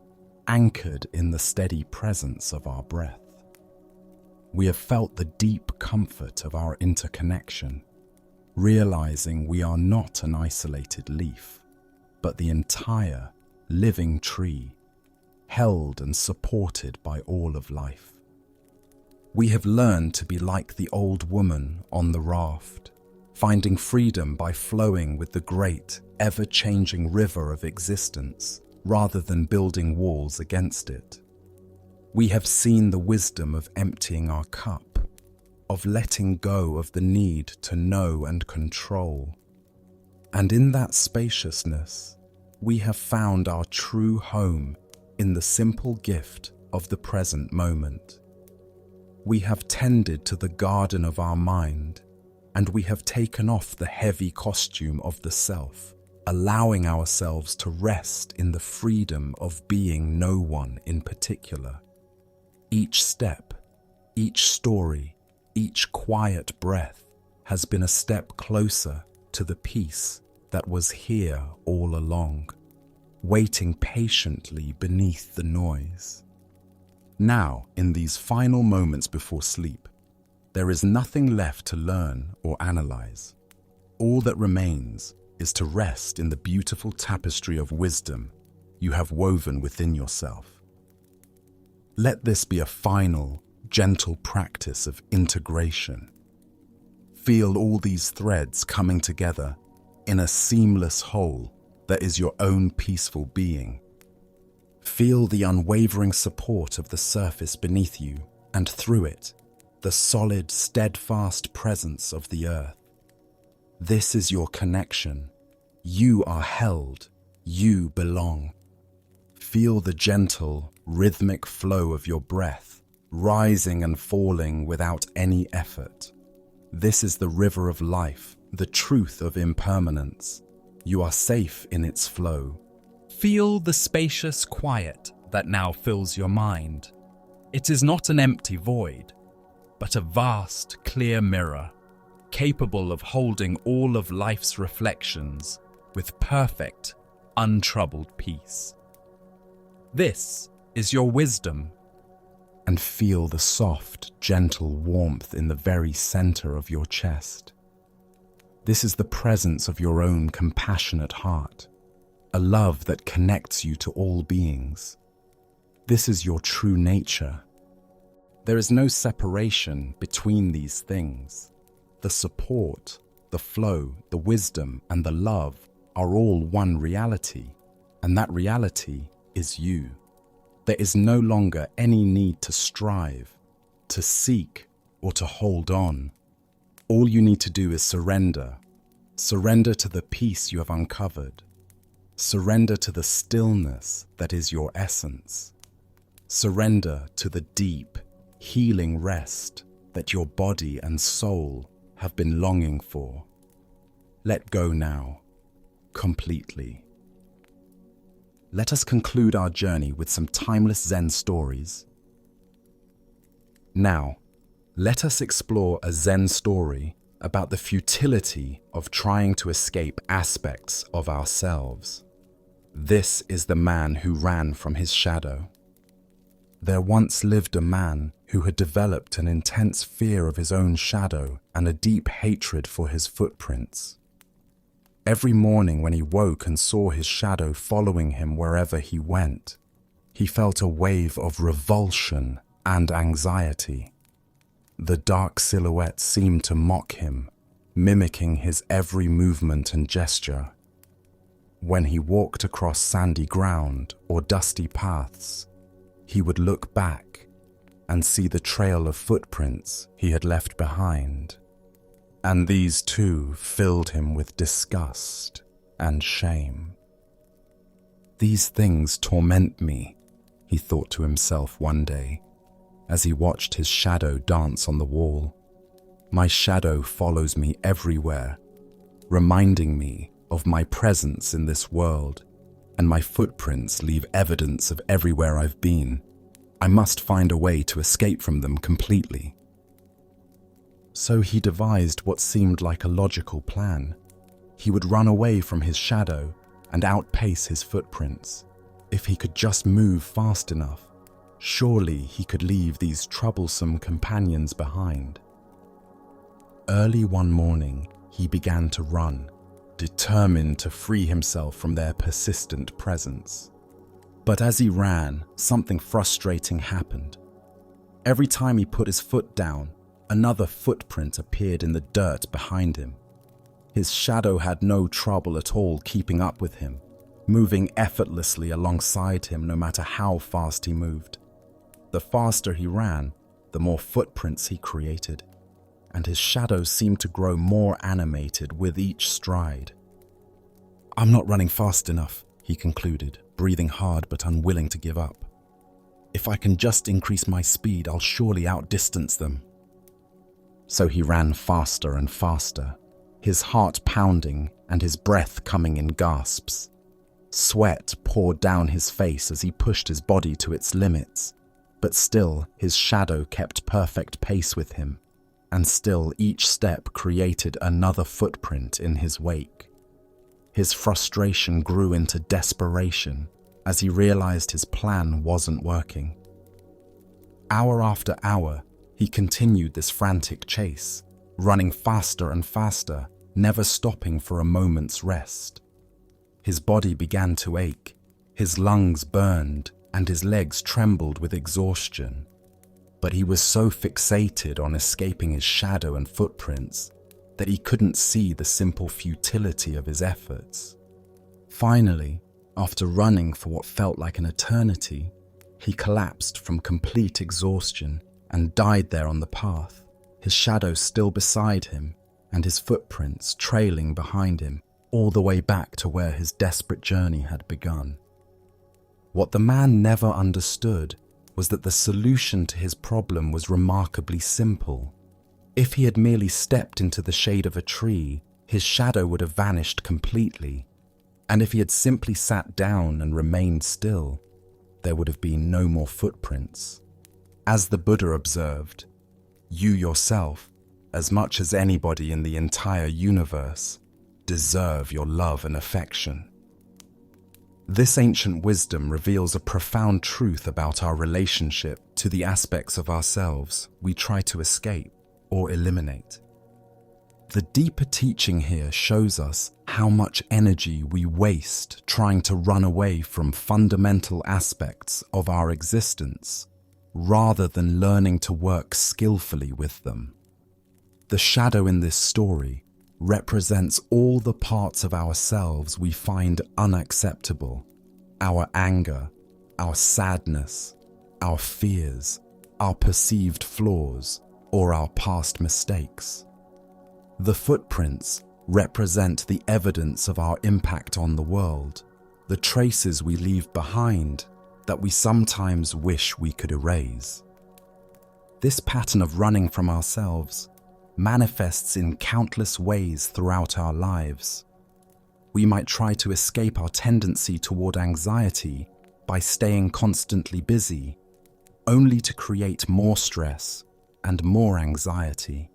anchored in the steady presence of our breath. We have felt the deep comfort of our interconnection, realizing we are not an isolated leaf, but the entire living tree, held and supported by all of life. We have learned to be like the old woman on the raft, finding freedom by flowing with the great, ever-changing river of existence, rather than building walls against it. We have seen the wisdom of emptying our cup, of letting go of the need to know and control. And in that spaciousness, we have found our true home in the simple gift of the present moment. We have tended to the garden of our mind, and we have taken off the heavy costume of the self, allowing ourselves to rest in the freedom of being no one in particular. Each step, each story, each quiet breath has been a step closer to the peace that was here all along, waiting patiently beneath the noise. Now, in these final moments before sleep, there is nothing left to learn or analyze. All that remains is to rest in the beautiful tapestry of wisdom you have woven within yourself. Let this be a final, gentle practice of integration. Feel all these threads coming together in a seamless whole that is your own peaceful being. Feel the unwavering support of the surface beneath you, and through it, the solid, steadfast presence of the earth. This is your connection. You are held. You belong. Feel the gentle, rhythmic flow of your breath, rising and falling without any effort. This is the river of life, the truth of impermanence. You are safe in its flow. Feel the spacious quiet that now fills your mind. It is not an empty void, but a vast, clear mirror, capable of holding all of life's reflections with perfect, untroubled peace. This is your wisdom. And feel the soft, gentle warmth in the very center of your chest. This is the presence of your own compassionate heart, a love that connects you to all beings. This is your true nature. There is no separation between these things. The support, the flow, the wisdom, and the love are all one reality, and that reality is you. There is no longer any need to strive, to seek, or to hold on. All you need to do is surrender. Surrender to the peace you have uncovered. Surrender to the stillness that is your essence. Surrender to the deep, healing rest that your body and soul have been longing for. Let go now, completely. Let us conclude our journey with some timeless Zen stories. Now, let us explore a Zen story about the futility of trying to escape aspects of ourselves. This is the man who ran from his shadow. There once lived a man who had developed an intense fear of his own shadow and a deep hatred for his footprints. Every morning when he woke and saw his shadow following him wherever he went, he felt a wave of revulsion and anxiety. The dark silhouette seemed to mock him, mimicking his every movement and gesture. When he walked across sandy ground or dusty paths, he would look back and see the trail of footprints he had left behind. And these too filled him with disgust and shame. "These things torment me," he thought to himself one day, as he watched his shadow dance on the wall. "My shadow follows me everywhere, reminding me of my presence in this world, and my footprints leave evidence of everywhere I've been. I must find a way to escape from them completely." So he devised what seemed like a logical plan. He would run away from his shadow and outpace his footprints. If he could just move fast enough, surely he could leave these troublesome companions behind. Early one morning, he began to run, determined to free himself from their persistent presence. But as he ran, something frustrating happened. Every time he put his foot down, another footprint appeared in the dirt behind him. His shadow had no trouble at all keeping up with him, moving effortlessly alongside him no matter how fast he moved. The faster he ran, the more footprints he created, and his shadow seemed to grow more animated with each stride. "I'm not running fast enough," he concluded, breathing hard but unwilling to give up. "If I can just increase my speed, I'll surely outdistance them." So he ran faster and faster, his heart pounding and his breath coming in gasps. Sweat poured down his face as he pushed his body to its limits, but still his shadow kept perfect pace with him, and still each step created another footprint in his wake. His frustration grew into desperation as he realized his plan wasn't working. Hour after hour, he continued this frantic chase, running faster and faster, never stopping for a moment's rest. His body began to ache, his lungs burned, and his legs trembled with exhaustion. But he was so fixated on escaping his shadow and footprints that he couldn't see the simple futility of his efforts. Finally, after running for what felt like an eternity, he collapsed from complete exhaustion and died there on the path, his shadow still beside him and his footprints trailing behind him all the way back to where his desperate journey had begun. What the man never understood was that the solution to his problem was remarkably simple. If he had merely stepped into the shade of a tree, his shadow would have vanished completely, and if he had simply sat down and remained still, there would have been no more footprints. As the Buddha observed, "You yourself, as much as anybody in the entire universe, deserve your love and affection." This ancient wisdom reveals a profound truth about our relationship to the aspects of ourselves we try to escape or eliminate. The deeper teaching here shows us how much energy we waste trying to run away from fundamental aspects of our existence, rather than learning to work skillfully with them. The shadow in this story represents all the parts of ourselves we find unacceptable: our anger, our sadness, our fears, our perceived flaws, or our past mistakes. The footprints represent the evidence of our impact on the world, the traces we leave behind that we sometimes wish we could erase. This pattern of running from ourselves manifests in countless ways throughout our lives. We might try to escape our tendency toward anxiety by staying constantly busy, only to create more stress and more anxiety.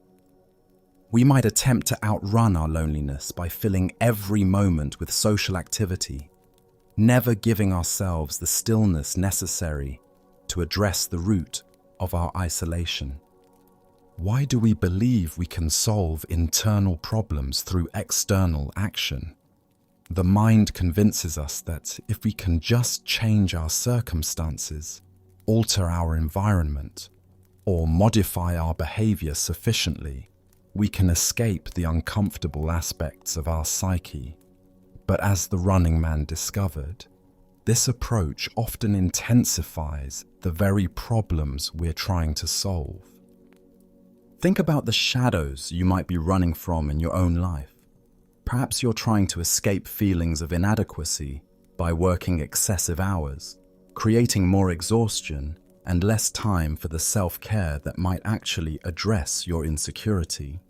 We might attempt to outrun our loneliness by filling every moment with social activity, never giving ourselves the stillness necessary to address the root of our isolation. Why do we believe we can solve internal problems through external action? The mind convinces us that if we can just change our circumstances, alter our environment, or modify our behavior sufficiently, we can escape the uncomfortable aspects of our psyche. But as the running man discovered, this approach often intensifies the very problems we're trying to solve. Think about the shadows you might be running from in your own life. Perhaps you're trying to escape feelings of inadequacy by working excessive hours, creating more exhaustion and less time for the self-care that might actually address your insecurity.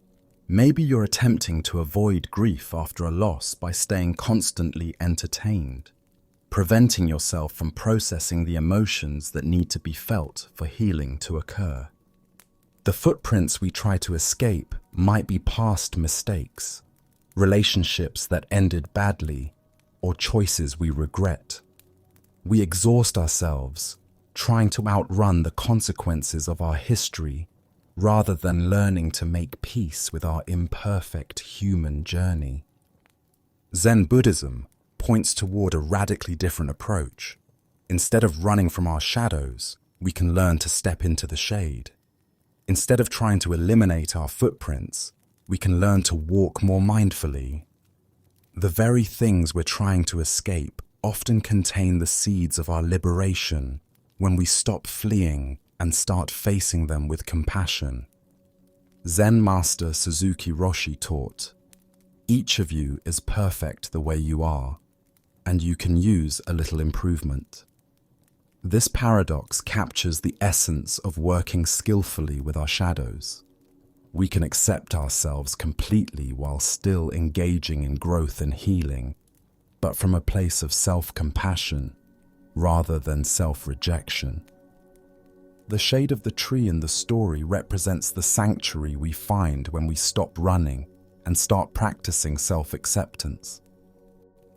Maybe you're attempting to avoid grief after a loss by staying constantly entertained, preventing yourself from processing the emotions that need to be felt for healing to occur. The footprints we try to escape might be past mistakes, relationships that ended badly, or choices we regret. We exhaust ourselves trying to outrun the consequences of our history rather than learning to make peace with our imperfect human journey. Zen Buddhism points toward a radically different approach. Instead of running from our shadows, we can learn to step into the shade. Instead of trying to eliminate our footprints, we can learn to walk more mindfully. The very things we're trying to escape often contain the seeds of our liberation when we stop fleeing and start facing them with compassion. Zen master Suzuki Roshi taught, "Each of you is perfect the way you are, and you can use a little improvement." This paradox captures the essence of working skillfully with our shadows. We can accept ourselves completely while still engaging in growth and healing, but from a place of self-compassion rather than self-rejection. The shade of the tree in the story represents the sanctuary we find when we stop running and start practicing self-acceptance.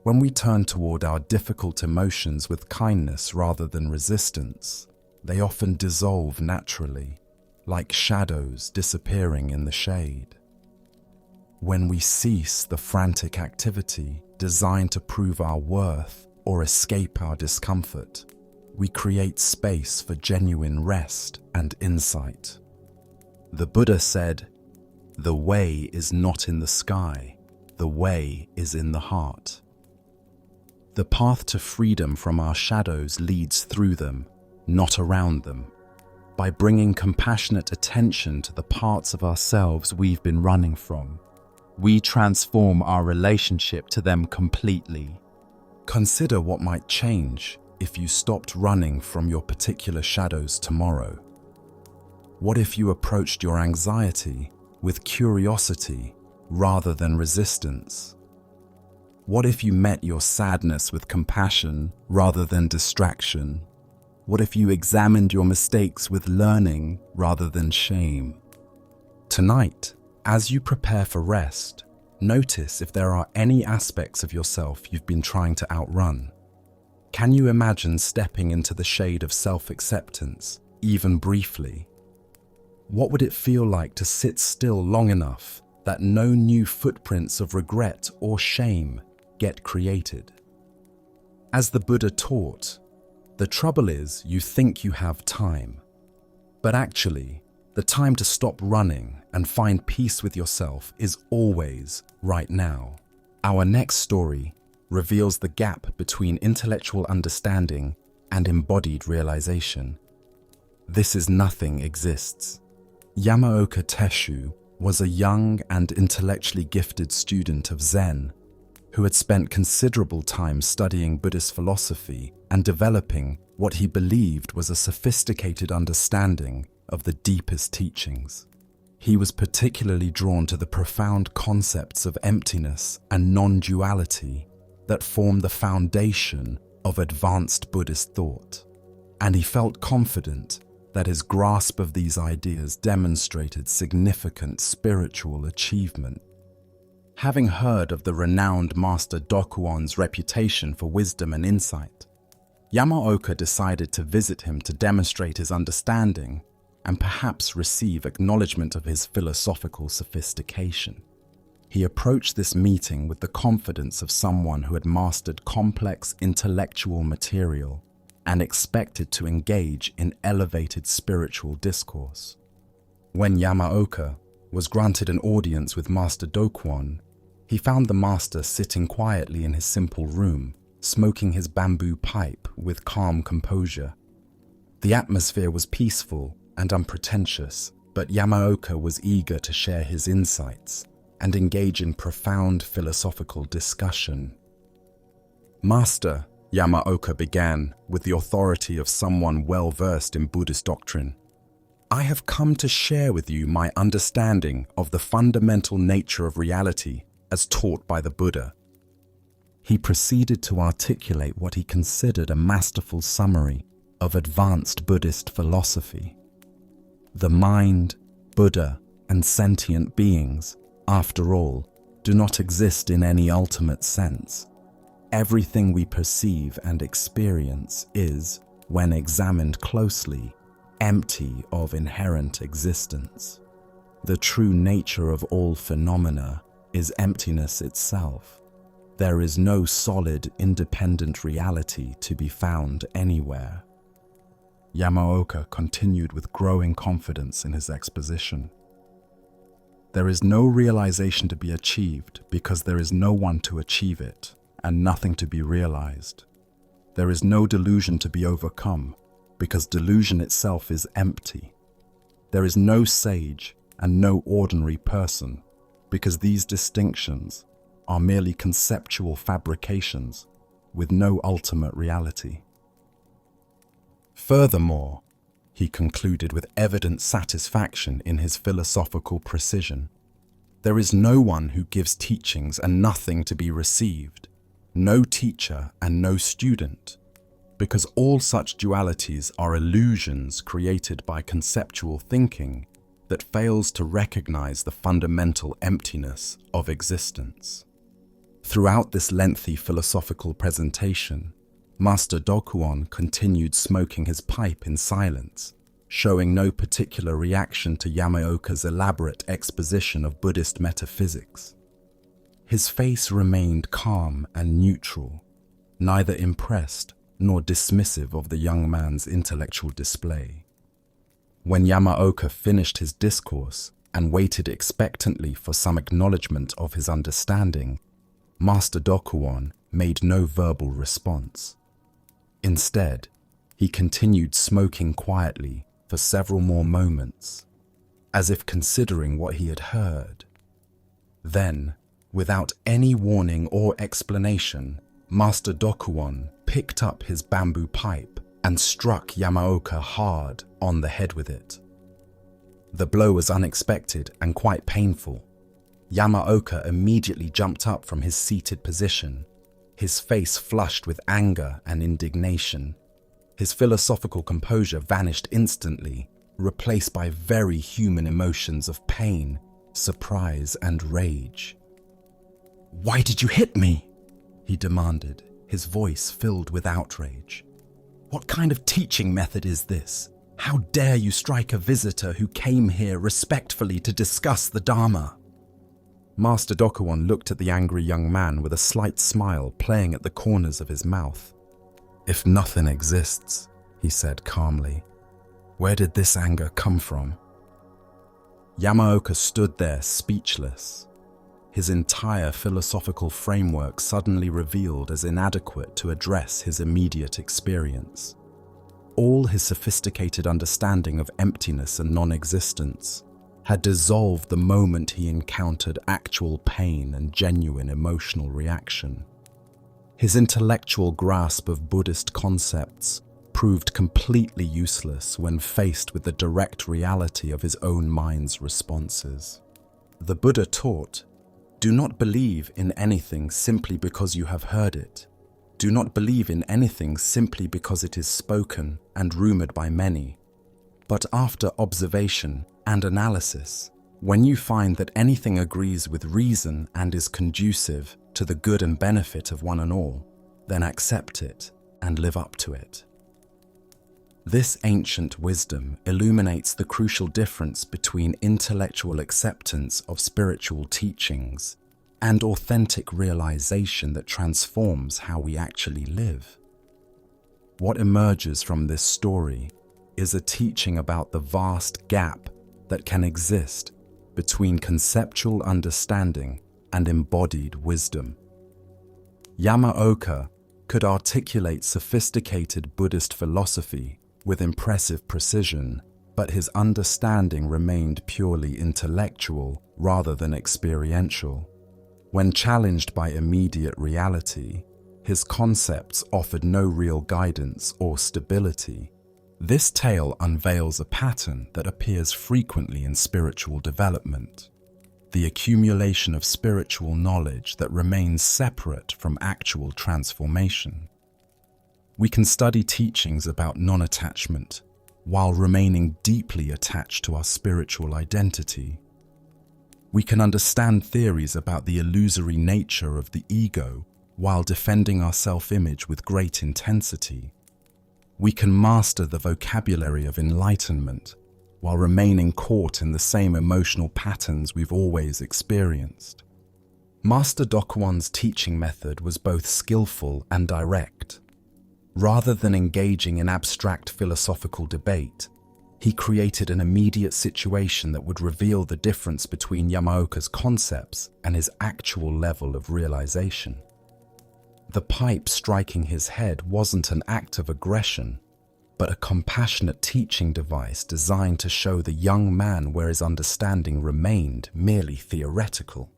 When we turn toward our difficult emotions with kindness rather than resistance, they often dissolve naturally, like shadows disappearing in the shade. When we cease the frantic activity designed to prove our worth or escape our discomfort, we create space for genuine rest and insight. The Buddha said, "The way is not in the sky, the way is in the heart." The path to freedom from our shadows leads through them, not around them. By bringing compassionate attention to the parts of ourselves we've been running from, we transform our relationship to them completely. Consider what might change if you stopped running from your particular shadows tomorrow. What if you approached your anxiety with curiosity rather than resistance? What if you met your sadness with compassion rather than distraction? What if you examined your mistakes with learning rather than shame? Tonight, as you prepare for rest, notice if there are any aspects of yourself you've been trying to outrun. Can you imagine stepping into the shade of self-acceptance, even briefly? What would it feel like to sit still long enough that no new footprints of regret or shame get created? As the Buddha taught, the trouble is you think you have time, but actually, the time to stop running and find peace with yourself is always right now. Our next story reveals the gap between intellectual understanding and embodied realization. This is nothing exists. Yamaoka Teshu was a young and intellectually gifted student of Zen who had spent considerable time studying Buddhist philosophy and developing what he believed was a sophisticated understanding of the deepest teachings. He was particularly drawn to the profound concepts of emptiness and non-duality that form the foundation of advanced Buddhist thought, and he felt confident that his grasp of these ideas demonstrated significant spiritual achievement. Having heard of the renowned Master Dokuan's reputation for wisdom and insight, Yamaoka decided to visit him to demonstrate his understanding and perhaps receive acknowledgement of his philosophical sophistication. He approached this meeting with the confidence of someone who had mastered complex intellectual material and expected to engage in elevated spiritual discourse. When Yamaoka was granted an audience with Master Dokuan, He found the master sitting quietly in his simple room, smoking his bamboo pipe with calm composure. The atmosphere was peaceful and unpretentious, but Yamaoka was eager to share his insights and engage in profound philosophical discussion. "Master," Yamaoka began with the authority of someone well-versed in Buddhist doctrine, "I have come to share with you my understanding of the fundamental nature of reality as taught by the Buddha." He proceeded to articulate what he considered a masterful summary of advanced Buddhist philosophy. The mind, Buddha, and sentient beings, after all, do not exist in any ultimate sense. Everything we perceive and experience is, when examined closely, empty of inherent existence. The true nature of all phenomena is emptiness itself. There is no solid, independent reality to be found anywhere. Yamaoka continued with growing confidence in his exposition. There is no realization to be achieved because there is no one to achieve it, and nothing to be realized. There is no delusion to be overcome because delusion itself is empty. There is no sage and no ordinary person because these distinctions are merely conceptual fabrications with no ultimate reality. Furthermore, he concluded with evident satisfaction in his philosophical precision, there is no one who gives teachings and nothing to be received, no teacher and no student, because all such dualities are illusions created by conceptual thinking that fails to recognize the fundamental emptiness of existence. Throughout this lengthy philosophical presentation, Master Dokuon continued smoking his pipe in silence, showing no particular reaction to Yamaoka's elaborate exposition of Buddhist metaphysics. His face remained calm and neutral, neither impressed nor dismissive of the young man's intellectual display. When Yamaoka finished his discourse and waited expectantly for some acknowledgement of his understanding, Master Dokuon made no verbal response. Instead, he continued smoking quietly for several more moments, as if considering what he had heard. Then, without any warning or explanation, Master Dokuon picked up his bamboo pipe and struck Yamaoka hard on the head with it. The blow was unexpected and quite painful. Yamaoka immediately jumped up from his seated position, his face flushed with anger and indignation. His philosophical composure vanished instantly, replaced by very human emotions of pain, surprise, and rage. "Why did you hit me?" he demanded, his voice filled with outrage. "What kind of teaching method is this? How dare you strike a visitor who came here respectfully to discuss the Dharma?" Master Dokuon looked at the angry young man with a slight smile playing at the corners of his mouth. "If nothing exists," he said calmly, "where did this anger come from?" Yamaoka stood there speechless, his entire philosophical framework suddenly revealed as inadequate to address his immediate experience. All his sophisticated understanding of emptiness and non-existence had dissolved the moment he encountered actual pain and genuine emotional reaction. His intellectual grasp of Buddhist concepts proved completely useless when faced with the direct reality of his own mind's responses. The Buddha taught, "Do not believe in anything simply because you have heard it. Do not believe in anything simply because it is spoken and rumored by many. But after observation and analysis, when you find that anything agrees with reason and is conducive to the good and benefit of one and all, then accept it and live up to it." This ancient wisdom illuminates the crucial difference between intellectual acceptance of spiritual teachings and authentic realization that transforms how we actually live. What emerges from this story is a teaching about the vast gap that can exist between conceptual understanding and embodied wisdom. Yamaoka could articulate sophisticated Buddhist philosophy with impressive precision, but his understanding remained purely intellectual rather than experiential. When challenged by immediate reality, his concepts offered no real guidance or stability. This tale unveils a pattern that appears frequently in spiritual development: the accumulation of spiritual knowledge that remains separate from actual transformation. We can study teachings about non-attachment while remaining deeply attached to our spiritual identity. We can understand theories about the illusory nature of the ego while defending our self-image with great intensity. We can master the vocabulary of enlightenment while remaining caught in the same emotional patterns we've always experienced. Master Dokuan's teaching method was both skillful and direct. Rather than engaging in abstract philosophical debate, he created an immediate situation that would reveal the difference between Yamaoka's concepts and his actual level of realization. The pipe striking his head wasn't an act of aggression, but a compassionate teaching device designed to show the young man where his understanding remained merely theoretical.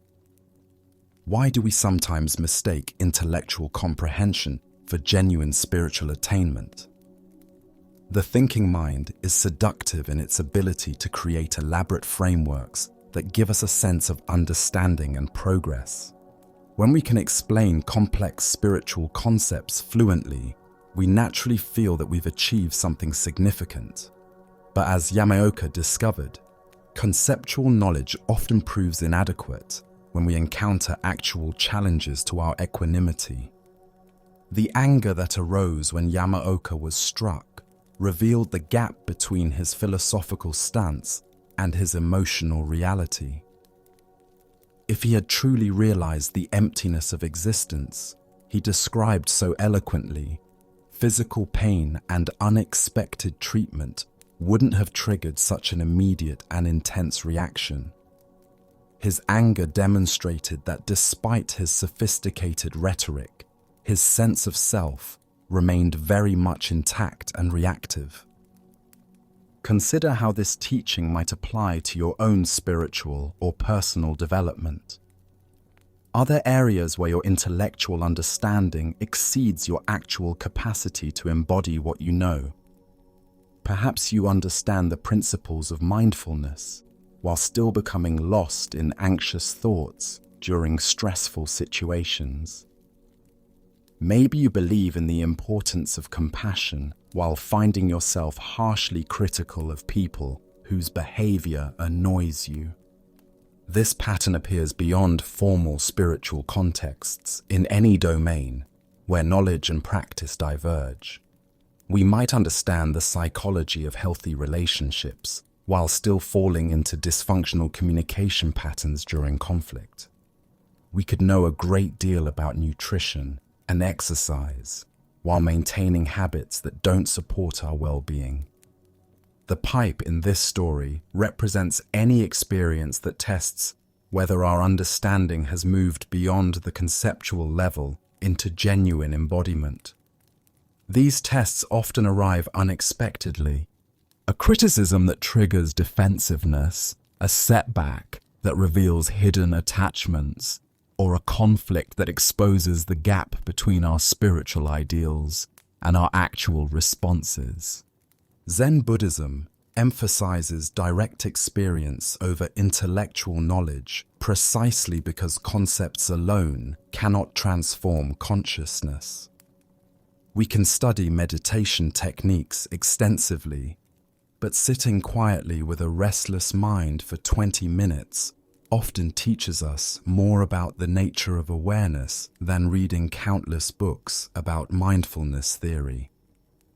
Why do we sometimes mistake intellectual comprehension for genuine spiritual attainment? The thinking mind is seductive in its ability to create elaborate frameworks that give us a sense of understanding and progress. When we can explain complex spiritual concepts fluently, we naturally feel that we've achieved something significant. But as Yamaoka discovered, conceptual knowledge often proves inadequate when we encounter actual challenges to our equanimity. The anger that arose when Yamaoka was struck revealed the gap between his philosophical stance and his emotional reality. If he had truly realized the emptiness of existence he described so eloquently, physical pain and unexpected treatment wouldn't have triggered such an immediate and intense reaction. His anger demonstrated that despite his sophisticated rhetoric, his sense of self remained very much intact and reactive. Consider how this teaching might apply to your own spiritual or personal development. Are there areas where your intellectual understanding exceeds your actual capacity to embody what you know? Perhaps you understand the principles of mindfulness while still becoming lost in anxious thoughts during stressful situations. Maybe you believe in the importance of compassion while finding yourself harshly critical of people whose behavior annoys you. This pattern appears beyond formal spiritual contexts in any domain where knowledge and practice diverge. We might understand the psychology of healthy relationships while still falling into dysfunctional communication patterns during conflict. We could know a great deal about nutrition and exercise while maintaining habits that don't support our well-being. The pipe in this story represents any experience that tests whether our understanding has moved beyond the conceptual level into genuine embodiment. These tests often arrive unexpectedly. A criticism that triggers defensiveness, a setback that reveals hidden attachments, or a conflict that exposes the gap between our spiritual ideals and our actual responses. Zen Buddhism emphasizes direct experience over intellectual knowledge precisely because concepts alone cannot transform consciousness. We can study meditation techniques extensively, but sitting quietly with a restless mind for 20 minutes often teaches us more about the nature of awareness than reading countless books about mindfulness theory.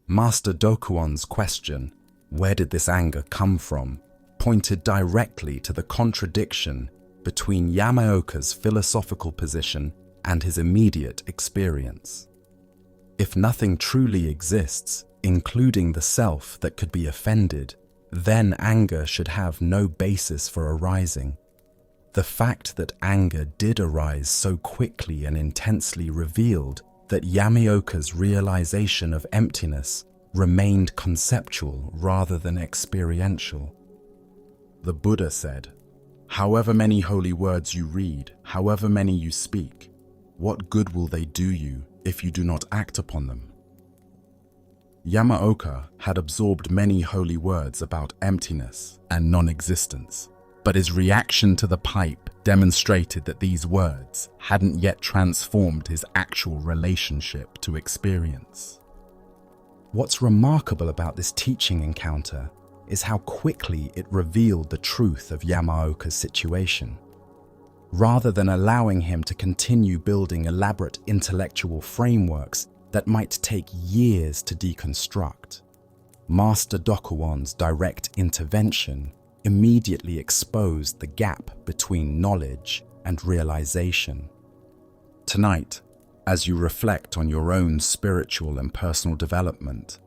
Master Dokuan's question, "Where did this anger come from?" pointed directly to the contradiction between Yamaoka's philosophical position and his immediate experience. If nothing truly exists, including the self that could be offended, then anger should have no basis for arising. The fact that anger did arise so quickly and intensely revealed that Yamaoka's realization of emptiness remained conceptual rather than experiential. The Buddha said, "However many holy words you read, however many you speak, what good will they do you if you do not act upon them?" Yamaoka had absorbed many holy words about emptiness and non-existence, but his reaction to the pipe demonstrated that these words hadn't yet transformed his actual relationship to experience. What's remarkable about this teaching encounter is how quickly it revealed the truth of Yamaoka's situation. Rather than allowing him to continue building elaborate intellectual frameworks that might take years to deconstruct, Master Dokuwan's direct intervention immediately exposed the gap between knowledge and realization. Tonight, as you reflect on your own spiritual and personal development,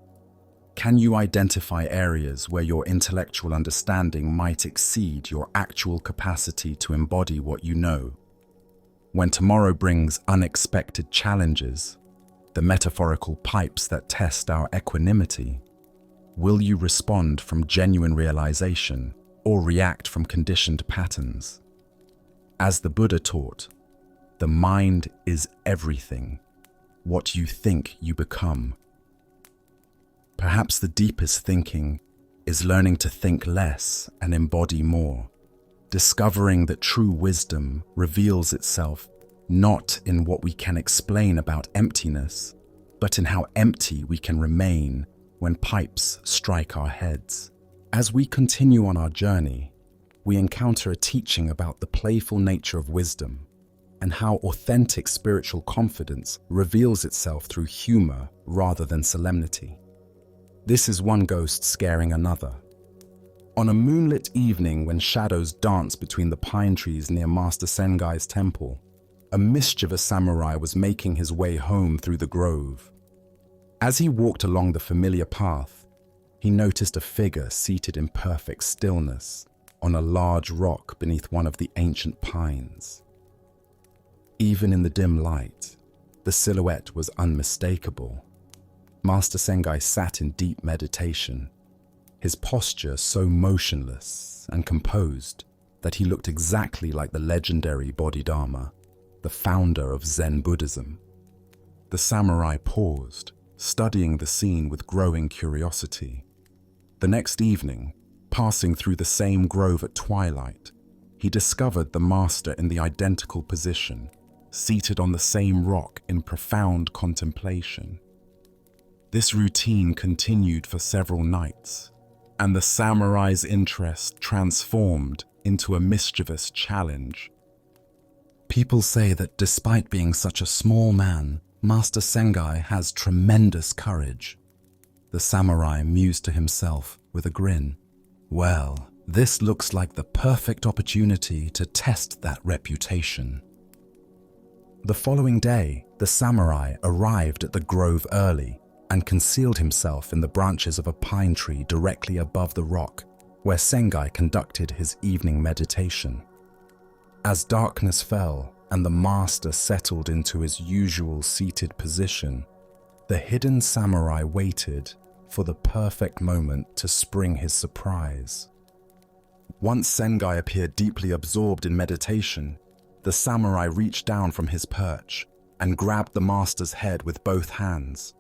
can you identify areas where your intellectual understanding might exceed your actual capacity to embody what you know? When tomorrow brings unexpected challenges, the metaphorical pipes that test our equanimity, will you respond from genuine realization or react from conditioned patterns? As the Buddha taught, the mind is everything. What you think, you become. Perhaps the deepest thinking is learning to think less and embody more, discovering that true wisdom reveals itself not in what we can explain about emptiness, but in how empty we can remain when pipes strike our heads. As we continue on our journey, we encounter a teaching about the playful nature of wisdom and how authentic spiritual confidence reveals itself through humor rather than solemnity. This is one ghost scaring another. On a moonlit evening when shadows dance between the pine trees near Master Sengai's temple, a mischievous samurai was making his way home through the grove. As he walked along the familiar path, he noticed a figure seated in perfect stillness on a large rock beneath one of the ancient pines. Even in the dim light, the silhouette was unmistakable. Master Sengai sat in deep meditation, his posture so motionless and composed that he looked exactly like the legendary Bodhidharma, the founder of Zen Buddhism. The samurai paused, studying the scene with growing curiosity. The next evening, passing through the same grove at twilight, he discovered the master in the identical position, seated on the same rock in profound contemplation. This routine continued for several nights, and the samurai's interest transformed into a mischievous challenge. People say that despite being such a small man, Master Sengai has tremendous courage. The samurai mused to himself with a grin. Well, this looks like the perfect opportunity to test that reputation. The following day, the samurai arrived at the grove early and concealed himself in the branches of a pine tree directly above the rock where Sengai conducted his evening meditation. As darkness fell and the master settled into his usual seated position, the hidden samurai waited for the perfect moment to spring his surprise. Once Sengai appeared deeply absorbed in meditation, the samurai reached down from his perch and grabbed the master's head with both hands.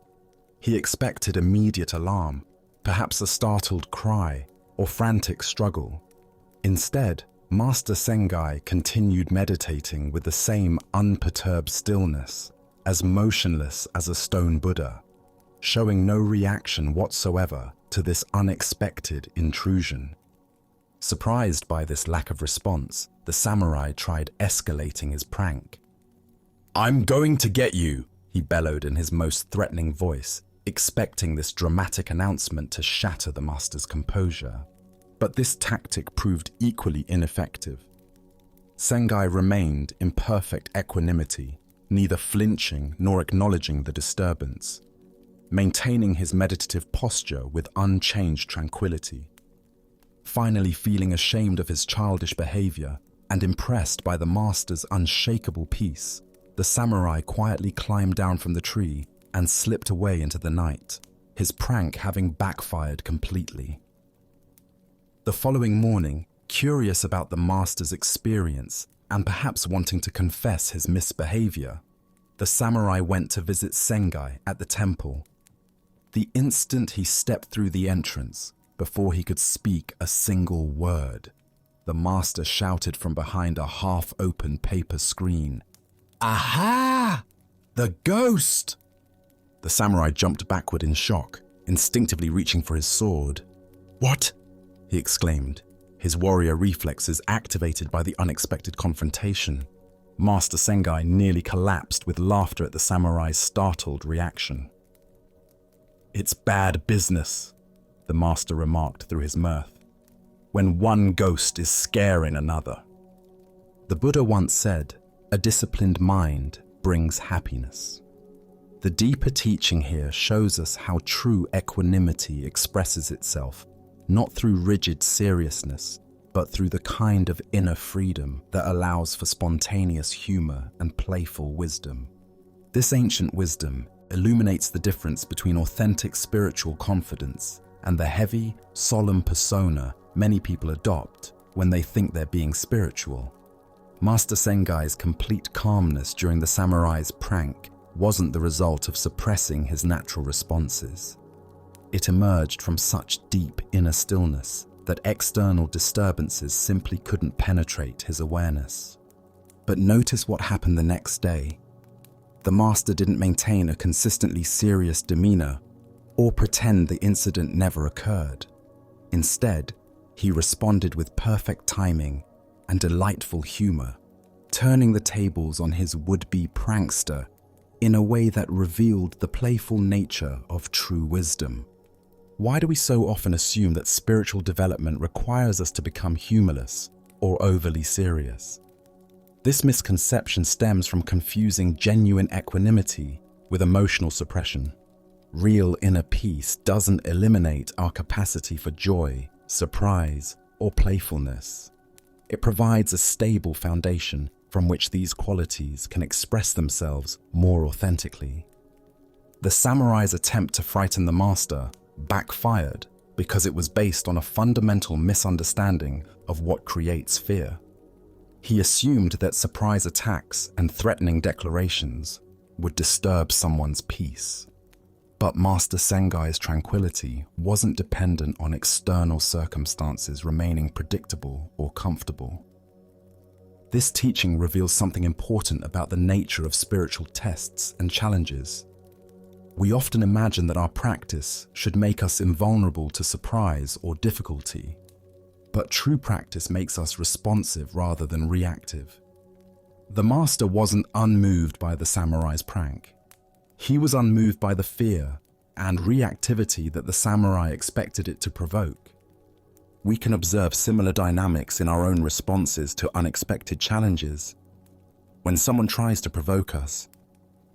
He expected immediate alarm, perhaps a startled cry or frantic struggle. Instead, Master Sengai continued meditating with the same unperturbed stillness, as motionless as a stone Buddha, showing no reaction whatsoever to this unexpected intrusion. Surprised by this lack of response, the samurai tried escalating his prank. "I'm going to get you," he bellowed in his most threatening voice, expecting this dramatic announcement to shatter the master's composure. But this tactic proved equally ineffective. Sengai remained in perfect equanimity, neither flinching nor acknowledging the disturbance, maintaining his meditative posture with unchanged tranquility. Finally feeling ashamed of his childish behavior, and impressed by the master's unshakable peace, the samurai quietly climbed down from the tree and slipped away into the night, his prank having backfired completely. The following morning, curious about the master's experience and perhaps wanting to confess his misbehavior, the samurai went to visit Sengai at the temple. The instant he stepped through the entrance, before he could speak a single word, the master shouted from behind a half-open paper screen, "Aha! The ghost!" The samurai jumped backward in shock, instinctively reaching for his sword. "What?" he exclaimed, his warrior reflexes activated by the unexpected confrontation. Master Sengai nearly collapsed with laughter at the samurai's startled reaction. "It's bad business," the master remarked through his mirth, "when one ghost is scaring another." The Buddha once said, "A disciplined mind brings happiness." The deeper teaching here shows us how true equanimity expresses itself, not through rigid seriousness, but through the kind of inner freedom that allows for spontaneous humor and playful wisdom. This ancient wisdom illuminates the difference between authentic spiritual confidence and the heavy, solemn persona many people adopt when they think they're being spiritual. Master Sengai's complete calmness during the samurai's prank wasn't the result of suppressing his natural responses. It emerged from such deep inner stillness that external disturbances simply couldn't penetrate his awareness. But notice what happened the next day. The master didn't maintain a consistently serious demeanor or pretend the incident never occurred. Instead, he responded with perfect timing and delightful humor, turning the tables on his would-be prankster in a way that revealed the playful nature of true wisdom. Why do we so often assume that spiritual development requires us to become humorless or overly serious? This misconception stems from confusing genuine equanimity with emotional suppression. Real inner peace doesn't eliminate our capacity for joy, surprise, or playfulness. It provides a stable foundation from which these qualities can express themselves more authentically. The samurai's attempt to frighten the master backfired because it was based on a fundamental misunderstanding of what creates fear. He assumed that surprise attacks and threatening declarations would disturb someone's peace. But Master Sengai's tranquility wasn't dependent on external circumstances remaining predictable or comfortable. This teaching reveals something important about the nature of spiritual tests and challenges. We often imagine that our practice should make us invulnerable to surprise or difficulty, but true practice makes us responsive rather than reactive. The master wasn't unmoved by the samurai's prank. He was unmoved by the fear and reactivity that the samurai expected it to provoke. We can observe similar dynamics in our own responses to unexpected challenges. When someone tries to provoke us,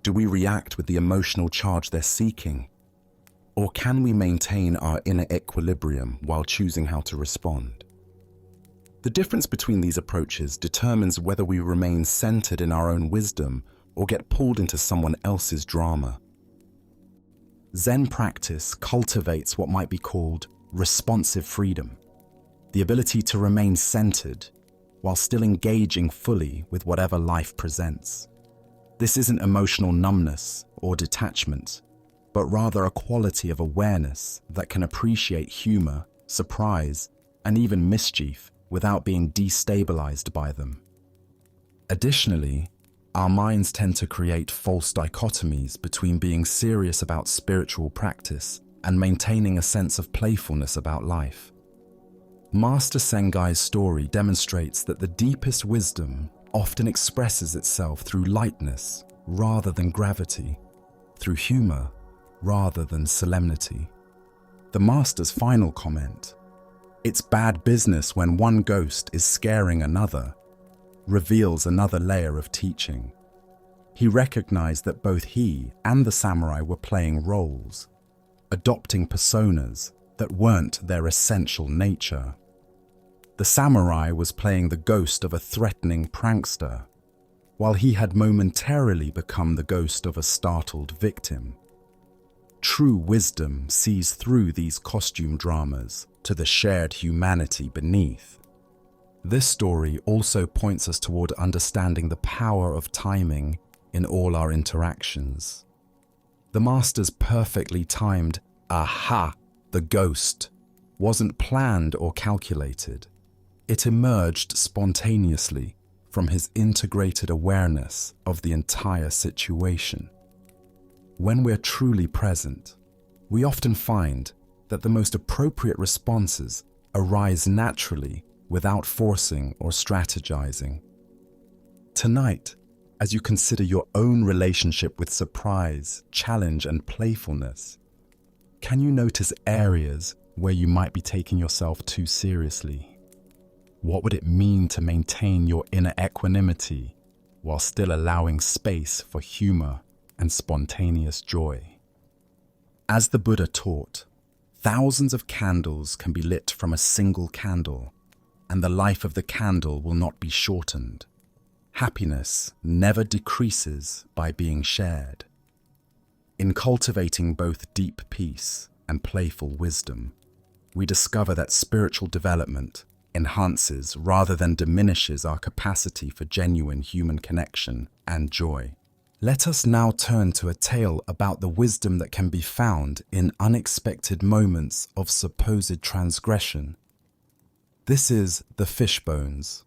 do we react with the emotional charge they're seeking? Or can we maintain our inner equilibrium while choosing how to respond? The difference between these approaches determines whether we remain centered in our own wisdom or get pulled into someone else's drama. Zen practice cultivates what might be called responsive freedom, the ability to remain centered while still engaging fully with whatever life presents. This isn't emotional numbness or detachment, but rather a quality of awareness that can appreciate humor, surprise, and even mischief without being destabilized by them. Additionally, our minds tend to create false dichotomies between being serious about spiritual practice and maintaining a sense of playfulness about life. Master Sengai's story demonstrates that the deepest wisdom often expresses itself through lightness rather than gravity, through humor rather than solemnity. The master's final comment, "It's bad business when one ghost is scaring another," reveals another layer of teaching. He recognized that both he and the samurai were playing roles, adopting personas that weren't their essential nature. The samurai was playing the ghost of a threatening prankster, while he had momentarily become the ghost of a startled victim. True wisdom sees through these costume dramas to the shared humanity beneath. This story also points us toward understanding the power of timing in all our interactions. The master's perfectly timed "aha," the ghost, wasn't planned or calculated. It emerged spontaneously from his integrated awareness of the entire situation. When we're truly present, we often find that the most appropriate responses arise naturally without forcing or strategizing. Tonight, as you consider your own relationship with surprise, challenge, and playfulness, can you notice areas where you might be taking yourself too seriously? What would it mean to maintain your inner equanimity while still allowing space for humor and spontaneous joy? As the Buddha taught, thousands of candles can be lit from a single candle, and the life of the candle will not be shortened. Happiness never decreases by being shared. In cultivating both deep peace and playful wisdom, we discover that spiritual development enhances rather than diminishes our capacity for genuine human connection and joy. Let us now turn to a tale about the wisdom that can be found in unexpected moments of supposed transgression. This is the Fishbones.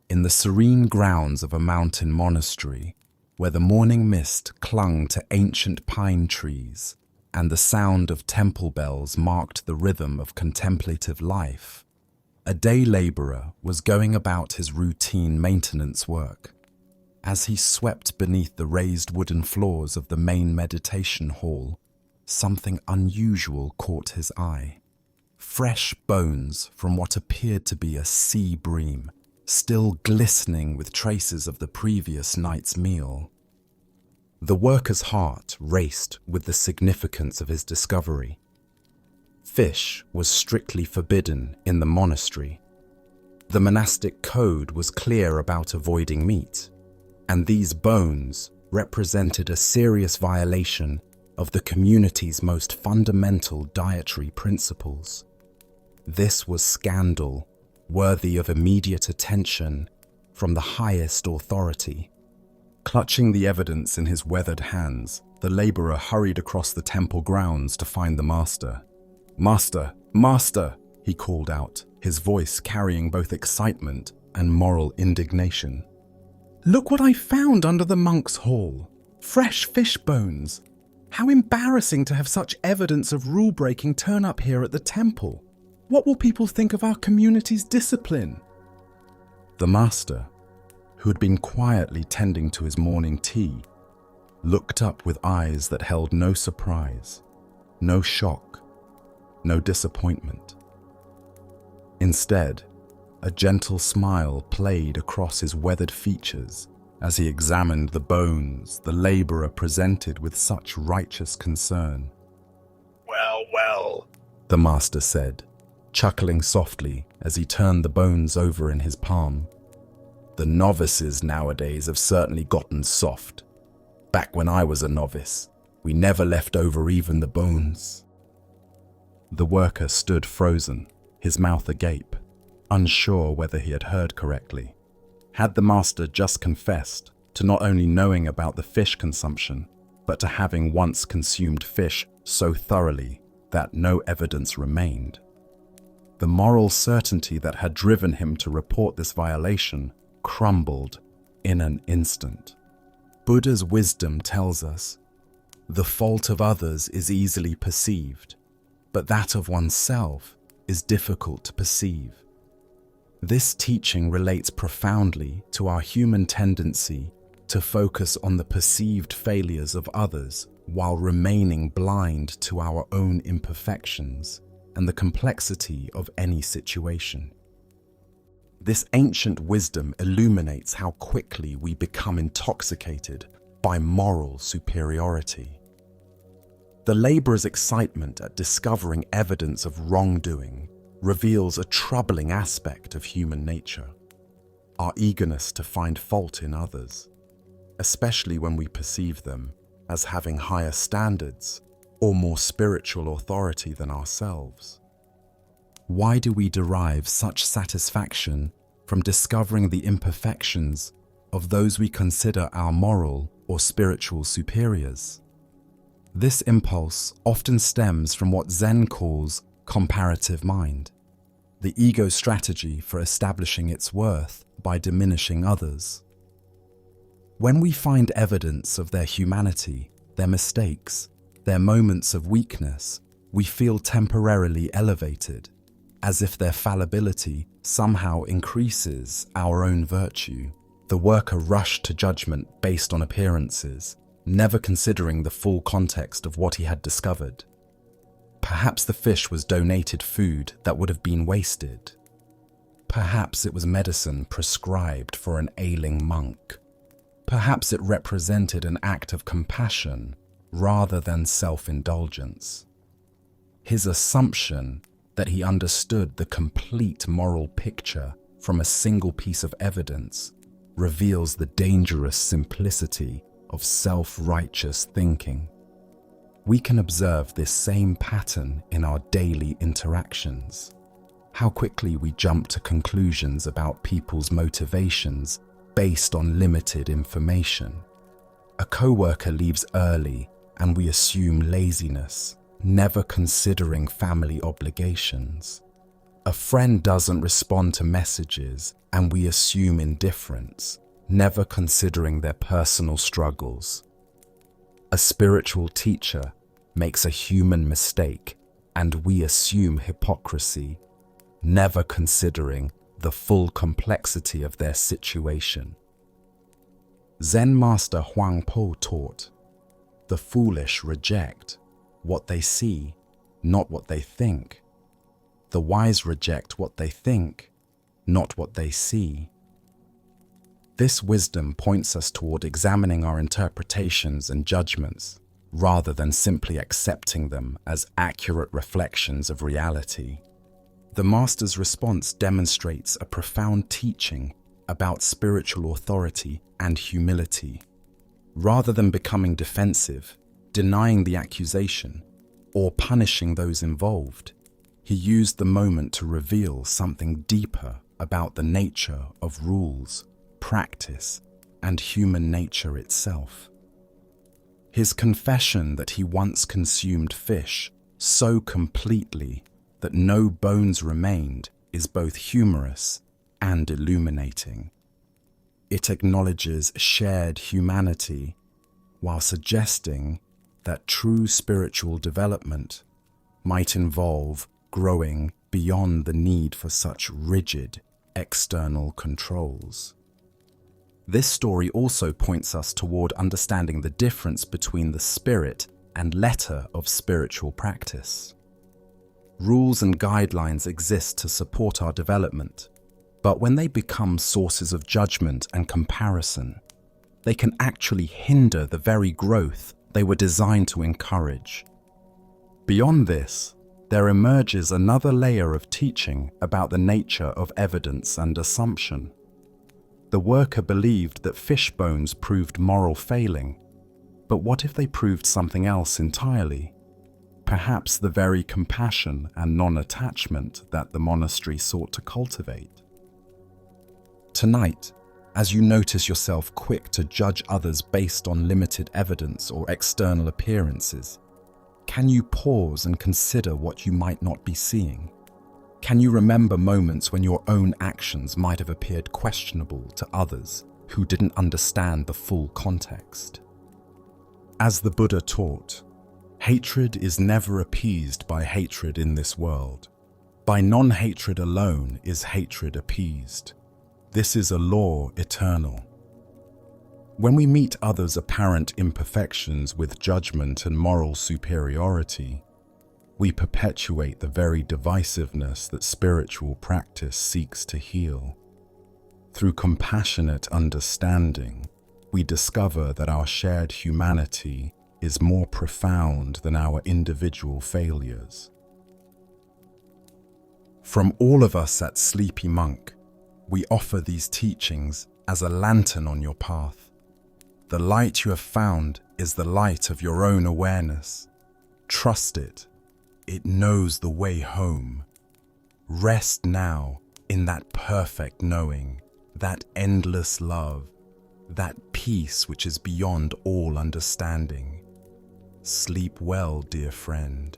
In the serene grounds of a mountain monastery, where the morning mist clung to ancient pine trees and the sound of temple bells marked the rhythm of contemplative life, a day laborer was going about his routine maintenance work. As he swept beneath the raised wooden floors of the main meditation hall, something unusual caught his eye. Fresh bones from what appeared to be a sea bream, still glistening with traces of the previous night's meal. The worker's heart raced with the significance of his discovery. Fish was strictly forbidden in the monastery. The monastic code was clear about avoiding meat, and these bones represented a serious violation of the community's most fundamental dietary principles. This was scandal, worthy of immediate attention from the highest authority. Clutching the evidence in his weathered hands, the laborer hurried across the temple grounds to find the master. "Master, master," he called out, his voice carrying both excitement and moral indignation. "Look what I found under the monk's hall. Fresh fish bones. How embarrassing to have such evidence of rule-breaking turn up here at the temple. What will people think of our community's discipline?" The master, who had been quietly tending to his morning tea, looked up with eyes that held no surprise, no shock, no disappointment. Instead, a gentle smile played across his weathered features as he examined the bones the laborer presented with such righteous concern. "Well, well," the master said, chuckling softly as he turned the bones over in his palm. "The novices nowadays have certainly gotten soft. Back when I was a novice, we never left over even the bones." The worker stood frozen, his mouth agape, unsure whether he had heard correctly. Had the master just confessed to not only knowing about the fish consumption, but to having once consumed fish so thoroughly that no evidence remained? The moral certainty that had driven him to report this violation crumbled in an instant. Buddha's wisdom tells us, the fault of others is easily perceived, but that of oneself is difficult to perceive. This teaching relates profoundly to our human tendency to focus on the perceived failures of others while remaining blind to our own imperfections and the complexity of any situation. This ancient wisdom illuminates how quickly we become intoxicated by moral superiority. The laborer's excitement at discovering evidence of wrongdoing reveals a troubling aspect of human nature, our eagerness to find fault in others, especially when we perceive them as having higher standards or more spiritual authority than ourselves. Why do we derive such satisfaction from discovering the imperfections of those we consider our moral or spiritual superiors? This impulse often stems from what Zen calls comparative mind, the ego's strategy for establishing its worth by diminishing others. When we find evidence of their humanity, their mistakes, their moments of weakness, we feel temporarily elevated, as if their fallibility somehow increases our own virtue. The worker rushed to judgment based on appearances, never considering the full context of what he had discovered. Perhaps the fish was donated food that would have been wasted. Perhaps it was medicine prescribed for an ailing monk. Perhaps it represented an act of compassion rather than self-indulgence. His assumption that he understood the complete moral picture from a single piece of evidence reveals the dangerous simplicity of self-righteous thinking. We can observe this same pattern in our daily interactions. How quickly we jump to conclusions about people's motivations based on limited information. A coworker leaves early and we assume laziness, never considering family obligations. A friend doesn't respond to messages and we assume indifference, never considering their personal struggles. A spiritual teacher makes a human mistake and we assume hypocrisy, never considering the full complexity of their situation. Zen master Huang Po taught, "The foolish reject what they see, not what they think. The wise reject what they think, not what they see." This wisdom points us toward examining our interpretations and judgments, rather than simply accepting them as accurate reflections of reality. The Master's response demonstrates a profound teaching about spiritual authority and humility. Rather than becoming defensive, denying the accusation, or punishing those involved, he used the moment to reveal something deeper about the nature of rules, practice, and human nature itself. His confession that he once consumed fish so completely that no bones remained is both humorous and illuminating. It acknowledges shared humanity while suggesting that true spiritual development might involve growing beyond the need for such rigid external controls. This story also points us toward understanding the difference between the spirit and letter of spiritual practice. Rules and guidelines exist to support our development, but when they become sources of judgment and comparison, they can actually hinder the very growth they were designed to encourage. Beyond this, there emerges another layer of teaching about the nature of evidence and assumption. The worker believed that Fishbones proved moral failing, but what if they proved something else entirely? Perhaps the very compassion and non-attachment that the monastery sought to cultivate. Tonight, as you notice yourself quick to judge others based on limited evidence or external appearances, can you pause and consider what you might not be seeing? Can you remember moments when your own actions might have appeared questionable to others who didn't understand the full context? As the Buddha taught, hatred is never appeased by hatred in this world. By non-hatred alone is hatred appeased. This is a law eternal. When we meet others' apparent imperfections with judgment and moral superiority, we perpetuate the very divisiveness that spiritual practice seeks to heal. Through compassionate understanding, we discover that our shared humanity is more profound than our individual failures. From all of us at Sleepy Monk, we offer these teachings as a lantern on your path. The light you have found is the light of your own awareness. Trust it. It knows the way home. Rest now in that perfect knowing, that endless love, that peace which is beyond all understanding. Sleep well, dear friend.